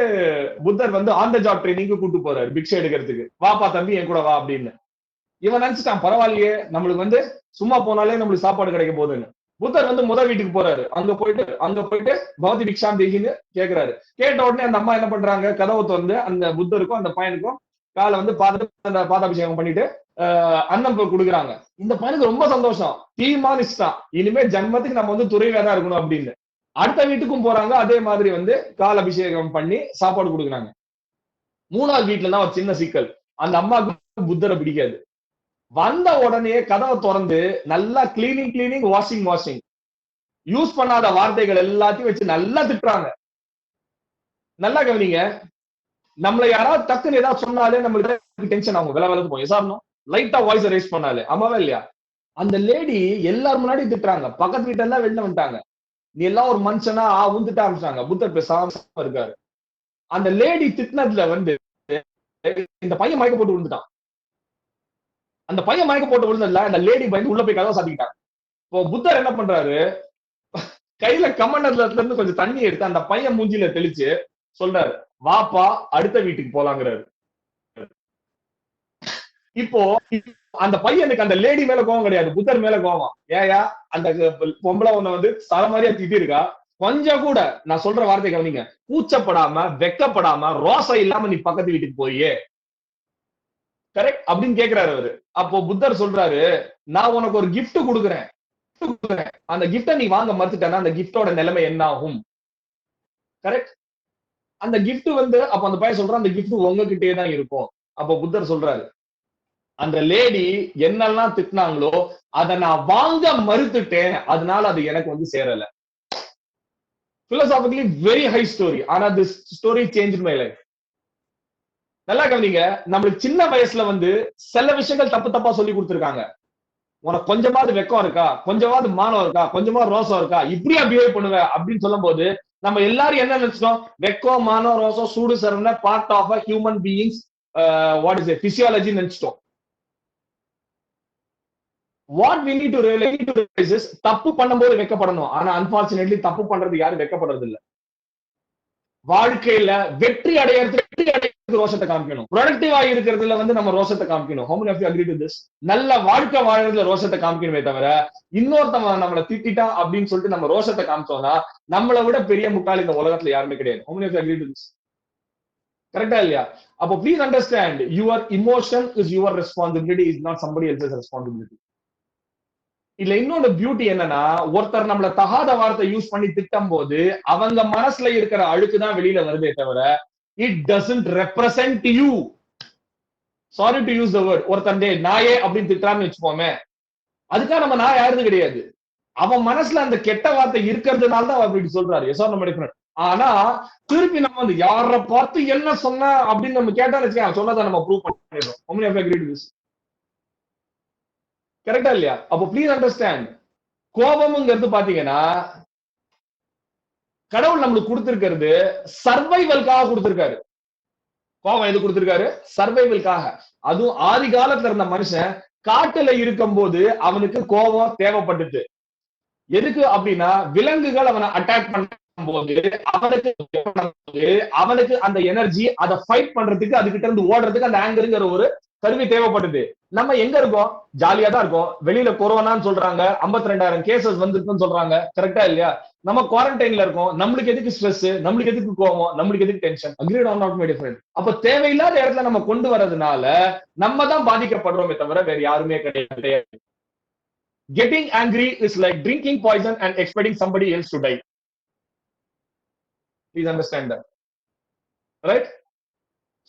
Speaker 1: புத்தர் வந்து ஆன் த ஜாப் ட்ரைனிங்க்கு கூட்டு போறாரு, பிக்ஷை எடுக்கிறதுக்கு. வாப்பா தம்பி என் கூட வா அப்படின்னு. இவன் நினைச்சிட்டான், பரவாயில்லையே நம்மளுக்கு வந்து சும்மா போனாலே நம்மளுக்கு சாப்பாடு கிடைக்க போகுதுன்னு. புத்தர் வந்து முதல் வீட்டுக்கு போறாரு. அங்க போயிட்டு பௌத்தி பிக்ஷாம் தேகின்னு கேக்குறாரு. கேட்ட உடனே அந்த அம்மா என்ன பண்றாங்க, கதவை திறந்து அந்த புத்தருக்கும் அந்த பையனுக்கும் காலை வந்து பாதாபிஷேகம் பண்ணிட்டு அன்னம் கொடுக்குறாங்க. இந்த பையனுக்கு ரொம்ப சந்தோஷம், தீர்மானிச்சுட்டான் இனிமே ஜன்மத்துக்கு நம்ம வந்து துறையில தான் இருக்கணும் அப்படின்னு. அடுத்த வீட்டுக்கும் போறாங்க, அதே மாதிரி வந்து கால் அபிஷேகம் பண்ணி சாப்பாடு கொடுக்குறாங்க. மூணாவது வீட்டுல தான் ஒரு சின்ன சிக்கல், அந்த அம்மாவுக்கு புத்தரை பிடிக்காது. வந்த உடனே கதவை திறந்து நல்லா கிளீனிங் வாஷிங் யூஸ் பண்ணாத வார்த்தைகள் எல்லாத்தையும் வச்சு நல்லா திட்டுறாங்க. நல்லா கவனிங்க, நம்மள யாராவது டக்குன்னு ஏதாவது சொன்னாலே நம்மளுக்கு டென்ஷன் ஆகும், விலவலத்து போகும். எசாரணும் லைட்டா வாய்ஸ் ரைஸ் பண்ணாலே, ஆமாவா இல்லையா? அந்த லேடி எல்லாரும் முன்னாடி திட்டுறாங்க, பக்கத்து வீட்டுல எல்லாம் வெளில வந்துட்டாங்க. நீ எல்லாம் ஒரு மனுஷனா உந்துட்டு ஆரம்பிச்சாங்க. புத்தர் பேசாம இருக்காரு. அந்த லேடி திட்டினதுல வந்து இந்த பையன் மயக்க போட்டு விழுந்துட்டான். அந்த பையன் மயக்க போட்டு விழுந்ததுல அந்த லேடி பயந்து உள்ள போய் கதவை சாத்திக்கிட்டாங்க. இப்போ புத்தர் என்ன பண்றாரு, கையில கமண்டத்துல இருந்து கொஞ்சம் தண்ணி எடுத்து அந்த பையன் மூஞ்சில தெளிச்சு சொல்றாரு, வாப்பா அடுத்த வீட்டுக்கு போலாங்கிறாரு. இப்போ அந்த பையனுக்கு அந்த லேடி மேல கோவம் கிடையாது, புத்தர் மேல கோவம். ஏயா அந்த பொம்பளை ஒண்ணு வந்து தலை மாதிரியா திட்டி இருக்கா, கொஞ்சம் கூட நான் சொல்ற வார்த்தை கவனிங்க, கூச்சப்படாம வெக்கப்படாம ரோசை இல்லாம நீ பக்கத்து வீட்டுக்கு போயே, கரெக்ட் அப்படின்னு கேக்குறாரு அவரு. அப்போ புத்தர் சொல்றாரு, நான் உனக்கு ஒரு gift கொடுக்குறேன், அந்த கிஃப்ட நீ வாங்க மறுத்துட்டா அந்த கிஃப்டோட நிலைமை என்ன ஆகும், கரெக்ட்? அந்த கிஃப்ட் வந்து அப்ப அந்த பையன் சொல்றான் அந்த கிஃப்ட் உங்ககிட்டயே தான் இருக்கும். அப்போ புத்தர் சொல்றாரு, அந்த லேடி என்னெல்லாம் திட்டினாங்களோ அதை நான் வாங்க மறுத்துட்டேன், அதனால அது எனக்கு வந்து சேரல. philosophically very high story, ஆனா this story changed my life. நல்லா கவனிங்க, நம்மளுக்கு சின்ன வயசுல வந்து சில விஷயங்கள் தப்பு தப்பா சொல்லி கொடுத்திருக்காங்க. உனக்கு கொஞ்சமாவது வெக்கம் இருக்கா, கொஞ்சமாவது மானம் இருக்கா, கொஞ்சமாவது ரோசம் இருக்கா, இப்படியா பிஹேவ் பண்ணுவ அப்படின்னு சொல்லும் போது நம்ம எல்லாரும் என்ன நினைச்சிட்டோம், வெக்கம் மானம் ரோசம் சூடு சரம்னா part of a human beings what is physiology நினைச்சிட்டோம். What we need to realize is தப்பு பண்ணும்போது வெக்கப்படணும், ஆனா அன்பார்ச்சுனேட்லி தப்பு பண்றது யாரும் வெக்கப்படுறது இல்ல. வாழ்க்கையில வெற்றி அடையறதுக்கு ரோஷத்தை காமிக்கணும், ப்ரொடக்டிவா இருக்கிறதுல வந்து நம்ம ரோஷத்தை காமிக்கணும். how many of you agree to this? நல்ல வாழ்க்கை வாழ்றதுல ரோஷத்தை காமிக்கணுமே தவிர இன்னொருத்தவன் நம்மளை திட்டிட்டா அப்படின்னு சொல்லிட்டு நம்ம ரோஷத்தை காமிச்சோம்னா நம்மளை விட பெரிய முட்டாள் இந்த உலகத்துல யாருமே கிடையாது. how many of you agree to this? கரெக்டா இல்லையா? அப்போ please understand, your emotion is your responsibility, is not somebody else's responsibility. இல்ல இன்னொரு பியூட்டி என்னன்னா, ஒருத்தர் நம்மள தகாத வார்த்தை யூஸ் பண்ணி திட்டும் போது அவங்க மனசுல இருக்கிற அழுக்கு தான் வெளியில வருதே தவிர it doesn't represent you. Sorry to use the word. ஒருத்தன் டே நாயே அப்படின்னு திட்டான்னு வச்சுப்போமே, அதுக்காக நம்ம நாய் ஆறுது கிடையாது, அவன் மனசுல அந்த கெட்ட வார்த்தை இருக்கிறதுனால தான் அப்படி சொல்றாரு. Yes or no different. ஆனா திருப்பி நம்ம வந்து யாரை பார்த்து என்ன சொன்ன அப்படின்னு நம்ம கேட்டான்னு வச்சுக்கோங்க, சொன்னதை நம்ம ப்ரூவ் பண்ணிடுறோம். how many of you agree to this? கரெக்டா இல்லையா? அப்போ ப்ளீஸ் அண்டர்ஸ்டாண்ட், கோபம்ங்கிறது பாத்தீங்கன்னா கடவுள் நம்மளுக்கு கொடுத்திருக்கிறது சர்வைவல்காக கொடுத்திருக்காரு. கோபம் எது கொடுத்திருக்காரு? சர்வைவல்காக. அதுவும் ஆதி காலத்துல இருந்த மனுஷன் காட்டுல இருக்கும் போது அவனுக்கு கோபம் தேவைப்பட்டுச்சு. எதுக்கு அப்படின்னா விலங்குகள் அவனை அட்டாக் பண்ணும் போது அவனுக்கு அந்த எனர்ஜி அதை ஃபைட் பண்றதுக்கு, அதுகிட்ட இருந்து ஓடுறதுக்கு அந்த ஆங்கருங்கிற ஒரு கருவி தேவைப்படுது. நம்ம எங்க இருக்கோம்? ஜாலியா தான் இருக்கோம். வெளியில கொரோனான்னு சொல்றாங்க, 52,000 கேசஸ் வந்துருக்குன்னு சொல்றாங்க, கரெக்டா இல்லையா? நம்ம குவாரண்டைன்ல இருக்கோம். நம்மளுக்கு எதுக்கு ஸ்ட்ரெஸ், நம்மளுக்கு எதுக்கு கோவம், நம்மளுக்கு எதுக்கு tension? Agreed or not my different? அப்ப தேவையில்லாத இடத்துல நம்ம கொண்டு வரதுனால நம்ம தான் பாதிக்கப்படுறோமே தவிர வேற யாருமே கிடையாது. Getting angry is like drinking poison and expecting somebody else to die. Please understand that, right?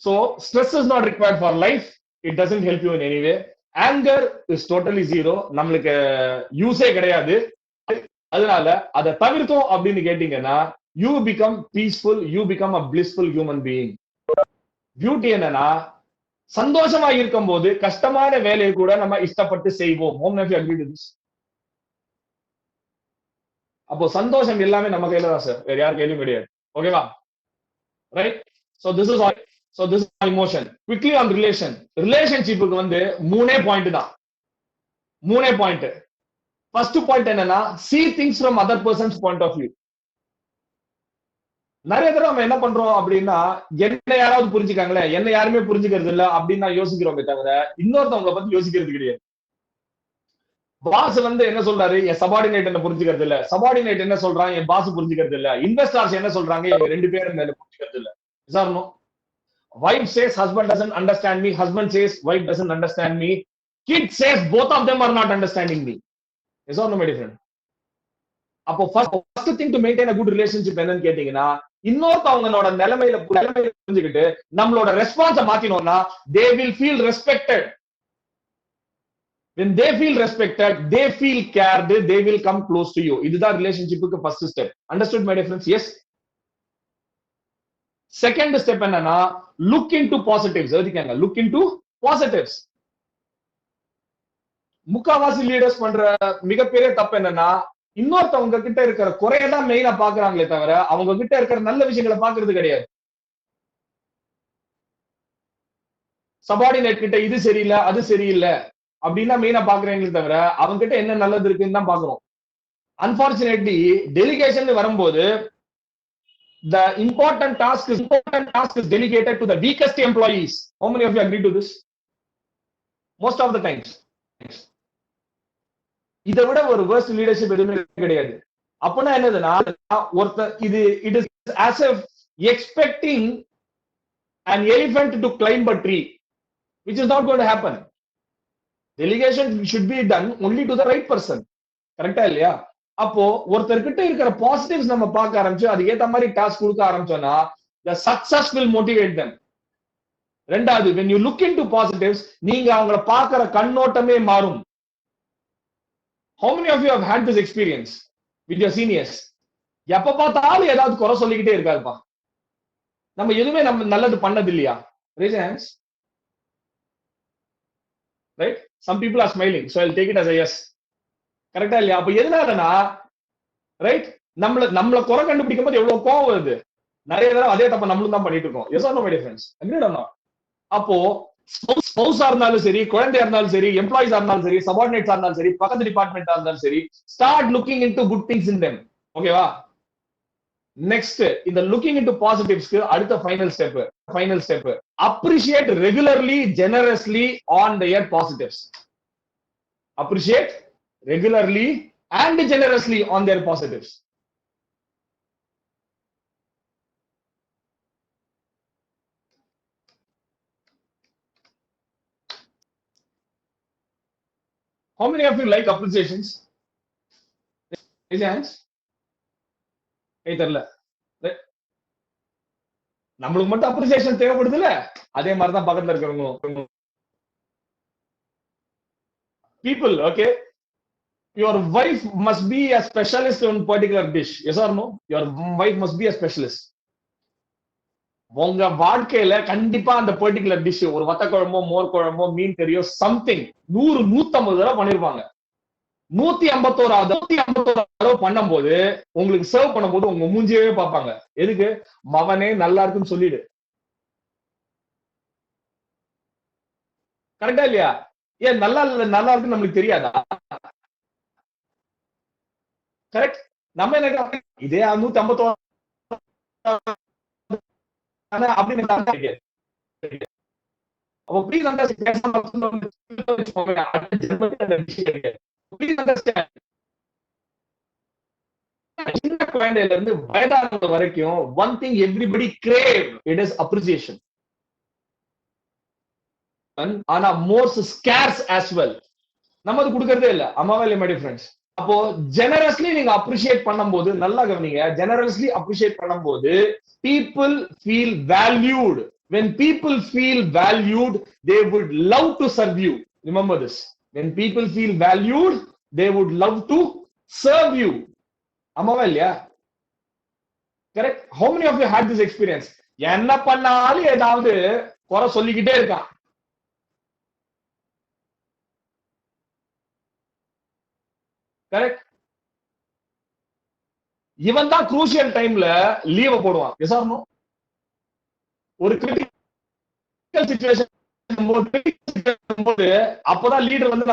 Speaker 1: So stress is not required for life. It doesn't help you in any way. Anger is totally zero. நம்மளுக்கு யூஸே கிடையாது. அதனால அதை தவிர்த்தோம் அப்படின்னு கேட்டீங்கன்னா you become peaceful, you become a blissful human being. Beauty என்னன்னா, சந்தோஷமா இருக்கும் போது கஷ்டமான வேலையை கூட நம்ம இஷ்டப்பட்டு செய்வோம். How many of you agree to this? அப்போ சந்தோஷம் எல்லாமே நம்ம கையில தான் சார், வேற யார் கையிலும் கிடையாது. ஓகேவா? Right? So this is emotion. Quickly on relationshipக்கு வந்து மூணே பாயிண்ட் தான். மூணே பாயிண்ட். ஃபர்ஸ்ட் பாயிண்ட் என்னன்னா, see things from other person's point of view. நிறைய தடவை நம்ம என்ன பண்றோம் அப்படின்னா, என்ன யாராவது புரிஞ்சுக்காங்களே, என்ன யாருமே புரிஞ்சுக்கிறது இல்ல அப்படின்னு நான் யோசிக்கிறோமே தவிர இன்னொருத்தவங்களை பத்தி யோசிக்கிறது கிடையாது. பாஸ் வந்து என்ன சொல்றாரு, என் சபார்டினேட் என்ன புரிஞ்சுக்கிறது இல்ல, சபார்டினேட் என்ன சொல்றாங்க, என் பாஸ் புரிஞ்சுக்கிறது இல்ல, இன்வெஸ்டர்ஸ் என்ன சொல்றாங்க, எங்க ரெண்டு பேரும் என்ன புரிஞ்சுக்கிறது இல்ல. Sir, wife says husband doesn't understand me, husband says wife doesn't understand me, kid says both of them are not understanding me. Is or no different? அப்போ first thing to maintain a good relationship என்னன்னு கேட்டீங்கன்னா, இன்னொருத்தவங்களோட நிலைமையில புரிஞ்சுக்கிட்டு நம்மளோட ரெஸ்பான்ஸை மாத்தினோம்னா they will feel respected. When they feel respected, they feel cared, they will come close to you. இதுதான் ரிலேஷன்ஷிப்புக்கு first step. Understood my difference? Yes. Second step என்னன்னா, look into positives. எழுதிக்கங்க, லுக் இன்டு பாசிட்டிவ்ஸ். முக்காவாசி leaders பண்ற மிகப்பெரிய தப்பு என்னன்னா, இன்னொருத்தவங்க கிட்ட இருக்கிற குறையதான் மெயினா பாக்குறாங்களே தவிர அவங்க கிட்ட இருக்கிற நல்ல விஷயங்களை பாக்குறது கிடையாது. சபார்டினேட் கிட்ட இது சரியில்லை அது சரியில்லை அப்படின்னா மெயினா பாக்குறீங்களே தவிர அவங்க கிட்ட என்ன நல்லது இருக்குன்னு தான் பாக்குறோம். அன்பார்ச்சுனேட்லி டெலிகேஷன் வரும்போது the important task is delegated to the weakest employees. How many of you agree to this? Most of the times. இதை விட ஒரு வேர்ஸ்ட் லீடர்ஷிப் எதுவுமே கிடையாது. அப்படின்னா என்னதுன்னா, ஒருத்தர் இது it is as a expecting an elephant to climb a tree, which is not going to happen. Delegation should be done only to the right person. கரெக்டா இல்லையா? அப்போ ஒருத்தர்கிட்ட இருக்கிற பாசிட்டிவ்ஸ் நம்ம பார்க்க ஆரம்பிச்சு அதுக்கு ஏத்த மாதிரி டாஸ்க் கொடுக்க ஆரம்பிச்சோம்னா the success will motivate them. ரெண்டாவது, when you look into positives, நீங்க அவங்கள பார்க்கிற கண்ணோட்டமே மாறும். How many of you have had this experience with your seniors? எப்ப பார்த்தாலும் ஏதாவது குறை சொல்லிக்கிட்டே இருக்காருப்பா, நம்ம எதுவுமே நம்ம நல்லது பண்ணது இல்லையா? Raise your hands. Right? Some people are smiling, so I'll take it as a yes. கரெக்டா இல்லையா? அப்ப எதனாலனா, ரைட், நம்மள குறை கண்டுபிடிக்கும் போது எவ்வளவு கோவம் வருது. நிறைய தடவை அதே தப்ப நம்மளும் தான் பண்ணிட்டு இருக்கோம். Yes or no my dear friends? Agreed or not? அப்போ ஸ்பௌஸா இருந்தாலும் சரி, குழந்தையா இருந்தாலும் சரி, எம்ப்ளாயிஸா இருந்தாலும் சரி, சபார்டினேட்ஸா இருந்தாலும் சரி, பக்கத்து டிபார்ட்மெண்டா இருந்தாலும் சரி, start looking into good things in them. ஓகேவா? நெக்ஸ்ட், இந்த லுக்கிங் இன்டு பாசிட்டிவ்ஸ்க்கு அடுத்த final step appreciate regularly, generously on their positives. Appreciate regularly and generously on their positives. How many of you like appreciations? Raise your hands. Hey, தெரியல. நம்மளுக்கு மட்டும் appreciation தேவைப்படுது இல்ல, அதே மாதிரி தான் பக்கத்துல இருக்கிறவங்க. People, okay, your wife must be a specialist on particular dish. Yes or no? Your wife must be a specialist. உங்க வாழ்க்கையில கண்டிப்பா அந்த பர்டிகுலர் டிஷ், ஒரு வத்த குழம்போ, மோர் குழம்போ, மீன் கறியோ, சம்திங் 100-150 தடவை பண்ணிருப்பாங்க. 151 தடவை பண்ணும்போது உங்களுக்கு சர்வ் பண்ணும்போது உங்க மூஞ்சியவே பார்ப்பாங்க. எதுக்கு? மவனே நல்லா இருக்குன்னு சொல்லிடு. கரெக்டா இல்லையா? ஏன் நல்லா இருக்குன்னு நம்மளுக்கு தெரியாதா? கரெக்ட். நம்ம என்ன இதே 151 அப்படின்னு அப்போ ப்ளீஸ் அண்டர்ஸ்டாண்ட். சின்ன குழந்தையில இருந்து வயதானவங்க வரைக்கும் one thing everybody crave, it is appreciation. ஆனா மோர் ஸ்கேர்ஸ் as well. நம்ம அது கொடுக்கறதே இல்ல. அம்மாவா இல்ல மை டியர் ஃப்ரெண்ட்ஸ்? அப்போ ஜெனரஸ்லி நீங்க அப்ரிஷியேட் பண்ணும்போது, நல்லா கவனிங்க, ஜெனரஸ்லி அப்ரிஷியேட் பண்ணும்போது people feel valued. When people feel valued, they would love to serve you. Remember this. When people feel valued, they would love to serve you. Amava illaya? Correct? How many of you had this experience? enna pannalu edavadhu kora sollikitte irukan. Correct? இவன் தான் crucial டைம்ல leave போடுவான். Yes or no? ஒரு critical situation போது அப்பதான் leader வந்து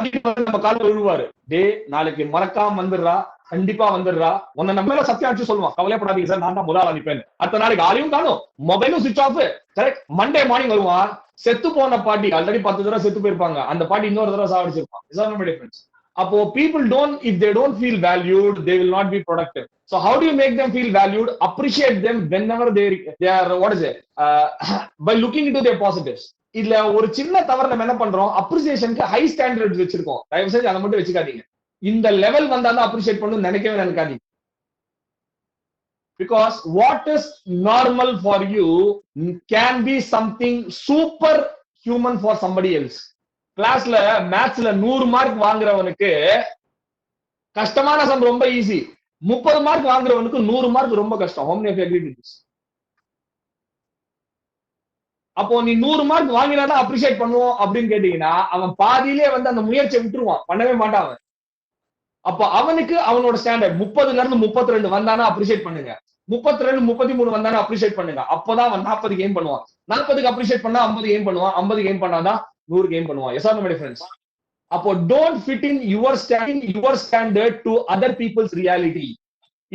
Speaker 1: நம்ம காலில் விழுவாரு. டே, நாளைக்கு மறக்காம வந்துடுறா, கண்டிப்பா வந்துடுறா, உன்னை நம்ம மேல சத்தியம் அடிச்சு சொல்லுவான், கவலைப்படாதீங்க சார், நான் தான் முதல் அனுப்பேன். அடுத்த நாளைக்கு ஆளையும் காணும், மொபைலும் switch off. Correct. Monday morning வருவான், செத்து போன பாட்டி, ஆல்ரெடி 10 தடவை செத்து போயிருப்பாங்க, அந்த பாட்டி இன்னொரு தடவை சாவடிச்சிருப்பான். Yes or no difference? அப்போ people don't, if they don't feel valued, they will not be productive. So how do you make them feel valued? Appreciate them whenever they are, what is it, by looking into their positives. இதுல ஒரு சின்ன தவறு நம்ம என்ன பண்றோம், அப்ரிசியேஷனுக்கு high standards வச்சிருக்கோம். தயவு செஞ்சு அதை மட்டும் வச்சுக்காதீங்க. இந்த லெவல் வந்தாலும் அப்ரிசியேட் பண்ணணும் நினைக்காதீங்க. Because what is normal for you can be something super human for somebody else. கிளாஸ்ல மேத்ஸ்ல 100 மார்க் வாங்குறவனுக்கு கஷ்டமான சம் ரொம்ப ஈஸி. 30 மார்க் வாங்குறவனுக்கு 100 மார்க் ரொம்ப கஷ்டம். How many of you agree with this? அப்போ நீ 100 மார்க் வாங்கினாதான் அப்ரிஷியேட் பண்ணுவோம் அப்படின்னு கேட்டீங்கன்னா, அவன் பாதியிலே வந்து அந்த முயற்சியை விட்டுருவான், பண்ணவே மாட்டான். அப்போ அவனுக்கு அவனோட ஸ்டாண்டர்ட் 30ல இருந்து 32 வந்தானா அப்ரிஷியேட் பண்ணுங்க, 32 33 வந்தானா அப்ரிஷியேட் பண்ணுங்க. அப்பதான் அவன் 40 கெயின் பண்ணுவான். 40க்கு அப்ரிஷியேட் பண்ணா 50 கெயின் பண்ணுவான், 50 கெயின் பண்ணாதான் 100 கெயின் பண்ணுவான். Yes or no my friends? அப்போ don't fit in your standard to other people's reality.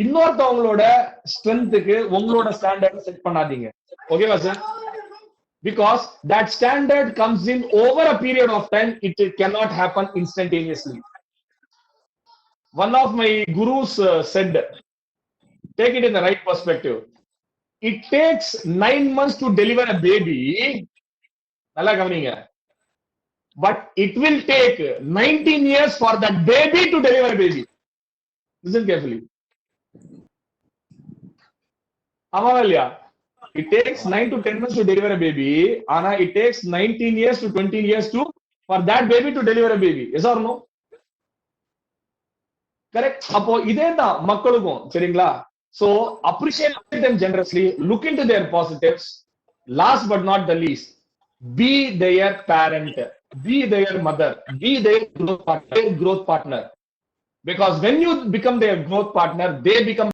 Speaker 1: இன்னொருத்தவங்களோட ஸ்ட்ரென்த்துக்கு உங்களோட ஸ்டாண்டர்ட் செட் பண்ணாதீங்க. ஓகேவா sir? because that standard comes in over a period of time. It cannot happen instantaneously. One of my gurus said, take it in the right perspective. It takes 9 months to deliver a baby. நல்லா கவனிங்க. But it will take 19 years for that baby to deliver a baby. Listen carefully. ஆமாவா இல்லையா? It takes 9 to 10 months to deliver a baby. Ana it takes 19 years to 20 years to for that baby to deliver a baby. Yes or no? Correct? அப்போ இதே தான் மக்களுக்கும் சரிங்களா? So appreciate them generously. Look into their positives. Last but not the least, be their parent, be their mother, be their growth partner. Because when you become their growth partner, they become